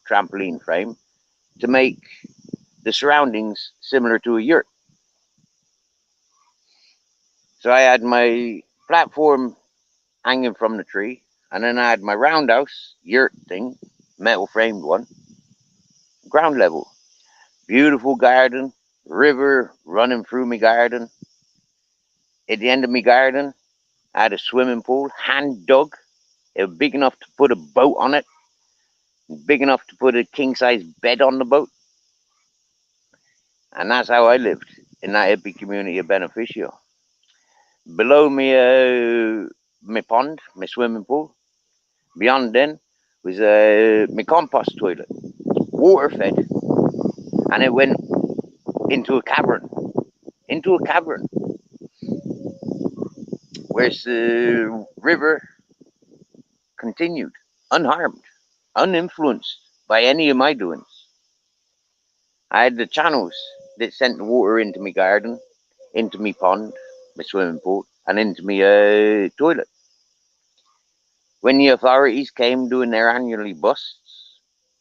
trampoline frame to make the surroundings similar to a yurt. So I had my platform hanging from the tree, and then I had my roundhouse yurt thing, metal framed one, ground level. Beautiful garden, river running through my garden. At the end of my garden, I had a swimming pool, hand dug. It was big enough to put a boat on it, big enough to put a king-size bed on the boat. And that's how I lived in that hippie community of Beneficio. Below me, my pond, my swimming pool. Beyond then was my compost toilet, water fed. And it went into a cavern, where the river continued unharmed, uninfluenced by any of my doings. I had the channels that sent the water into my garden, into my pond, my swimming pool, and into my toilet. When the authorities came doing their annually busts,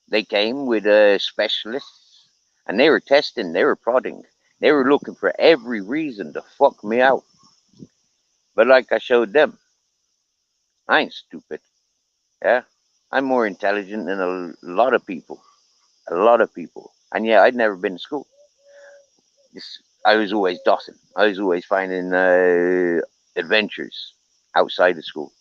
they came with specialists, and they were testing, they were prodding, they were looking for every reason to fuck me out. But like I showed them, I ain't stupid. Yeah, I'm more intelligent than a lot of people, And yeah, I'd never been to school. I was always dotting. I was always finding adventures outside of school.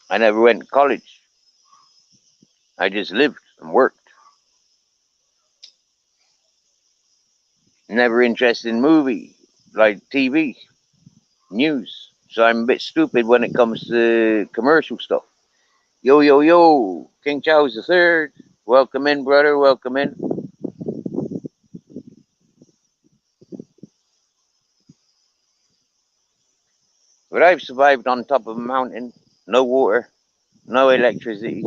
I never went to college. I just lived and worked. Never interested in movie, like TV, news. So I'm a bit stupid when it comes to commercial stuff. Yo, yo, yo, King Charles III. Welcome in, brother. Welcome in. But I've survived on top of a mountain, no water, no electricity,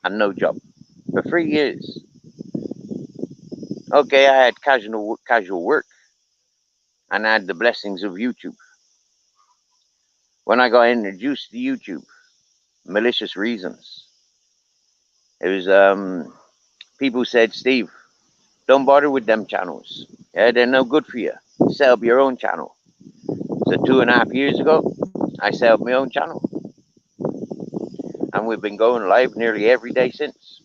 and no job for 3 years. Okay, I had casual work, and I had the blessings of YouTube. When I got introduced to YouTube, malicious reasons. It was people said, Steve, don't bother with them channels. Yeah, they're no good for you. Set up your own channel. So 2.5 years ago, I set up my own channel. And we've been going live nearly every day since.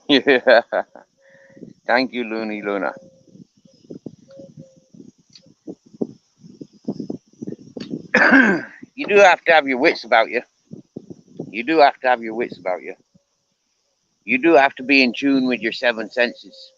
Yeah. Thank you, Looney Luna. You do have to have your wits about you. You do have to have your wits about you. You do have to be in tune with your seven senses.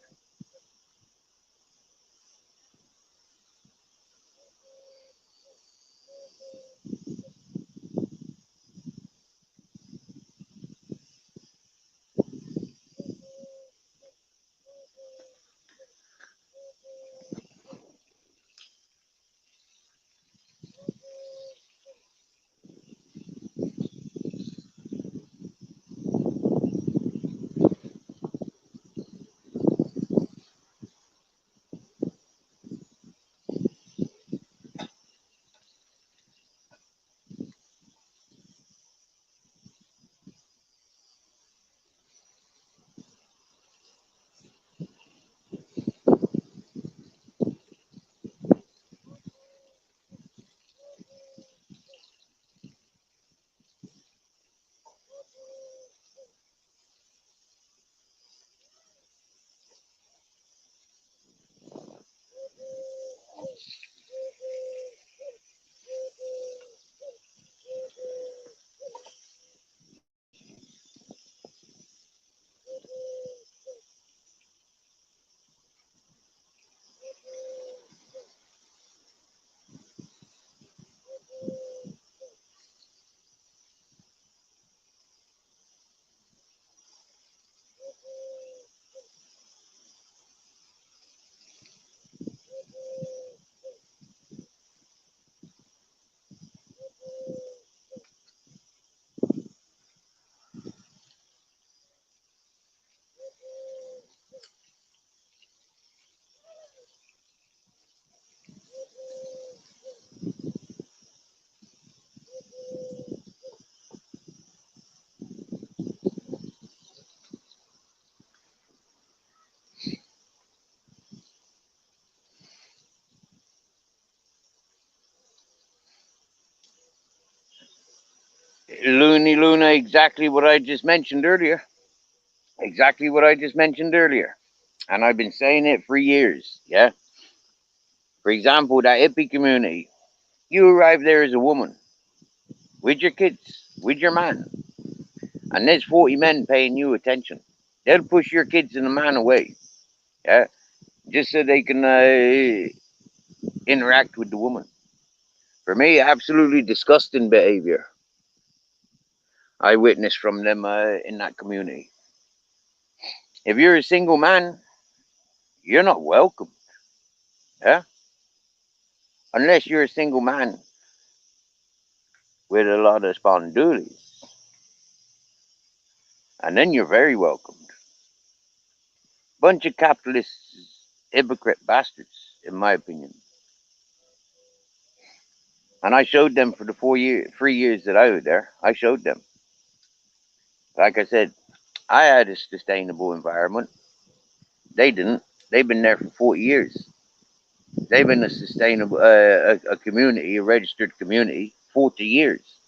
Looney Luna, exactly what I just mentioned earlier. Exactly what I just mentioned earlier. And I've been saying it for years, yeah? For example, that hippie community. You arrive there as a woman, with your kids, with your man, and there's 40 men paying you attention. They'll push your kids and the man away, yeah? Just so they can interact with the woman. For me, absolutely disgusting behavior I witnessed from them in that community. If you're a single man, you're not welcome, yeah? Unless you're a single man with a lot of spondulies. And then you're very welcomed. Bunch of capitalist hypocrite bastards, in my opinion. And I showed them for the 3 years that I was there. I showed them. Like I said, I had a sustainable environment. They didn't. They've been there for 40 years. They've been a sustainable, a community, a registered community, 40 years.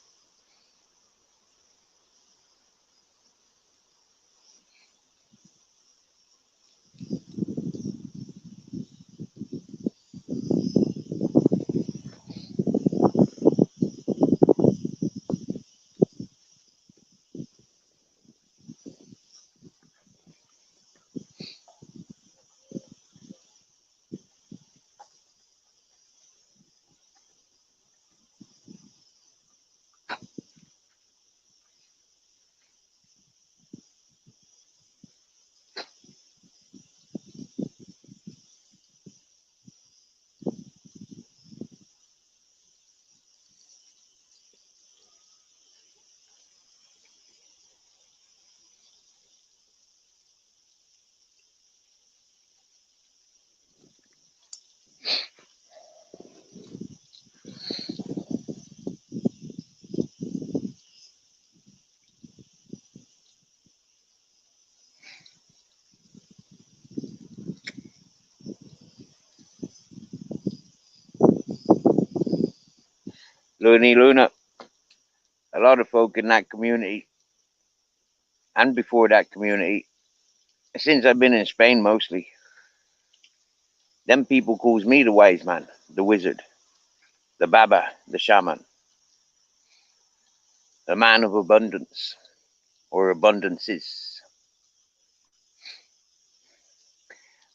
Looney Luna, a lot of folk in that community, and before that community, since I've been in Spain mostly, them people calls me the wise man, the wizard, the baba, the shaman, the man of abundance, or abundances.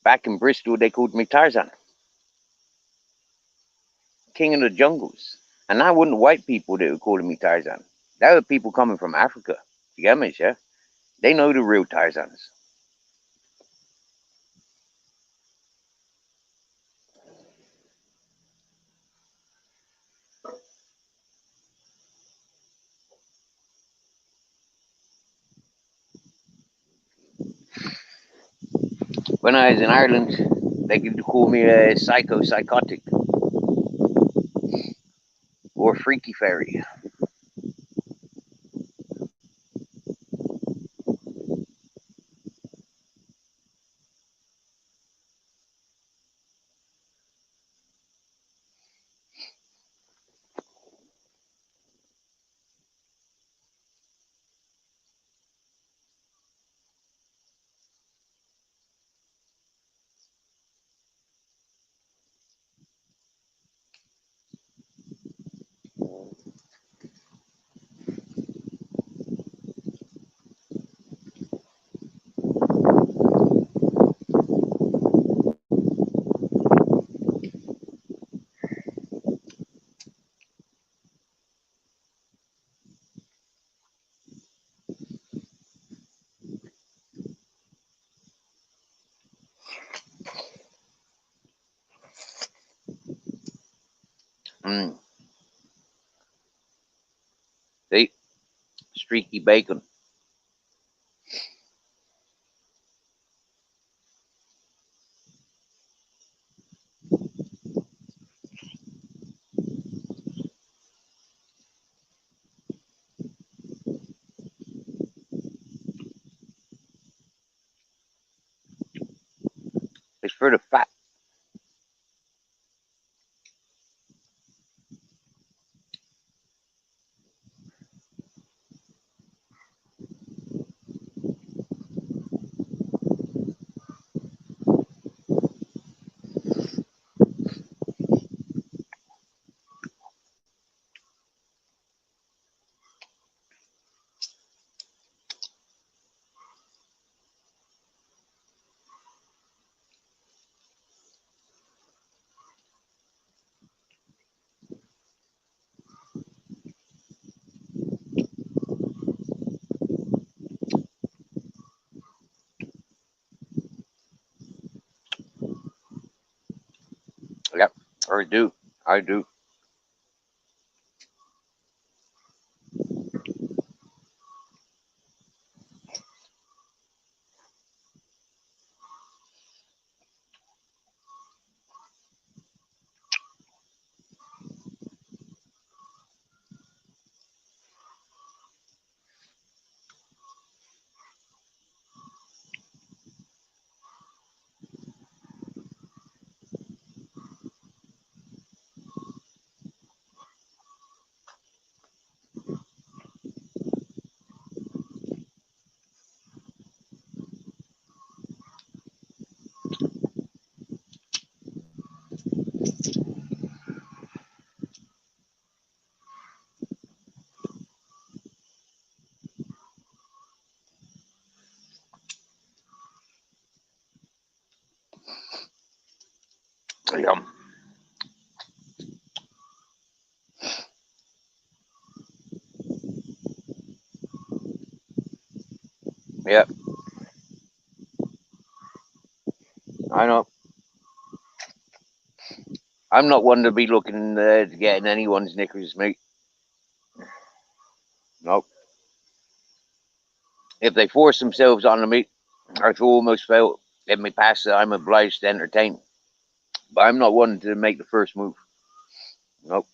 Back in Bristol, they called me Tarzan, king of the jungles. And that wasn't white people that were calling me Tarzan. That were people coming from Africa. You get me, yeah? They know the real Tarzans. When I was in Ireland, they could call me a psychotic or freaky fairy. Mm. See? Streaky bacon. It's for the fat. I do. I do. Yeah. Yeah. I know. I'm not one to be looking to get in anyone's knickers, mate. Nope. If they force themselves onto me, I've almost felt in my past that I'm obliged to entertain. But I'm not one to make the first move. Nope.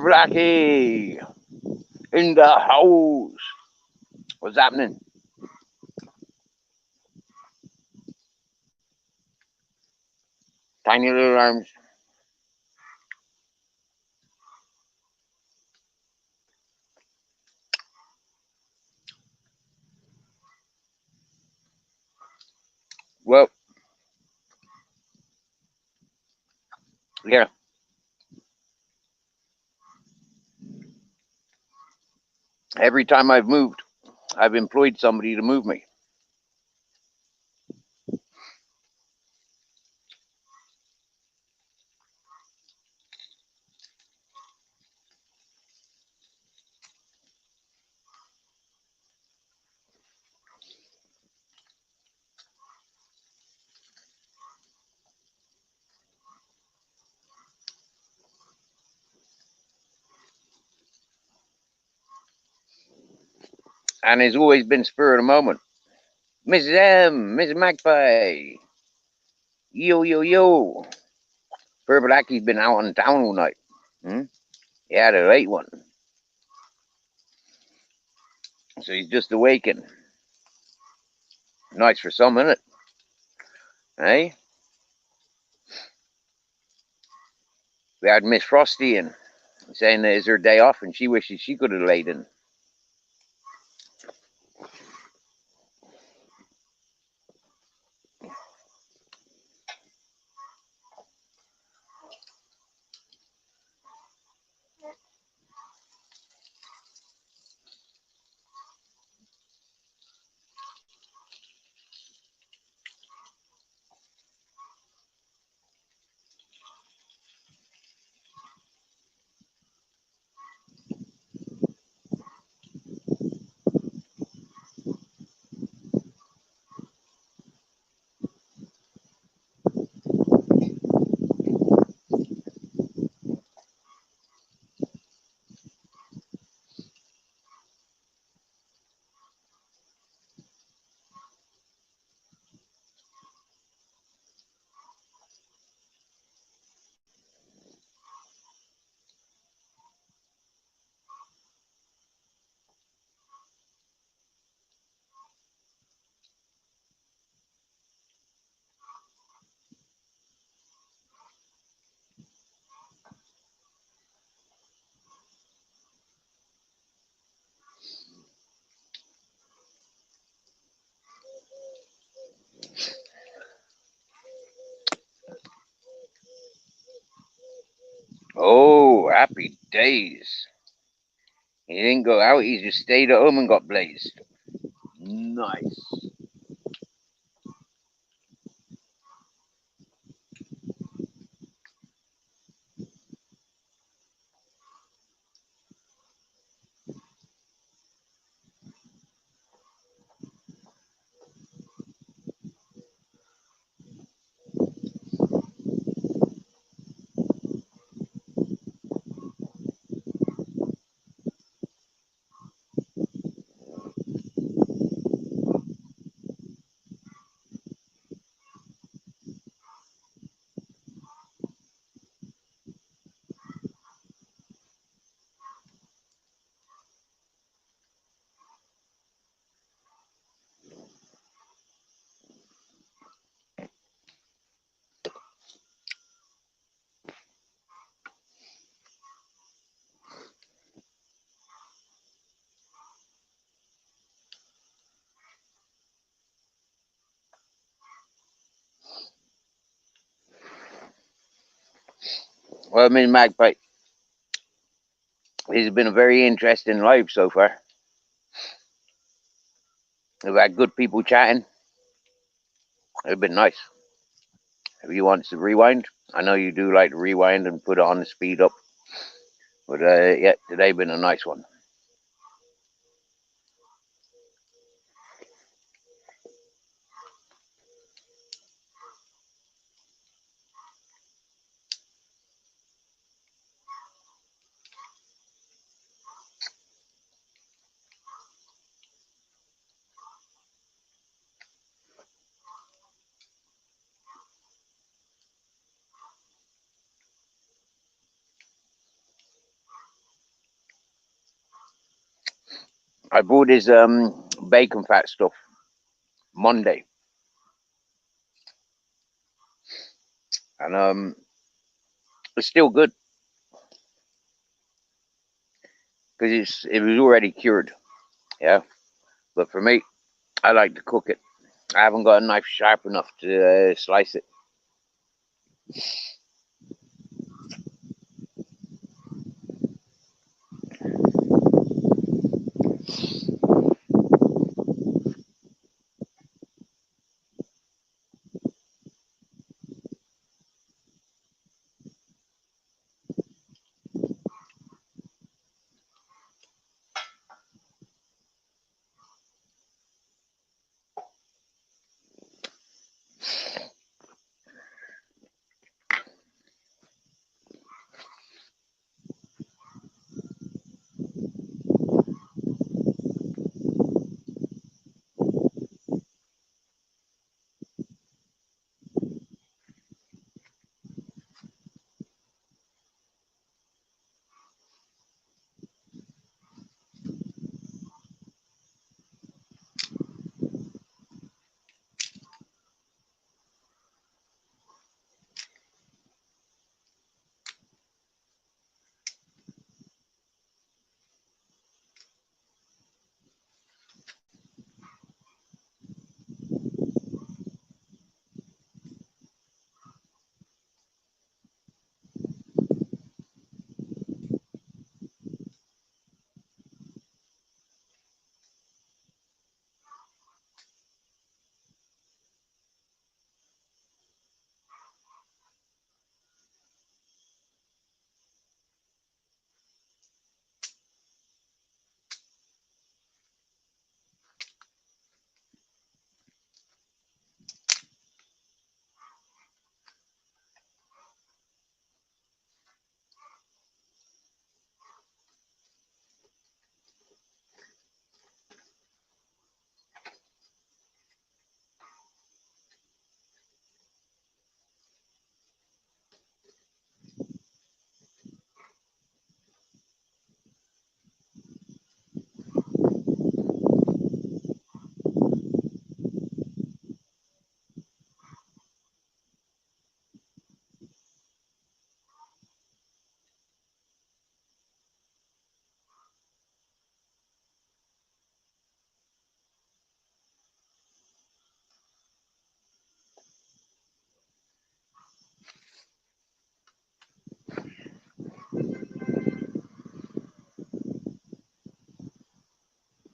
Blackie in the house. What's happening? Tiny little arms. Well, yeah. Every time I've moved, I've employed somebody to move me. And it's always been spur of the moment. Mrs. M, Mrs. Magpie. Yo, yo, yo. Purple Blackie's been out on town all night. Hmm? He had a late one. So he's just awakened. Nice for some, isn't it? Hey? We had Miss Frosty in, saying that it's her day off and she wishes she could have laid in. Oh, happy days. He didn't go out, he just stayed at home and got blazed. Nice. Well, I mean, Magpie, this has been a very interesting live so far. We've had good people chatting. It's been nice. If you want to rewind, I know you do like to rewind and put it on the speed up. But yeah, today been a nice one. I bought his bacon fat stuff Monday, and it's still good because it was already cured. Yeah, but for me, I like to cook it. I haven't got a knife sharp enough to slice it.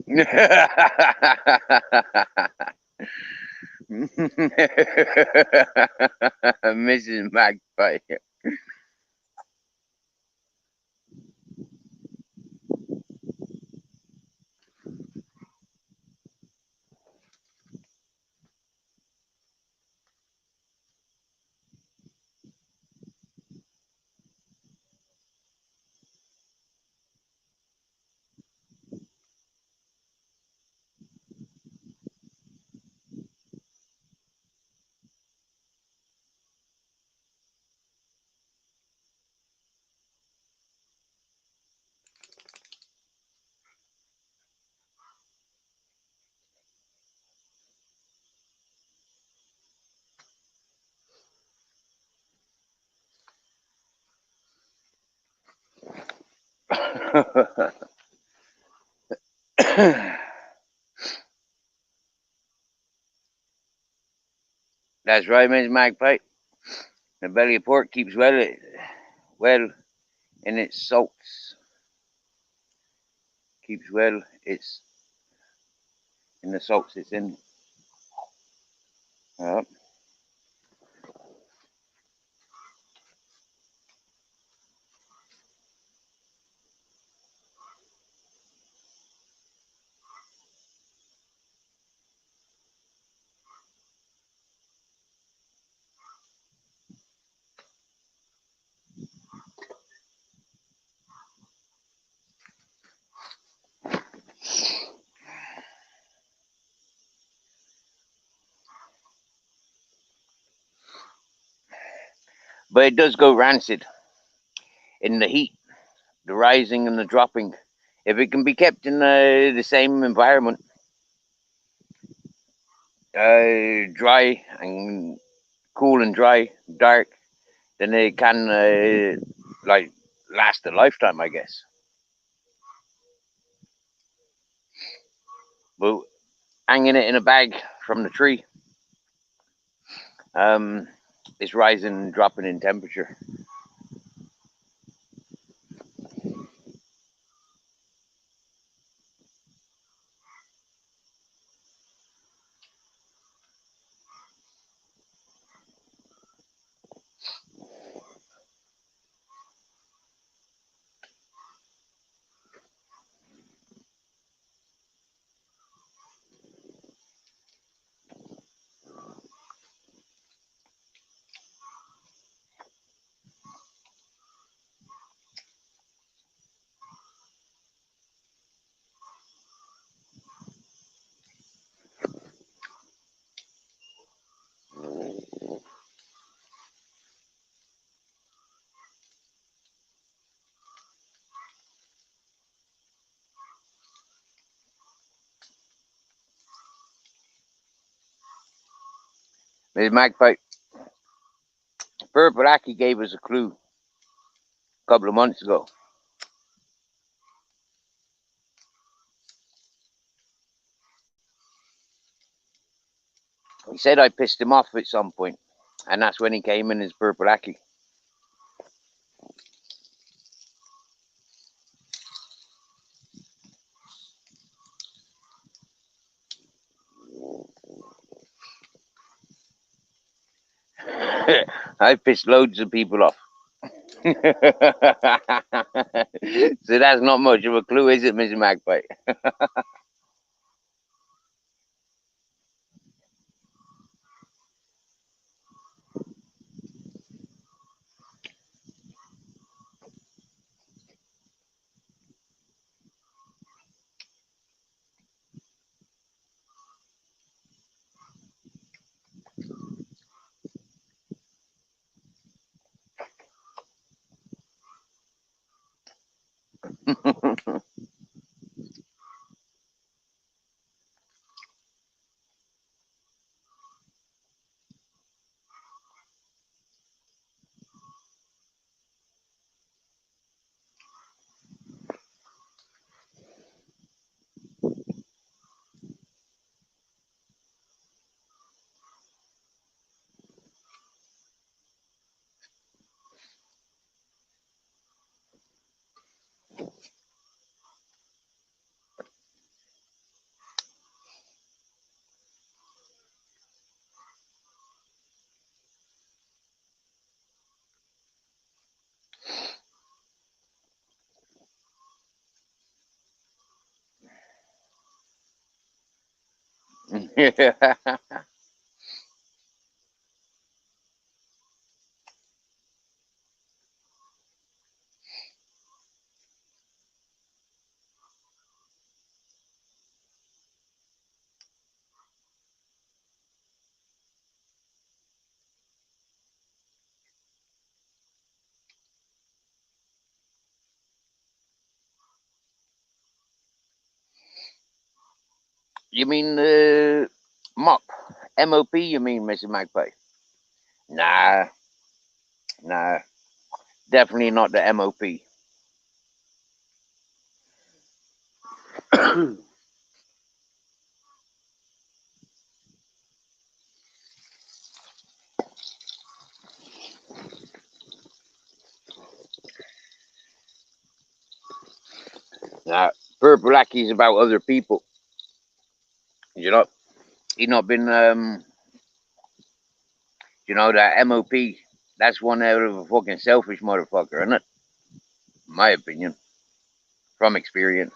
Mrs. Magpie. That's right, Miss Magpie. The belly of pork keeps well in its salts. Keeps well it's in the salts it's in. Yep. But it does go rancid in the heat, the rising and the dropping. If it can be kept in the same environment, dry and cool and dry, dark, then it can like last a lifetime, I guess. But hanging it in a bag from the tree, it's rising and dropping in temperature. Miss Magpie, Purple Aki gave us a clue a couple of months ago. He said I pissed him off at some point, and that's when he came in as Purple Aki. I pissed loads of people off. So that's not much of a clue, is it, Mr. Magpie? You mean MOP? MOP, you mean, Mrs. Magpie? Nah, nah. Definitely not the MOP. Nah, Purple Lackey's about other people. You know, he not been, that MOP. That's one out of a fucking selfish motherfucker, isn't it? In my opinion, from experience.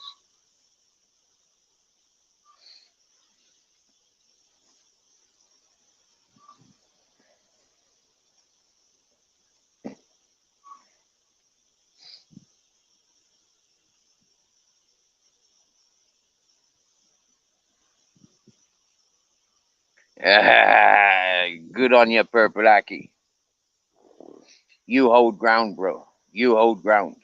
Good on you, Purple Lackey. You hold ground, bro. You hold ground.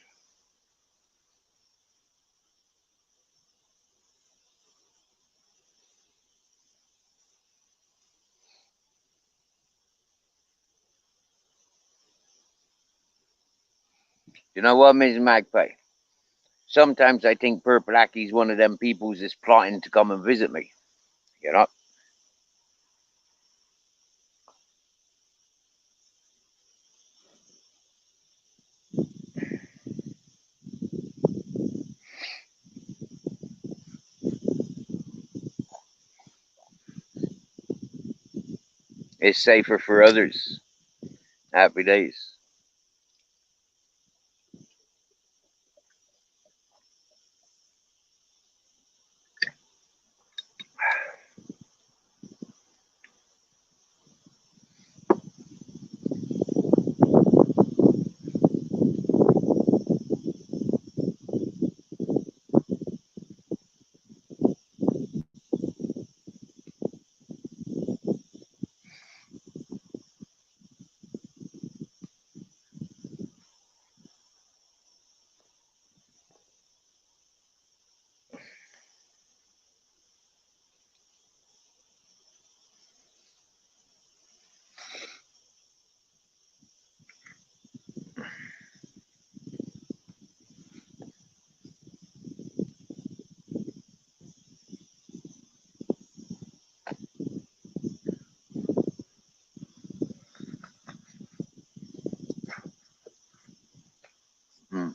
You know what, Mrs. Magpie? Sometimes I think Purple Lackey's one of them people who's just plotting to come and visit me. You know? It's safer for others. Happy days. Hmm.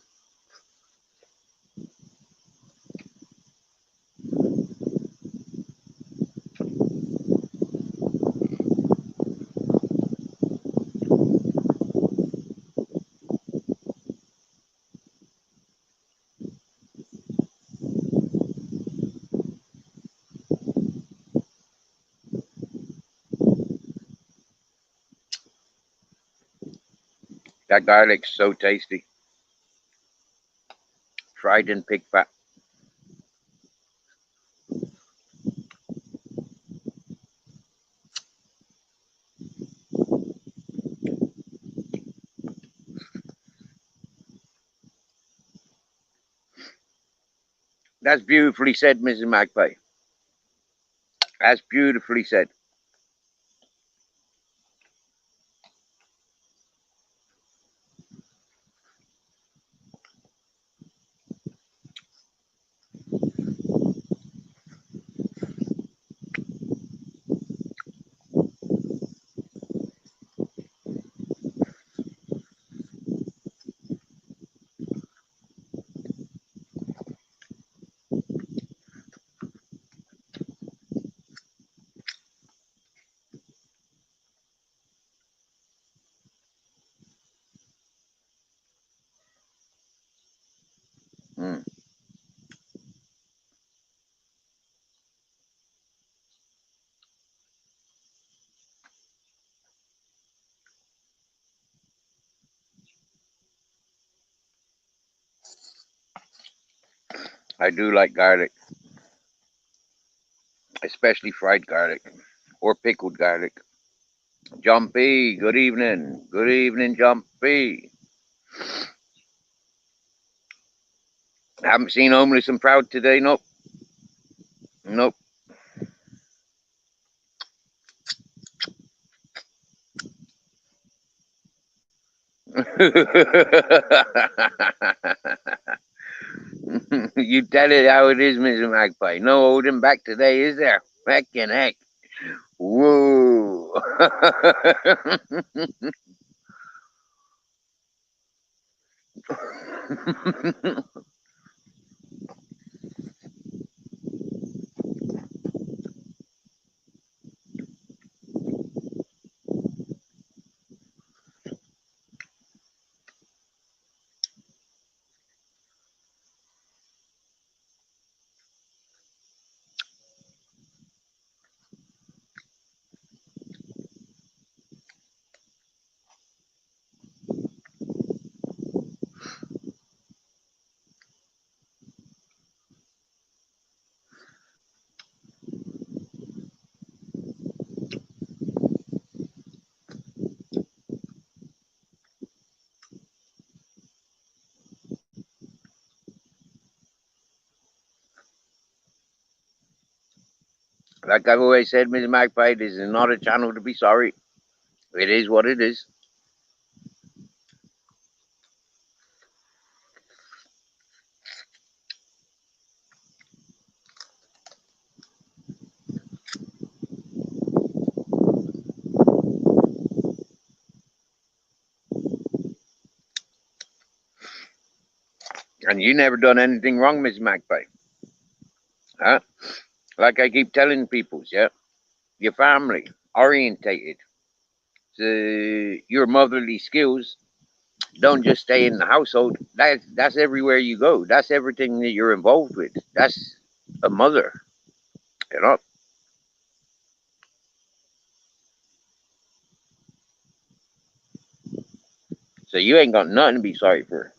That garlic's so tasty. Fried in pig fat. That's beautifully said, Mrs. Magpie. That's beautifully said. I do like garlic, especially fried garlic or pickled garlic. Jumpy, good evening. Good evening, Jumpy. Haven't seen Homeless and Proud today, nope. Nope. You tell it how it is, Mr. Magpie. No holding back today, is there? Heck and heck. Whoa. Like I've always said, Mr. Magpie, this is not a channel to be sorry. It is what it is. And you never done anything wrong, Mr. Magpie. Huh? Like I keep telling people, yeah? Your family orientated. So your motherly skills don't just stay in the household. That's everywhere you go. That's everything that you're involved with. That's a mother, you know. So you ain't got nothing to be sorry for.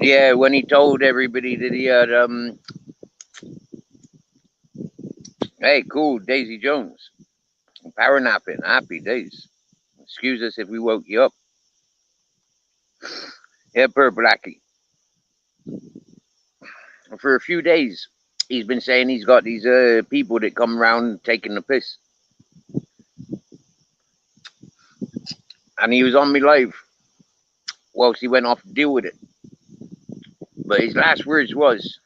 Yeah, when he told everybody that he had hey, cool, Daisy Jones. Power napping, happy days. Excuse us if we woke you up. Yeah, per Blackie. For a few days, he's been saying he's got these people that come around taking the piss. And he was on me live whilst he went off to deal with it. But his last words was,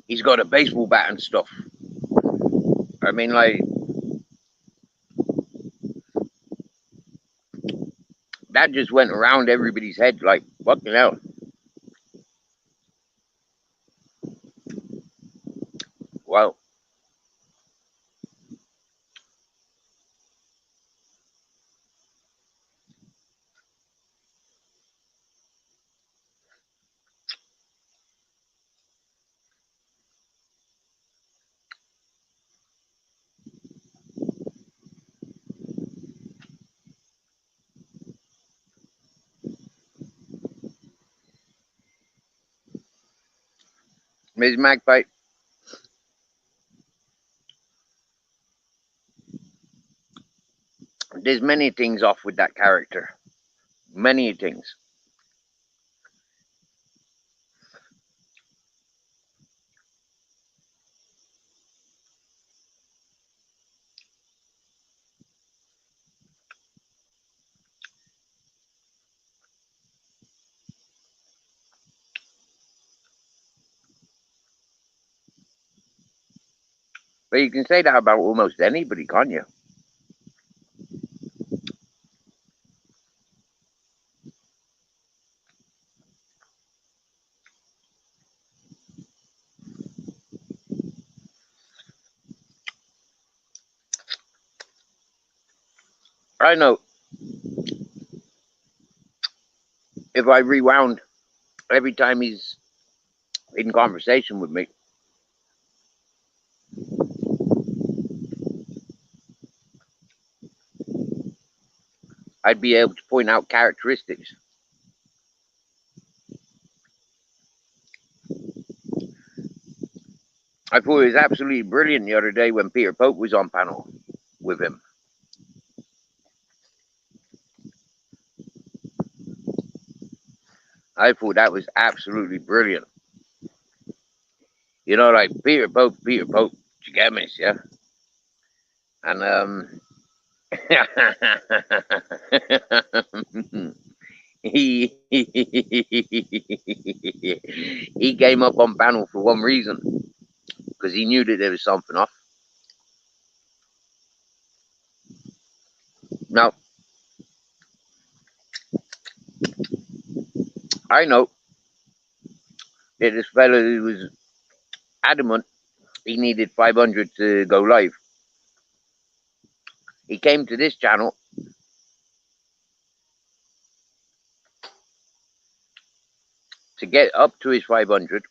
he's got a baseball bat and stuff. I mean, like, that just went around everybody's head like, fucking hell. Wow. Ms. Magpie, there's many things off with that character. Many things. But you can say that about almost anybody, can't you? I know if I rewound every time he's in conversation with me, I'd be able to point out characteristics. I thought it was absolutely brilliant the other day when Peter Pope was on panel with him. I thought that was absolutely brilliant. You know, like Peter Pope, you get me, yeah? And he he came up on panel for one reason, because he knew that there was something off. Now, I know that this fellow who was adamant he needed 500 to go live. He came to this channel to get up to his 500.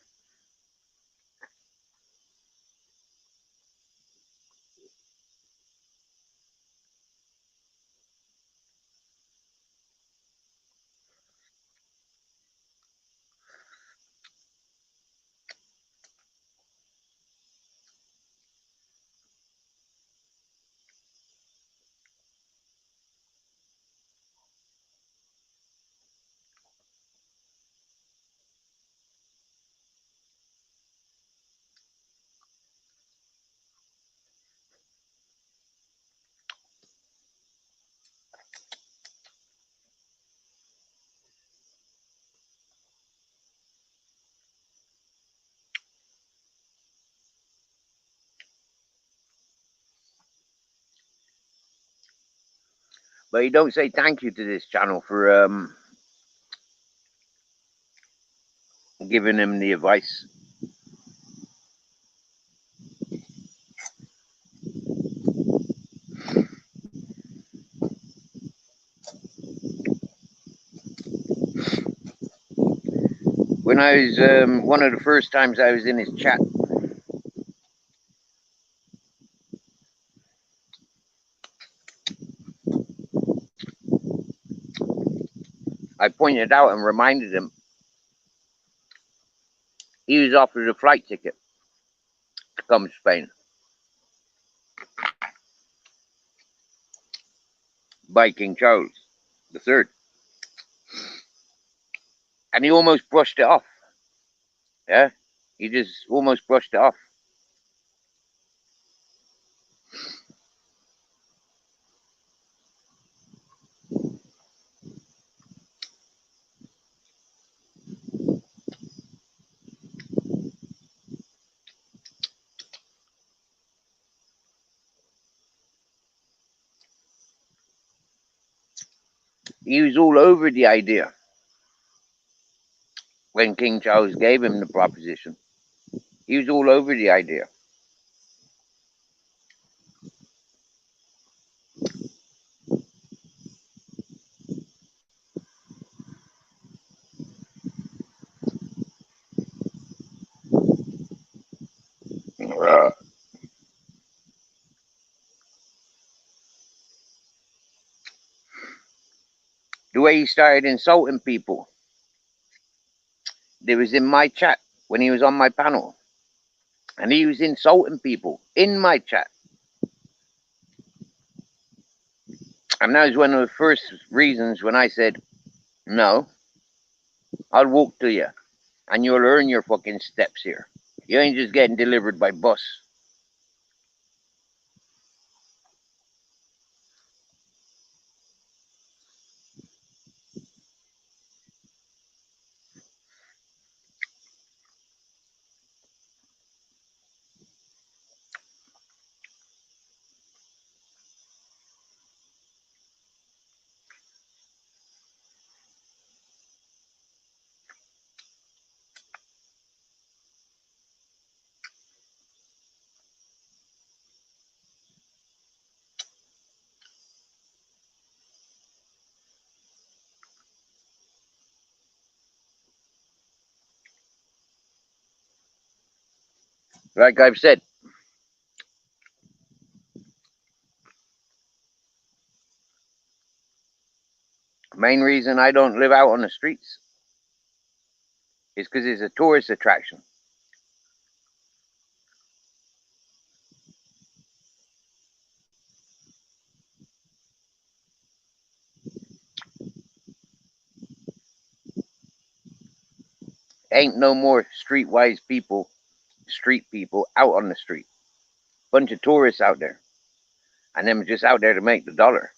But he don't say thank you to this channel for giving him the advice. When I was one of the first times I was in his chat, I pointed out and reminded him he was offered a flight ticket to come to Spain by King Charles III, and he almost brushed it off. Yeah, he just almost brushed it off. He was all over the idea when King Charles gave him the proposition. He was all over the idea. The way he started insulting people, there was in my chat when he was on my panel, and he was insulting people in my chat. And that was one of the first reasons when I said, no, I'll walk to you and you'll earn your fucking steps here. You ain't just getting delivered by bus. Like I've said, main reason I don't live out on the streets is because it's a tourist attraction. Ain't no more streetwise people, street people out on the street. Bunch of tourists out there, and them just out there to make the dollar.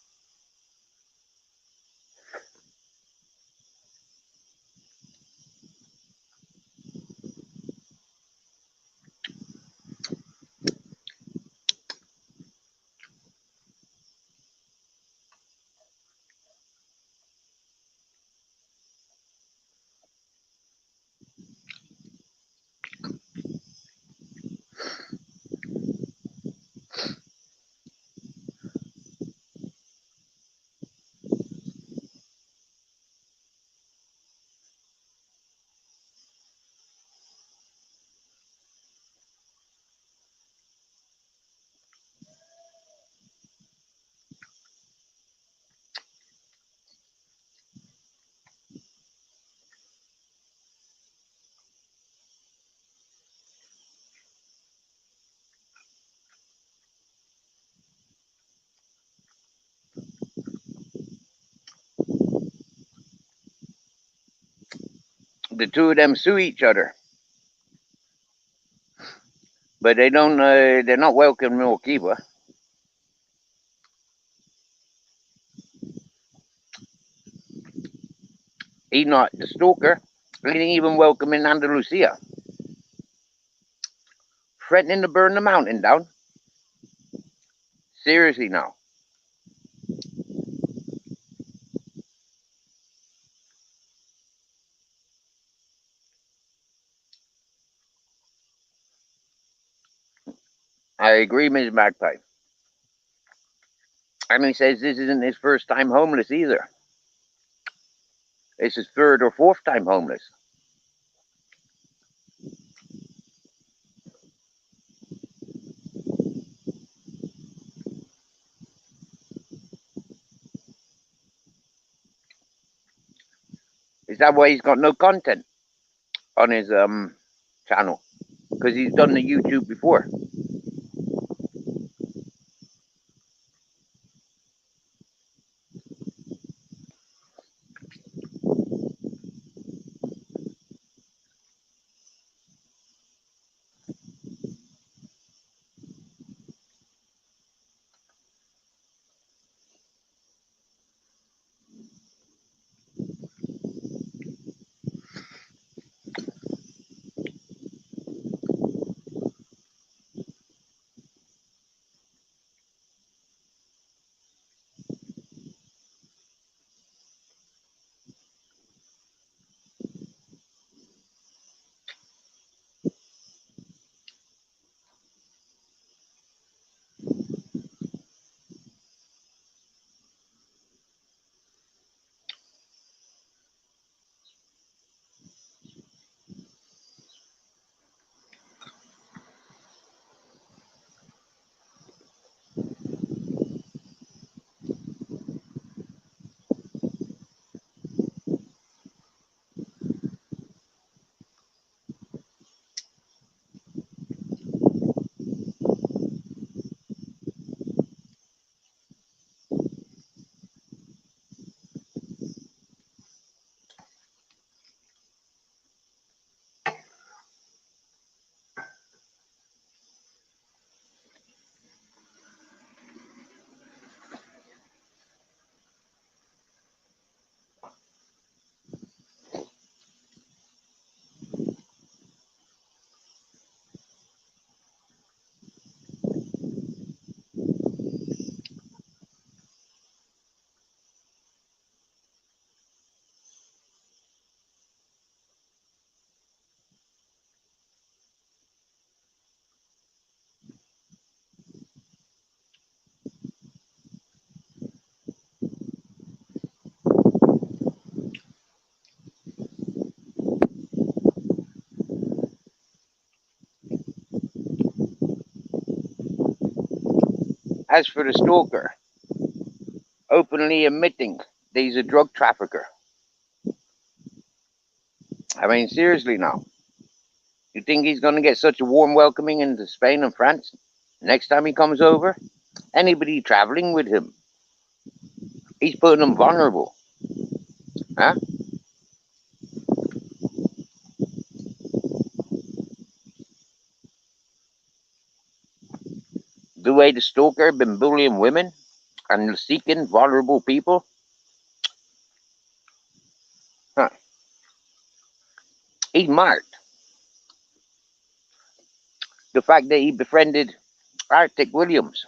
The two of them sue each other, but they don't. They're not welcome in Milwaukee. He's not the stalker. He ain't even welcome in Andalusia. Threatening to burn the mountain down. Seriously now. I agree, Ms. Magpie. And he says this isn't his first time homeless either. It's his third or fourth time homeless. Is that why he's got no content on his channel? Because he's done the YouTube before. As for the stalker, openly admitting that he's a drug trafficker. I mean, seriously now. You think he's going to get such a warm welcoming into Spain and France next time he comes over? Anybody traveling with him, he's putting them vulnerable. Huh? The way the stalker been bullying women and seeking vulnerable people? Huh. He's marked. The fact that he befriended Arctic Williams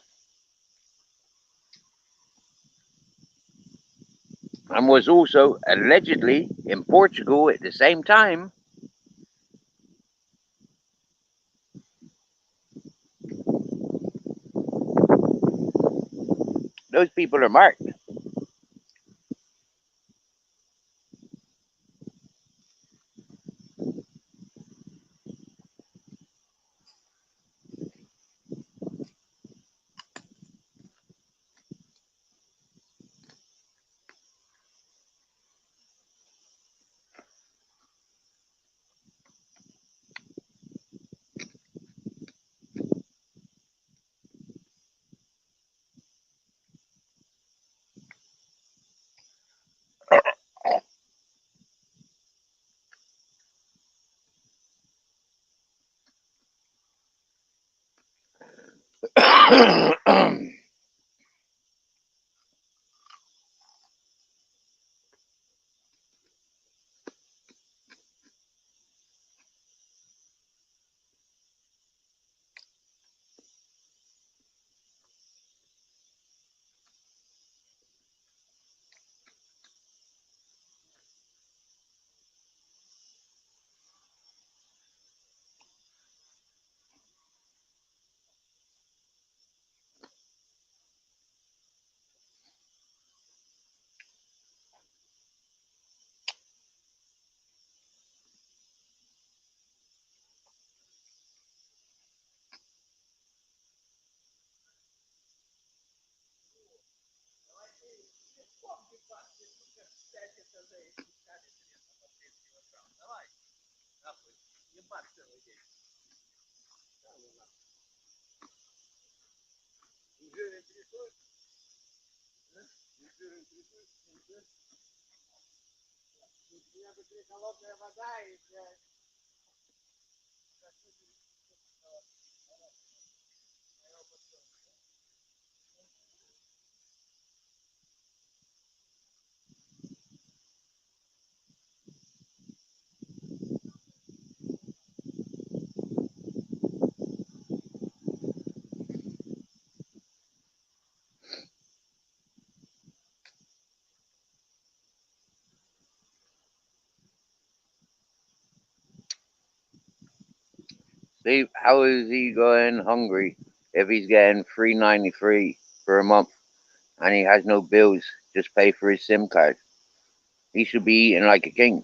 and was also allegedly in Portugal at the same time. Those people are marked. See, how is he going hungry if he's getting $3.93 for a month and he has no bills, just pay for his SIM card? He should be eating like a king.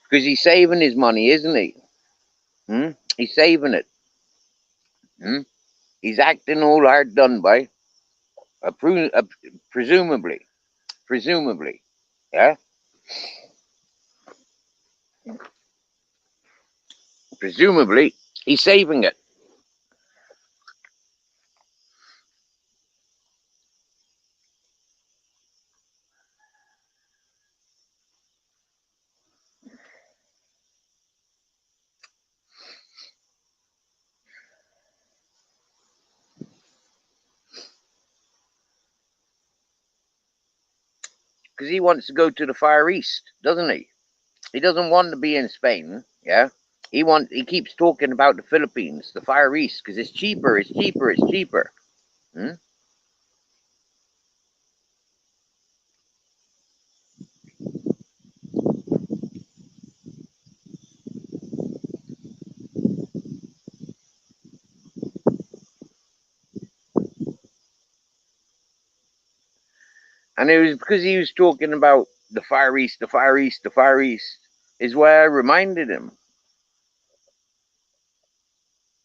Because he's saving his money, isn't he? He's saving it. He's acting all hard done by, presumably. Yeah? Presumably, he's saving it. Because he wants to go to the Far East, doesn't he? He doesn't want to be in Spain, yeah? He keeps talking about the Philippines, the Far East, because it's cheaper, it's cheaper, it's cheaper. And it was because he was talking about the Far East, the Far East, the Far East, is why I reminded him.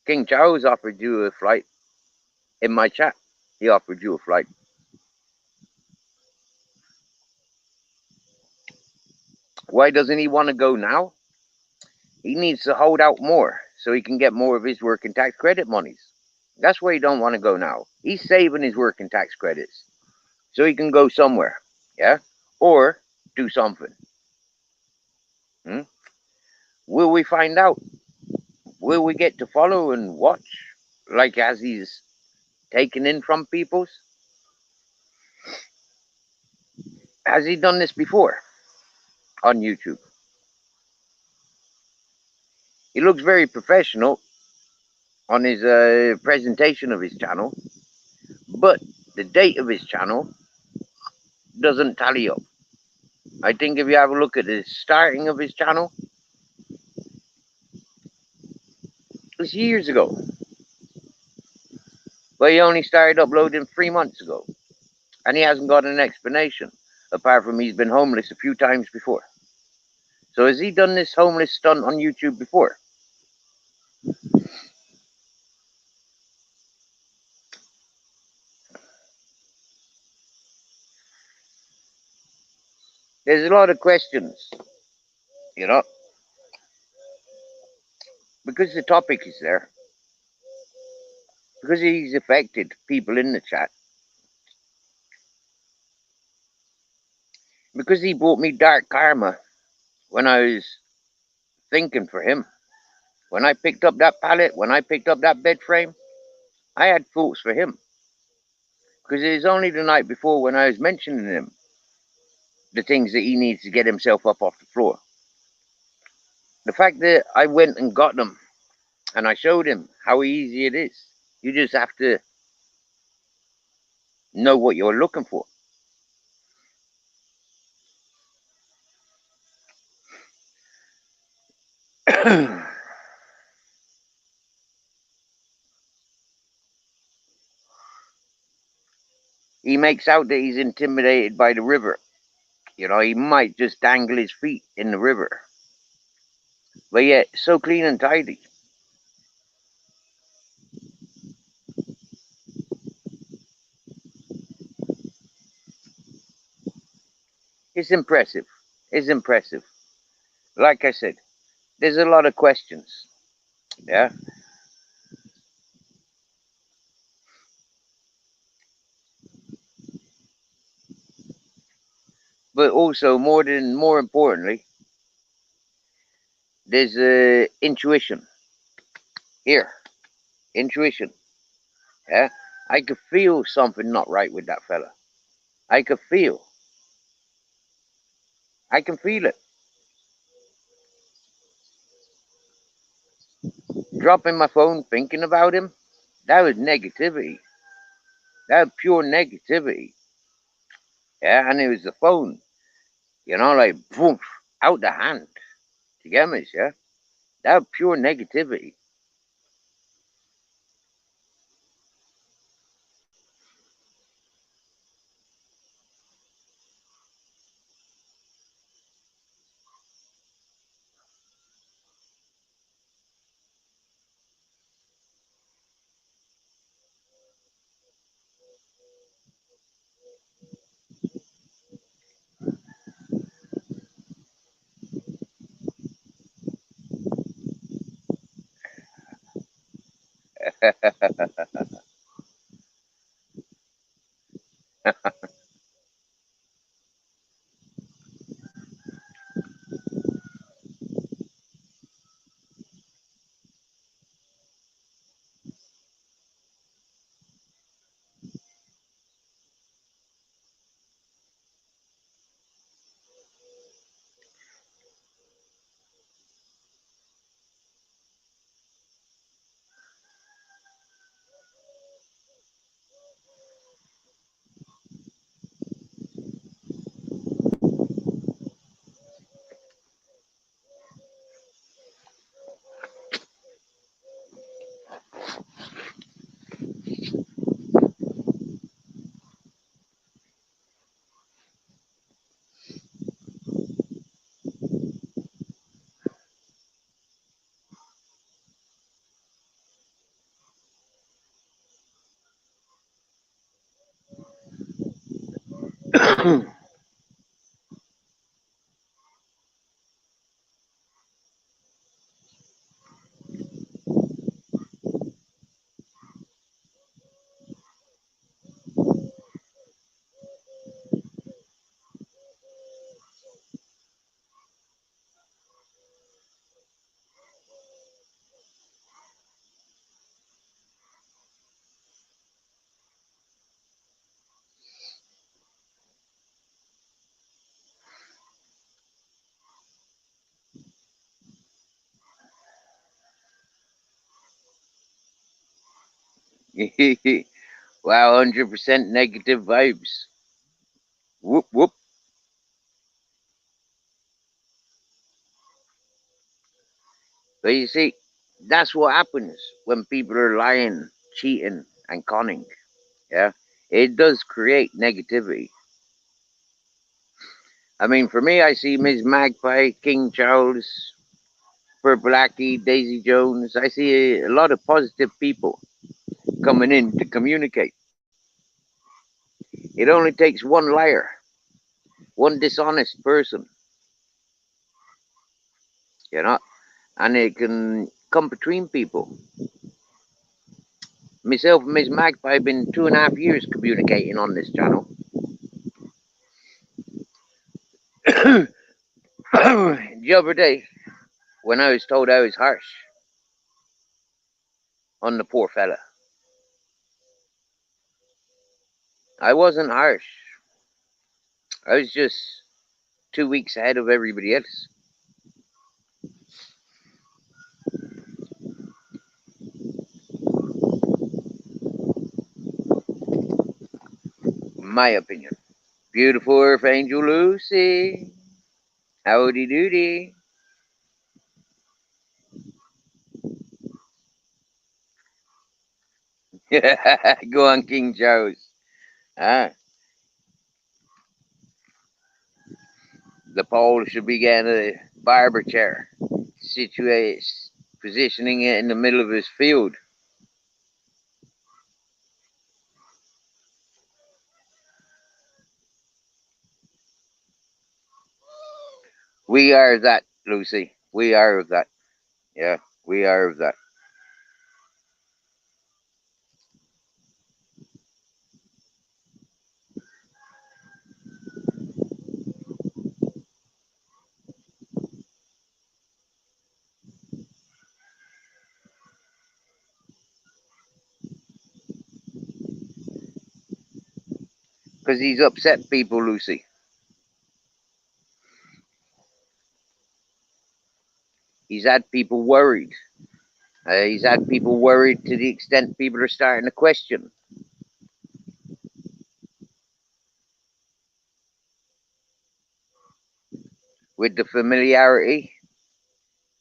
King Charles offered you a flight in my chat. He offered you a flight. Why doesn't he want to go now? He needs to hold out more so he can get more of his working tax credit monies. That's why he don't want to go now. He's saving his working tax credits so he can go somewhere, yeah, or do something. Will we find out? Will we get to follow and watch, like as he's taken in from people's? Has he done this before on YouTube? He looks very professional on his presentation of his channel, but the date of his channel doesn't tally up. I think if you have a look at the starting of his channel, it's years ago. But he only started uploading 3 months ago. And he hasn't got an explanation, apart from he's been homeless a few times before. So has he done this homeless stunt on YouTube before? There's a lot of questions, you know, because the topic is there. Because he's affected people in the chat. Because he brought me dark karma when I was thinking for him. When I picked up that pallet, when I picked up that bed frame, I had thoughts for him. Because it was only the night before when I was mentioning him the things that he needs to get himself up off the floor. The fact that I went and got them and I showed him how easy it is. You just have to know what you're looking for. He makes out that he's intimidated by the river. You know, he might just dangle his feet in the river. But yet, so clean and tidy. It's impressive. It's impressive. Like I said, there's a lot of questions. Yeah. But also, more importantly, there's intuition. Here, intuition. Yeah. I could feel something not right with that fella. I could feel. I can feel it. Dropping my phone, thinking about him, that was negativity. That was pure negativity. Yeah, and it was the phone, you know, like boom, out the hand. You get me, yeah? That was pure negativity. Wow, 100% negative vibes. Whoop whoop. But you see, that's what happens when people are lying, cheating, and conning. Yeah, it does create negativity. I mean, for me, I see Ms. Magpie, King Charles, Purple Aki, Daisy Jones. I see a lot of positive people coming in to communicate. It only takes one liar, one dishonest person, you know, and it can come between people. Myself and Ms. Magpie have been 2.5 years communicating on this channel. The other day, when I was told I was harsh on the poor fella, I wasn't harsh. I was just 2 weeks ahead of everybody else. My opinion. Beautiful Earth Angel Lucy. Howdy doody. Go on, King Charles. Ah, the pole should be getting a barber chair, situated, positioning it in the middle of his field. We are that, Lucy. We are that. Yeah, we are that. Because he's upset people, Lucy. He's had people worried. He's had people worried to the extent people are starting to question. With the familiarity,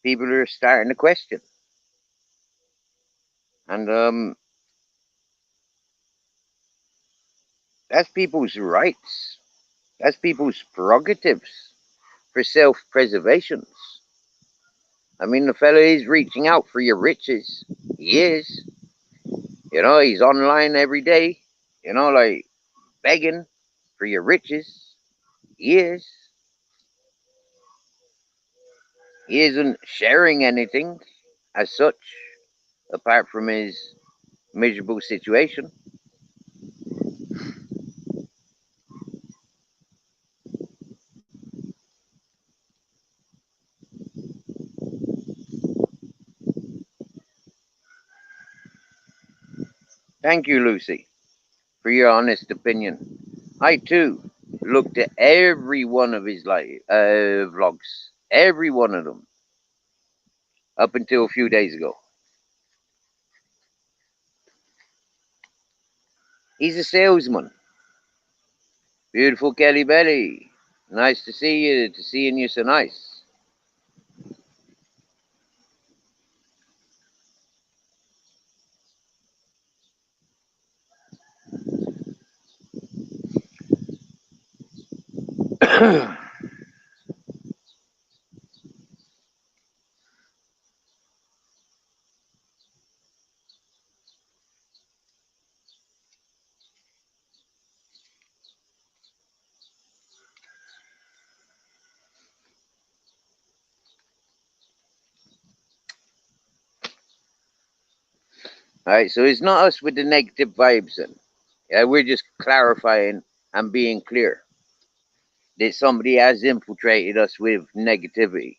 people are starting to question. And that's people's rights. That's people's prerogatives for self-preservation. I mean, the fella is reaching out for your riches. He is. You know, he's online every day, you know, like begging for your riches. He is. He isn't sharing anything as such, apart from his miserable situation. Thank you, Lucy, for your honest opinion. I too looked at every one of his vlogs, every one of them, up until a few days ago. He's a salesman. Beautiful Kelly Belly. Nice to see you. To seeing you so nice. All right, so it's not us with the negative vibes then. Yeah, we're just clarifying and being clear that somebody has infiltrated us with negativity.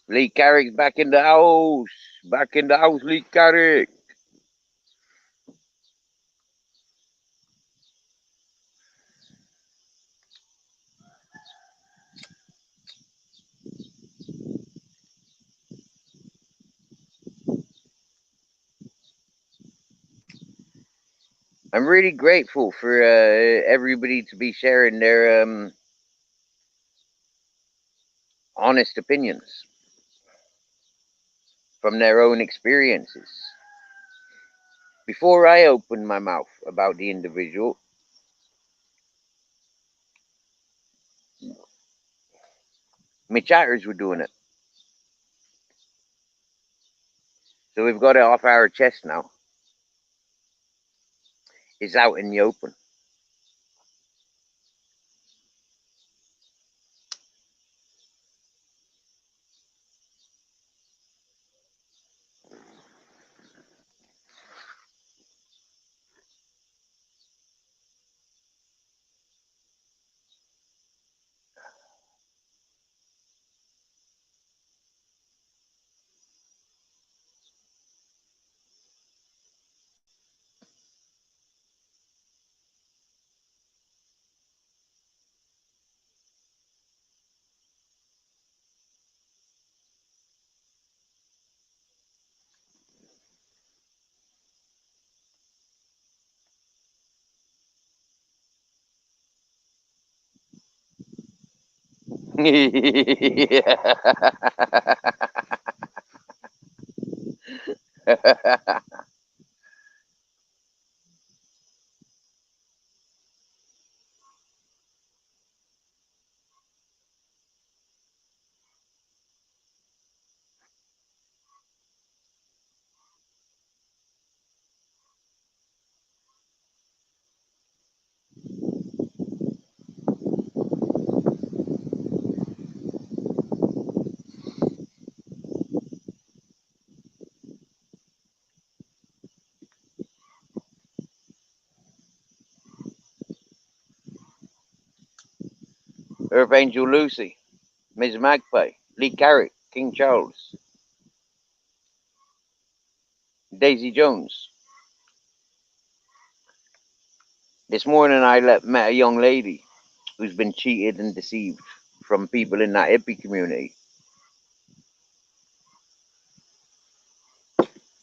Lee Carrick's back in the house. Back in the house, Lee Carrick. I'm really grateful for everybody to be sharing their honest opinions from their own experiences. Before I opened my mouth about the individual, my chatters were doing it. So we've got it off our chest now. It's out in the open. Earth Angel Lucy, Ms. Magpie, Lee Carrick, King Charles, Daisy Jones. This morning I met a young lady who's been cheated and deceived from people in that hippie community.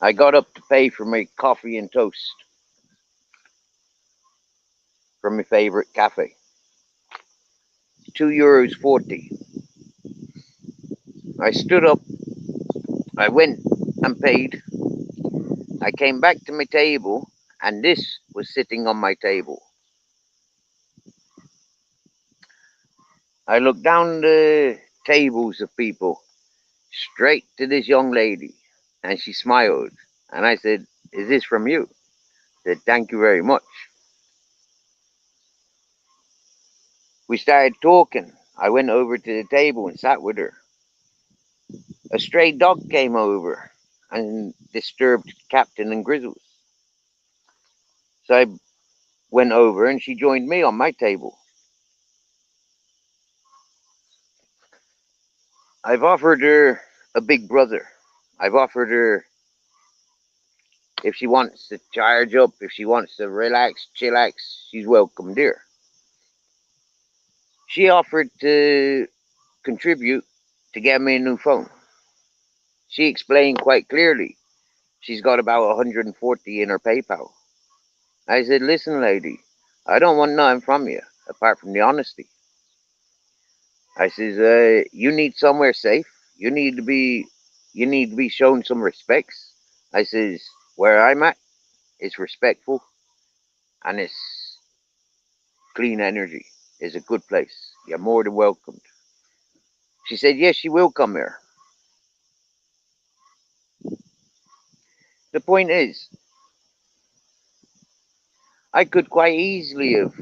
I got up to pay for my coffee and toast from my favorite cafe. €2.40. I stood up, I went and paid. I came back to my table, and this was sitting on my table. I looked down the tables of people straight to this young lady, and she smiled. And I said, "Is this from you?" She said, "Thank you very much." We started talking. I went over to the table and sat with her. A stray dog came over and disturbed Captain and Grizzles. So I went over and she joined me on my table. I've offered her a big brother. I've offered her, if she wants to charge up, if she wants to relax, chillax, she's welcome there. She offered to contribute to get me a new phone. She explained quite clearly she's got about 140 in her PayPal. I said, "Listen, lady, I don't want nothing from you apart from the honesty. I says, you need somewhere safe. You need to be, you need to be shown some respects. I says, where I'm at, it's respectful and it's clean energy. It's a good place. You're more than welcomed. She said, yes, she will come here. The point is, I could quite easily have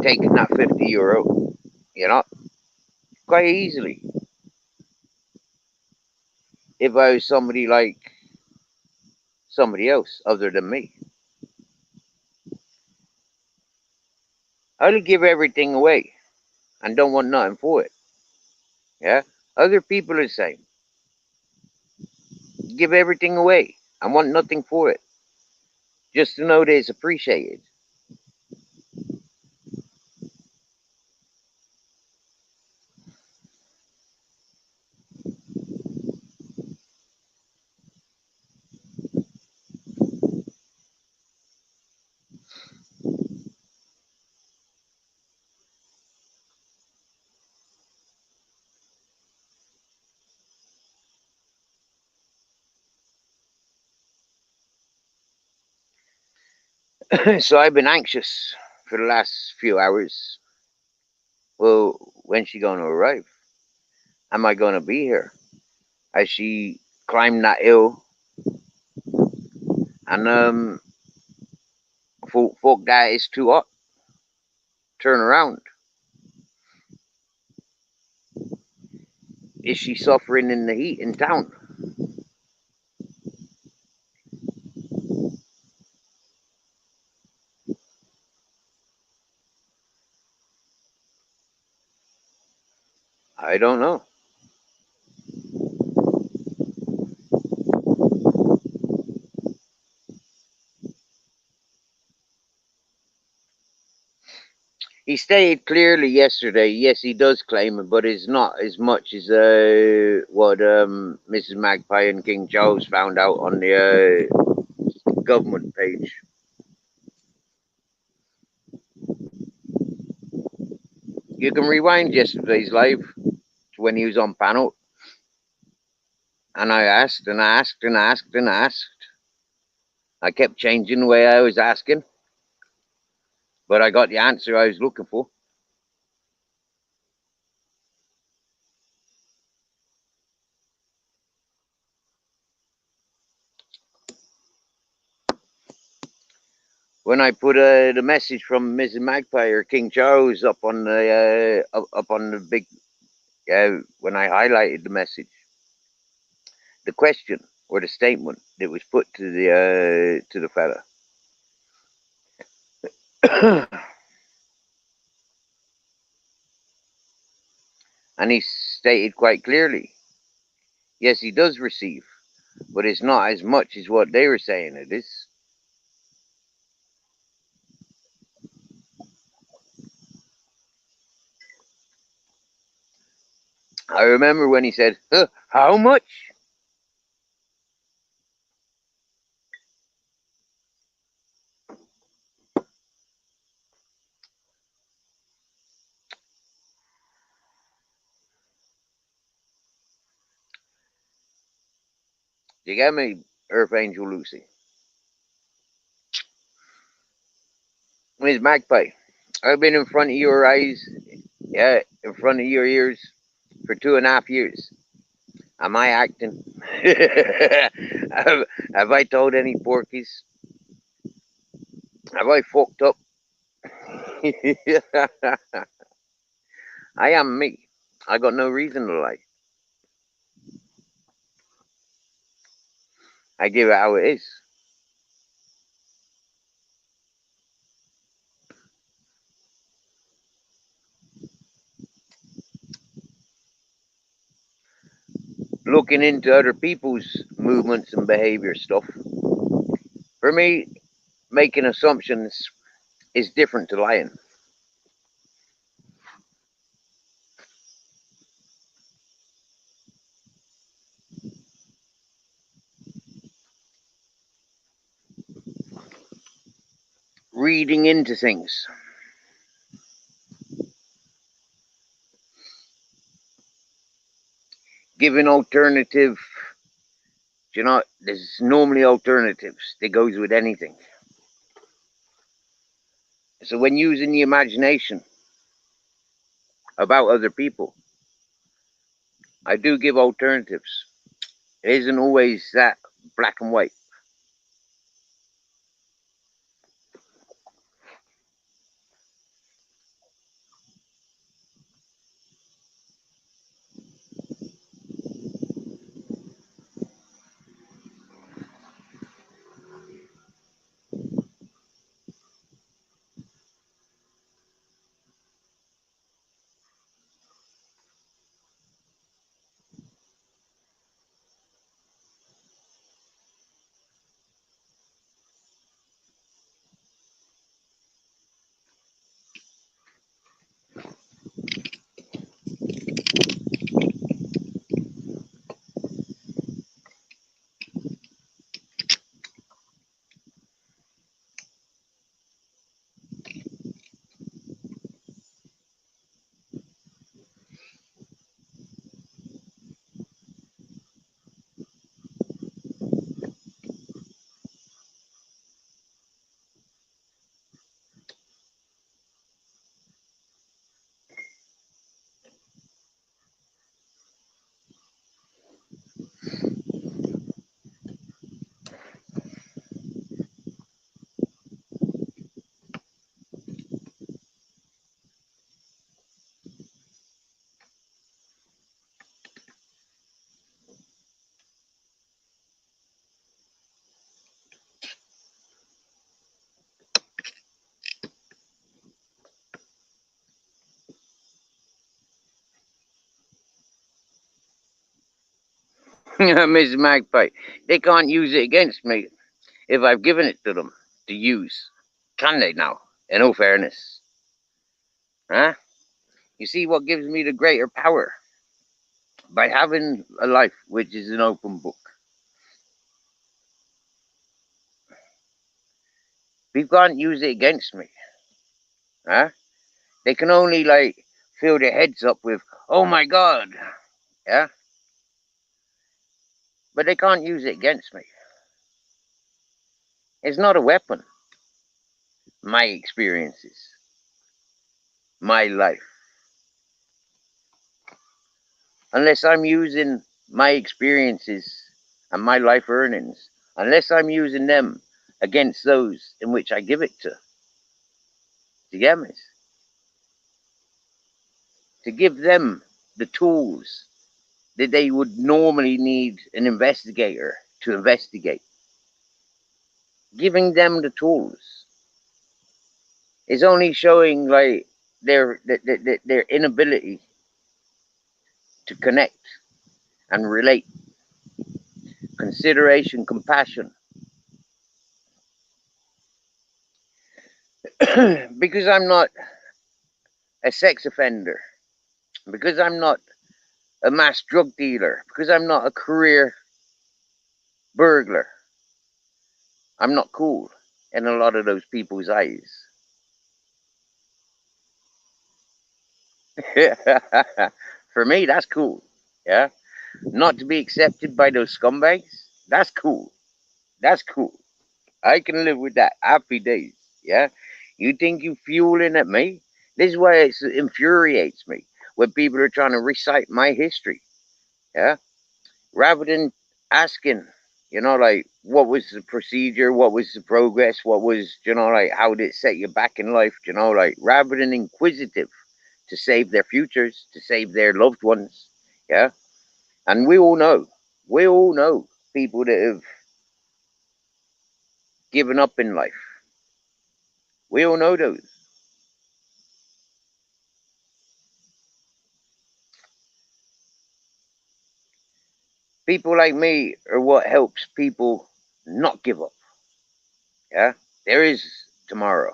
taken that €50, you know, quite easily. If I was somebody like somebody else other than me, I'd give everything away and don't want nothing for it. Yeah, other people are the same. Give everything away and want nothing for it, just to know that it's appreciated. So I've been anxious for the last few hours. Well, when's she going to arrive? Am I going to be here? As she climbed that hill and folk that is too hot. Turn around. Is she suffering in the heat in town? I don't know. He stated clearly yesterday, yes, he does claim it, but it's not as much as what Mrs. Magpie and King Charles found out on the government page. You can rewind yesterday's live to when he was on panel, and I asked and asked and asked and asked. I kept changing the way I was asking, but I got the answer I was looking for. When I put the message from Mrs. Magpie or King Charles up on the big, when I highlighted the message, the question or the statement that was put to the fella, and he stated quite clearly, yes, he does receive, but it's not as much as what they were saying it is. I remember when he said, how much? You get me, Earth Angel Lucy? Miss Magpie, I've been in front of your eyes, yeah, in front of your ears for 2.5 years. Am I acting? have I told any porkies? Have I fucked up? I am me. I got no reason to lie. I give it how it is. Looking into other people's movements and behavior stuff. For me, making assumptions is different to lying. reading into things. Giving alternative, there's normally alternatives that goes with anything. So when using the imagination about other people, I do give alternatives. It isn't always that black and white. Mrs. Magpie, they can't use it against me if I've given it to them to use. Can they now? In all fairness. Huh? You see what gives me the greater power? By having a life which is an open book. People can't use it against me. Huh? They can only fill their heads up with, oh my God. Yeah? But they can't use it against me. It's not a weapon. My experiences. My life. Unless I'm using my experiences and my life earnings, unless I'm using them against those in which I give it to. Do you get me? To give them the tools that they would normally need an investigator to investigate. Giving them the tools is only showing their inability to connect and relate. Consideration, compassion. Because I'm not a sex offender, because I'm not a mass drug dealer, because I'm not a career burglar, I'm not cool in a lot of those people's eyes. For me, that's cool. Yeah. Not to be accepted by those scumbags, that's cool. That's cool. I can live with that. Happy days. Yeah. You think you fueling at me? This is why it infuriates me when people are trying to recite my history. Yeah. Rather than asking, what was the procedure? What was the progress? What was, how did it set you back in life? Rather than inquisitive to save their futures, to save their loved ones. Yeah. And we all know people that have given up in life. We all know those. People like me are what helps people not give up. Yeah? There is tomorrow.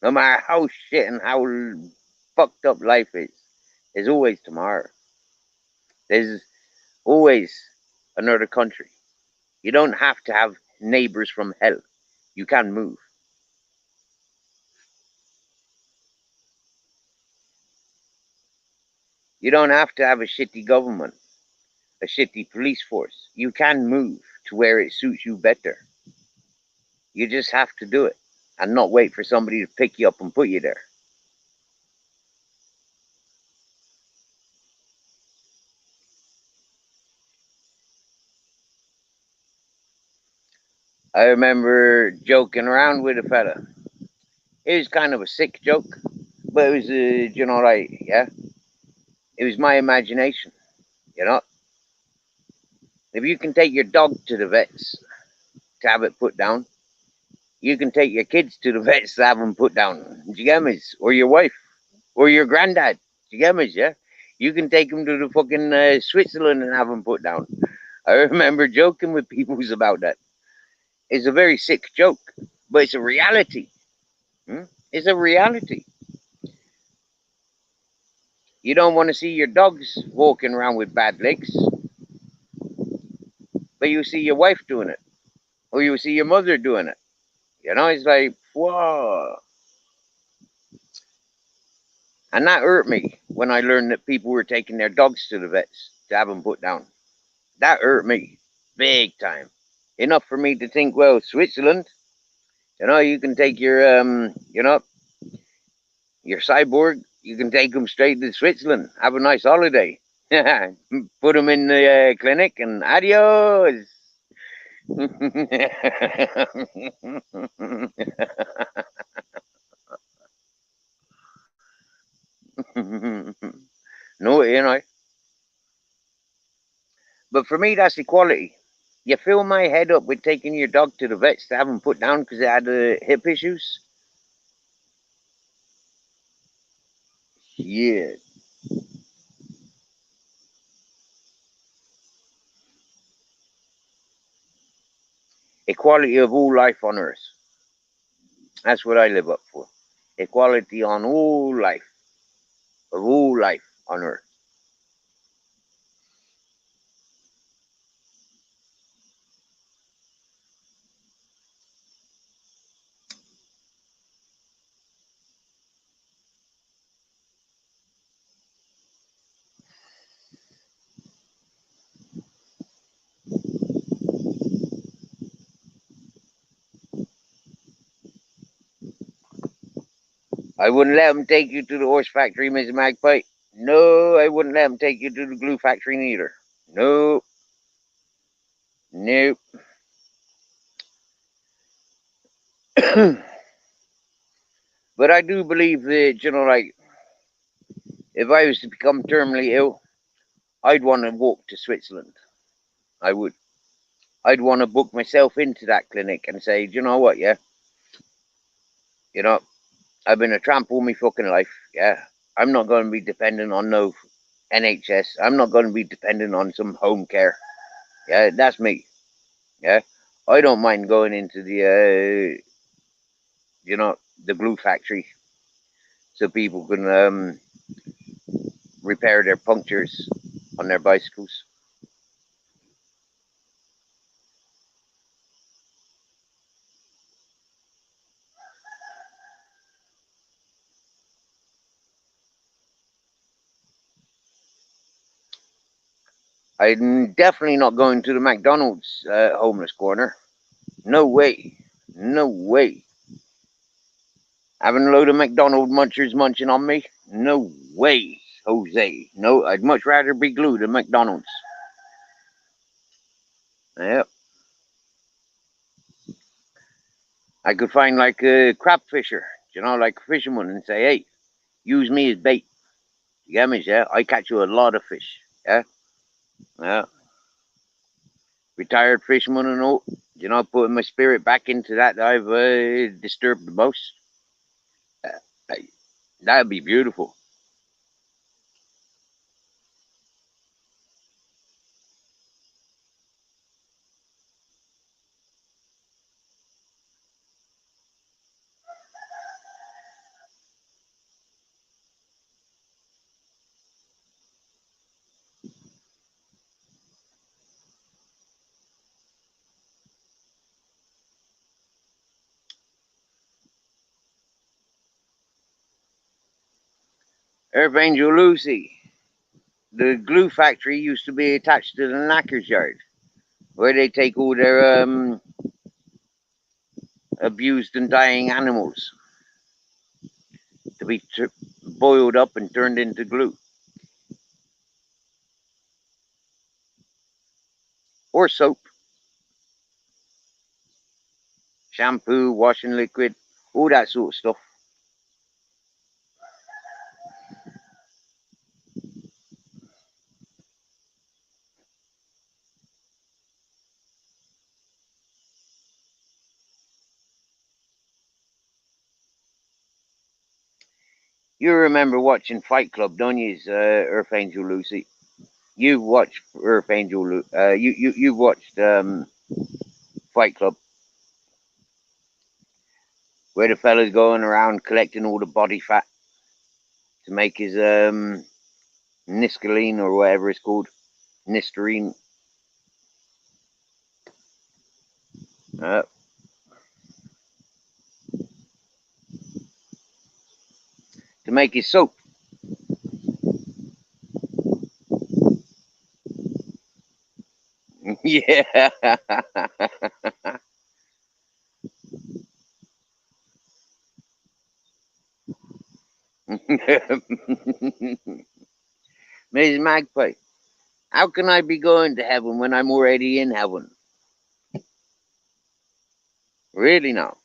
No matter how shit and how fucked up life is, there's always tomorrow. There's always another country. You don't have to have neighbors from hell. You can move. You don't have to have a shitty government, a shitty police force. You can move to where it suits you better. You just have to do it and not wait for somebody to pick you up and put you there. I remember joking around with a fella. It was kind of a sick joke, but it was, yeah, it was my imagination, you know. If you can take your dog to the vets to have it put down, you can take your kids to the vets to have them put down. Do you get me? Or your wife, or your granddad. Do you get me? Yeah. You can take them to the fucking Switzerland and have them put down. I remember joking with people about that. It's a very sick joke, but it's a reality. It's a reality. You don't want to see your dogs walking around with bad legs, but you see your wife doing it, or you see your mother doing it. You know, it's like, whoa. And that hurt me when I learned that people were taking their dogs to the vets to have them put down. That hurt me big time. Enough for me to think, well, Switzerland, you can take your cyborg, you can take them straight to Switzerland. Have a nice holiday. Put them in the clinic and adios. No, But for me, that's equality. You fill my head up with taking your dog to the vets to have him put down because it had hip issues. Yeah. Equality of all life on earth. That's what I live up for. Equality on all life, of all life on earth. I wouldn't let them take you to the horse factory, Miss Magpie. No, I wouldn't let them take you to the glue factory neither. No, nope. But I do believe that, if I was to become terminally ill, I'd want to walk to Switzerland. I would. I'd want to book myself into that clinic and say, do you know what, yeah? You know, I've been a tramp all my fucking life, yeah? I'm not going to be dependent on no NHS. I'm not going to be dependent on some home care. Yeah, that's me. Yeah? I don't mind going into the glue factory so people can repair their punctures on their bicycles. I'm definitely not going to the McDonald's homeless corner. No way. No way. Having a load of McDonald munchers munching on me? No way, Jose. No, I'd much rather be glued to McDonald's. Yep. I could find like a crab fisher, like a fisherman, and say, hey, use me as bait. You get me, yeah? I catch you a lot of fish. Yeah? Yeah. Retired fisherman and all. Putting my spirit back into that I've disturbed the most. Uh, that'd be beautiful. Earth Angel Lucy. the glue factory used to be attached to the knacker's yard, where they take all their abused and dying animals to be boiled up and turned into glue. Or soap, shampoo, washing liquid, all that sort of stuff. You remember watching Fight Club, don't you, Earth Angel Lucy? You've watched Earth Angel. You've watched Fight Club, where the fella's going around collecting all the body fat to make his Niscaline or whatever it's called, Listerine. To make his soap. Yeah. Mrs. Magpie, how can I be going to heaven when I'm already in heaven? Really now?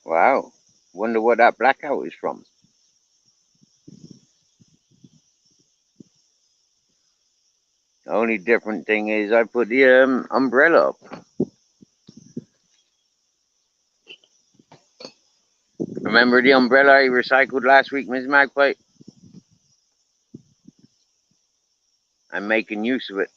Wow. Wonder what that blackout is from. The only different thing is I put the umbrella up. Remember the umbrella I recycled last week, Ms. Magpie? I'm making use of it.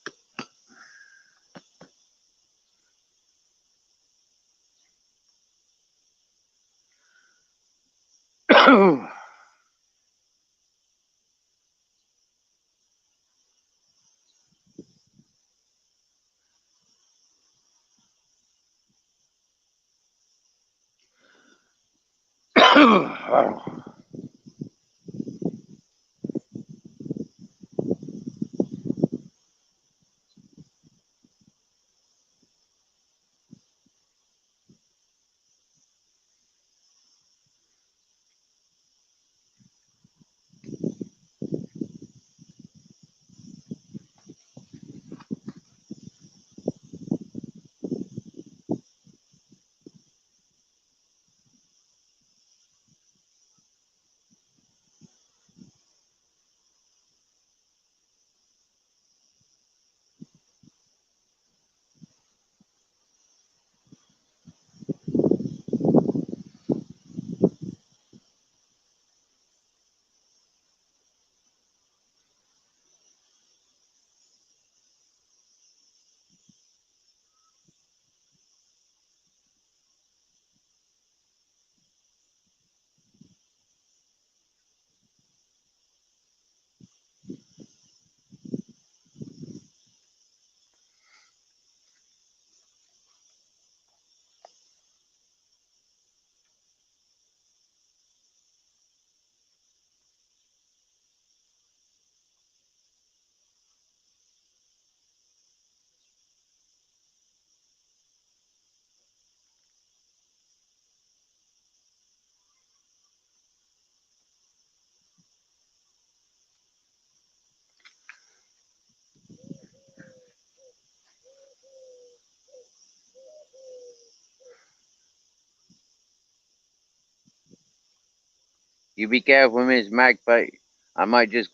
You be careful, Miss Magpie. I might just.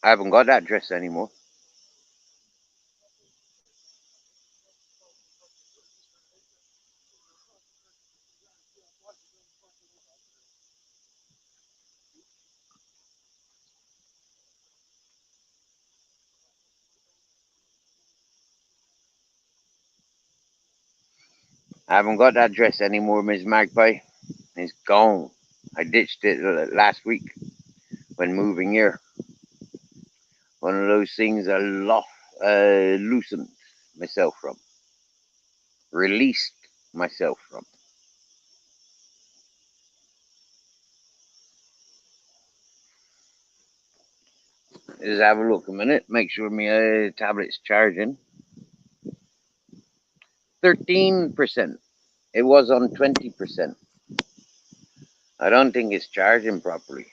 I haven't got that dress anymore. I haven't got that dress anymore, Miss Magpie. It's gone. I ditched it last week when moving here. One of those things I loosened myself from, released myself from. Just have a look a minute, make sure my tablet's charging. 13%. It was on 20%. I don't think it's charging properly.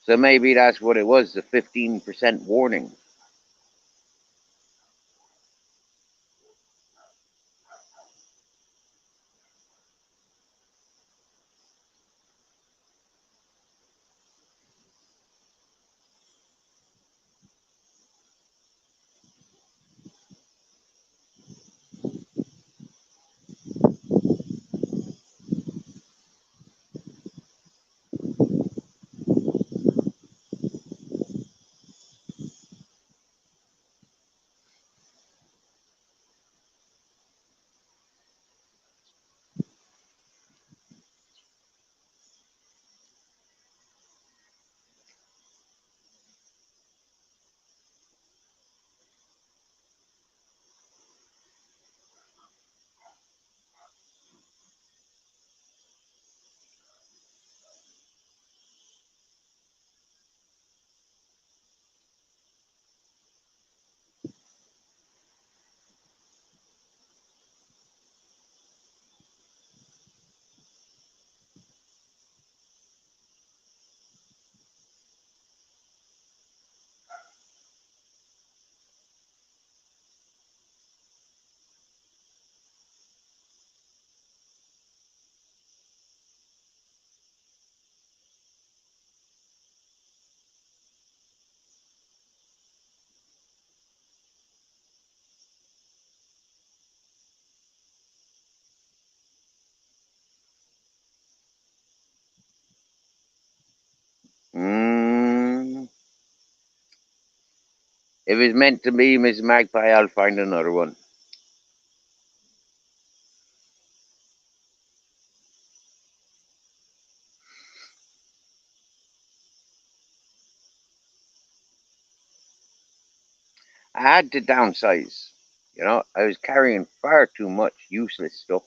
So maybe that's what it was, the 15% warning. Mm, if it's meant to be, Miss Magpie, I'll find another one. I had to downsize. I was carrying far too much useless stuff.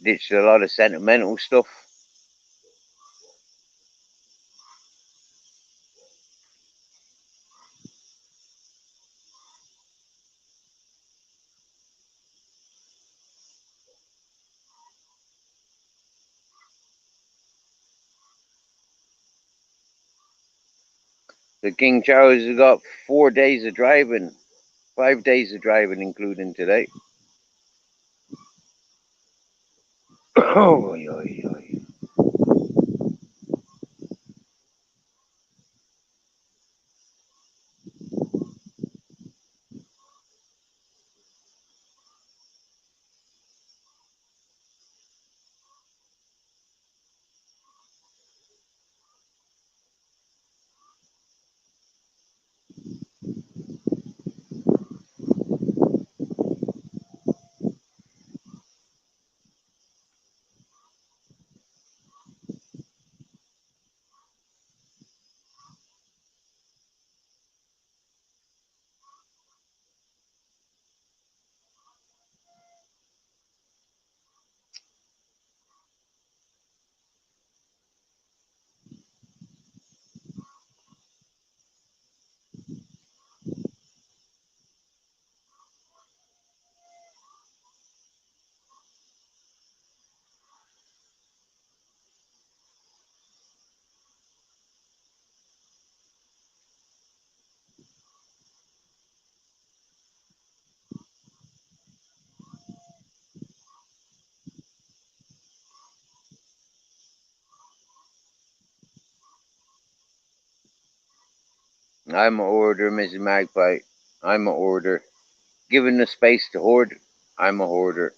Ditched a lot of sentimental stuff. The King Charles has got 4 days of driving, 5 days of driving, including today. Oh, oy, oy. I'm a hoarder, Mrs. Magpie. I'm a hoarder. Given the space to hoard, I'm a hoarder.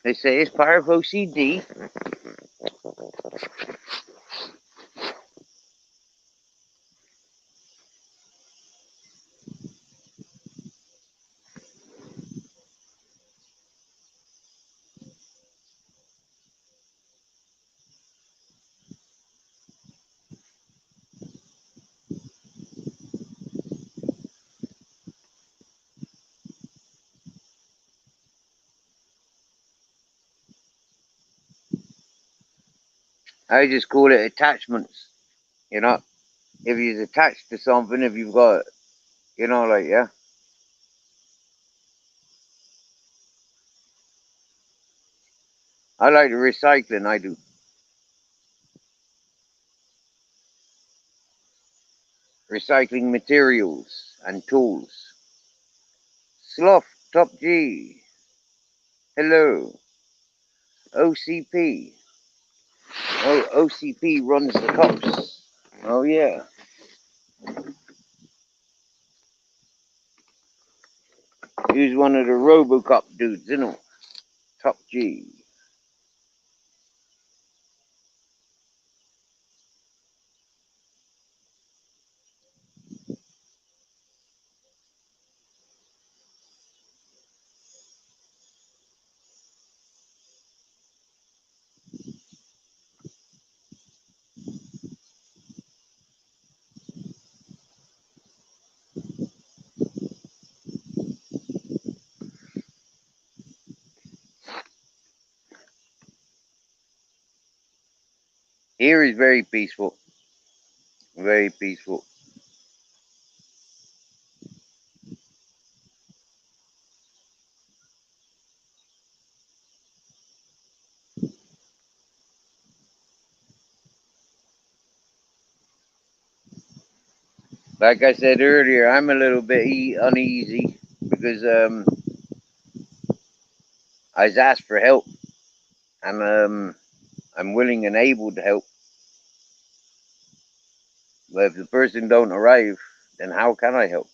They say it's part of OCD. I just call it attachments. You know, if you're attached to something, if you've got, like, yeah. I like the recycling, I do. Recycling materials and tools. Sloth, Top G. Hello. OCP. Oh, OCP runs the cops. Oh, yeah. He's one of the Robocop dudes, isn't he? Top G. Here is very peaceful. Very peaceful. Like I said earlier, I'm a little bit uneasy because I was asked for help, and I'm willing and able to help. But if the person don't arrive, then how can I help?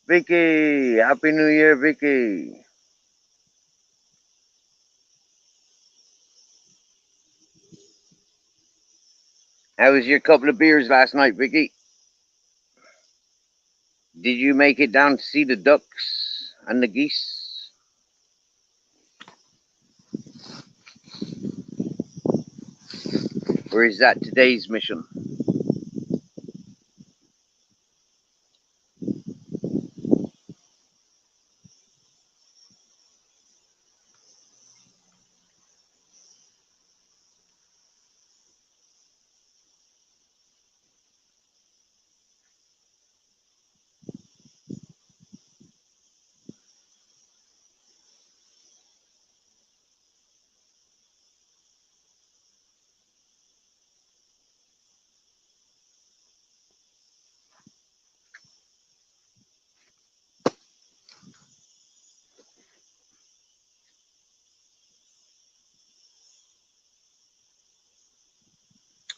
Vicky, Happy New Year, Vicky. How was your couple of beers last night, Vicky? Did you make it down to see the ducks and the geese? Or is that today's mission?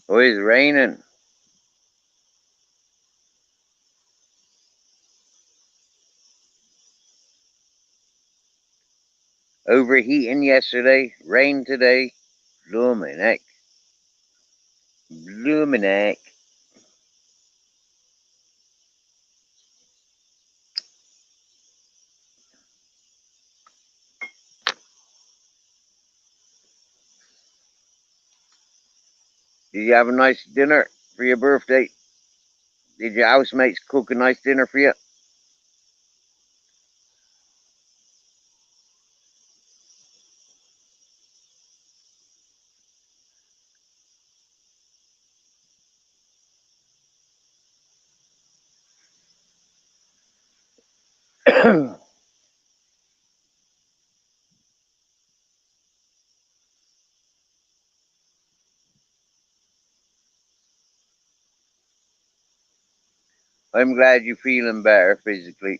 Oh, it's raining. Overheating yesterday, rain today. Blooming heck. Blooming heck. Did you have a nice dinner for your birthday? Did your housemates cook a nice dinner for you? I'm glad you're feeling better physically.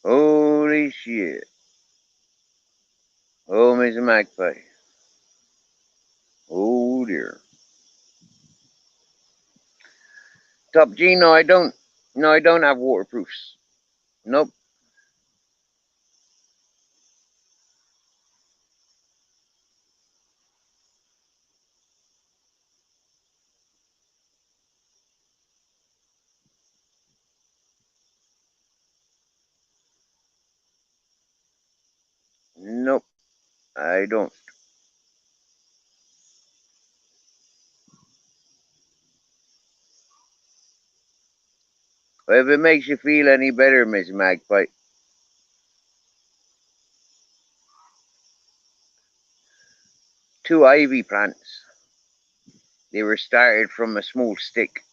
Holy shit. Oh, Mr. Magpie. Oh dear. Top G, no, I don't. No, I don't have waterproofs. Nope. Nope. I don't. Well, if it makes you feel any better, Miss Magpie, two ivy plants. They were started from a small stick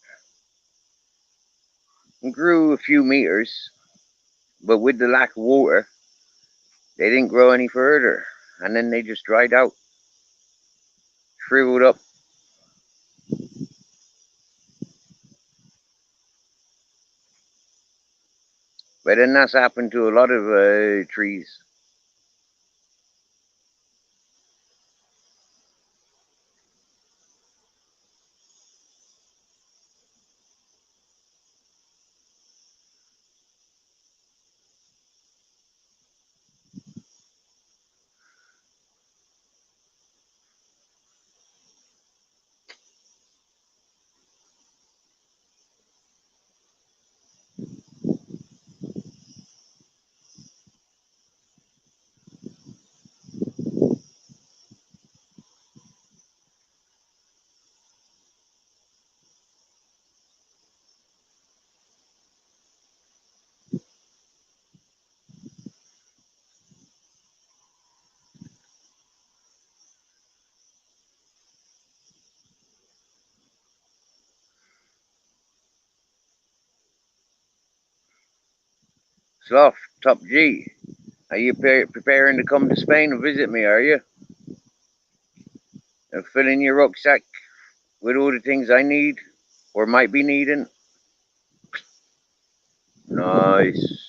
and grew a few meters, but with the lack of water, they didn't grow any further. And then they just dried out, shriveled up. But then that's happened to a lot of trees. Sloth, Top G, are you preparing to come to Spain and visit me, are you? And fill in your rucksack with all the things I need or might be needing? Nice.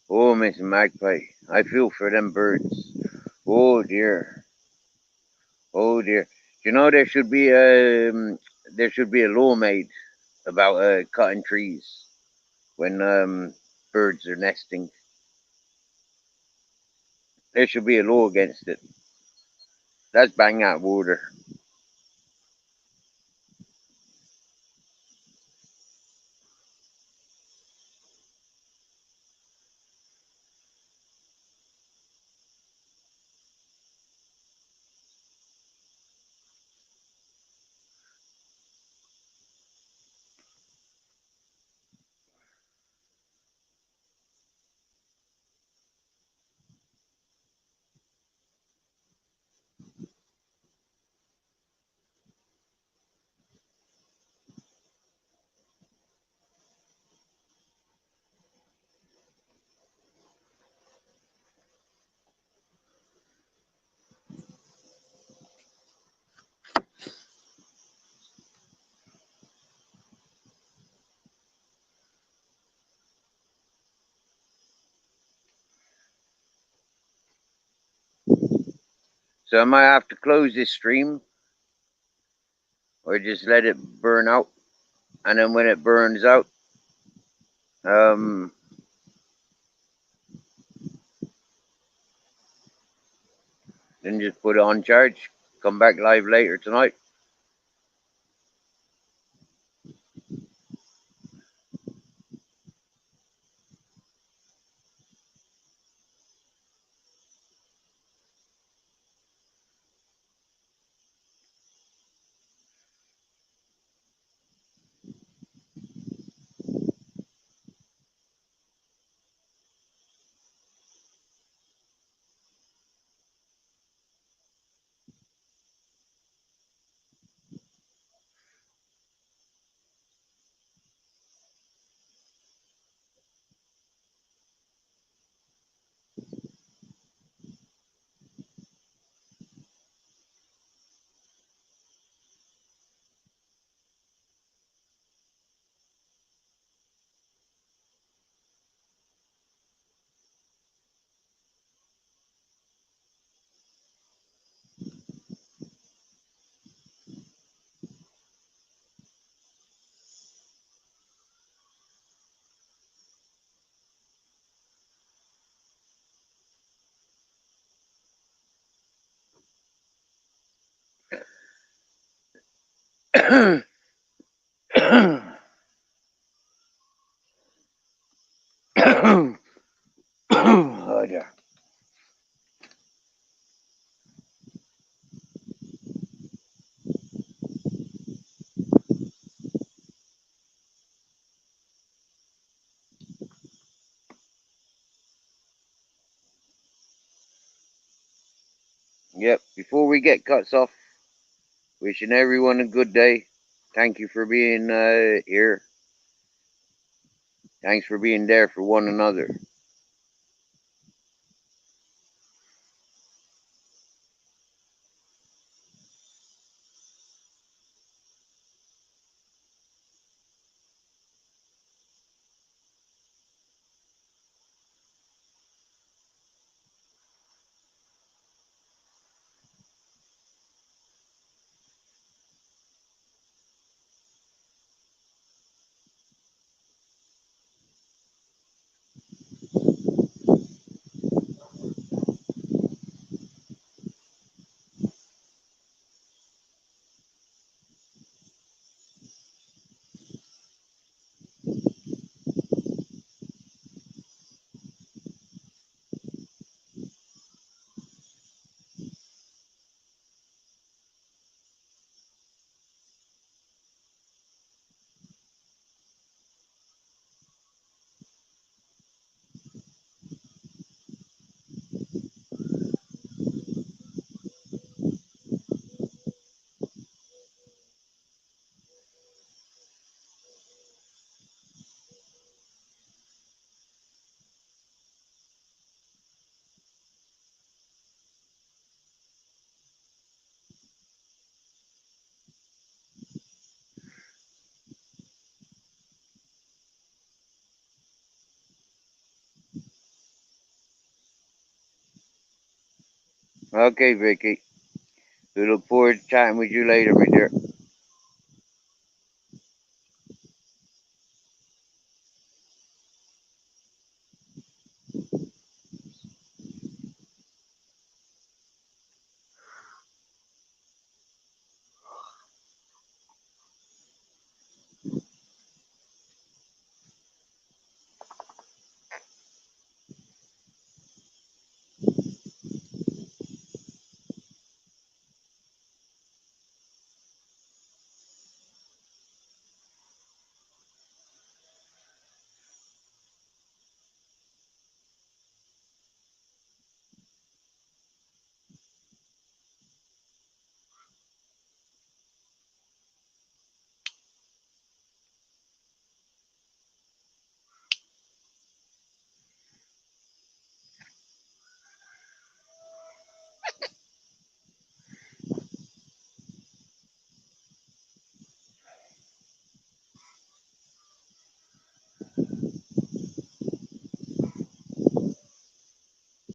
Oh, Miss Magpie, I feel for them birds. Oh dear. Oh dear. You know there should be a law made about cutting trees when birds are nesting. There should be a law against it. That's bang out of order. So I might have to close this stream or just let it burn out. And then when it burns out, um, then just put it on charge. Come back live later tonight. Oh, yeah. Yep. Before we get cuts off, wishing everyone a good day. Thank you for being here. Thanks for being there for one another. Okay, Vicky. We look forward to chatting with you later, my dear.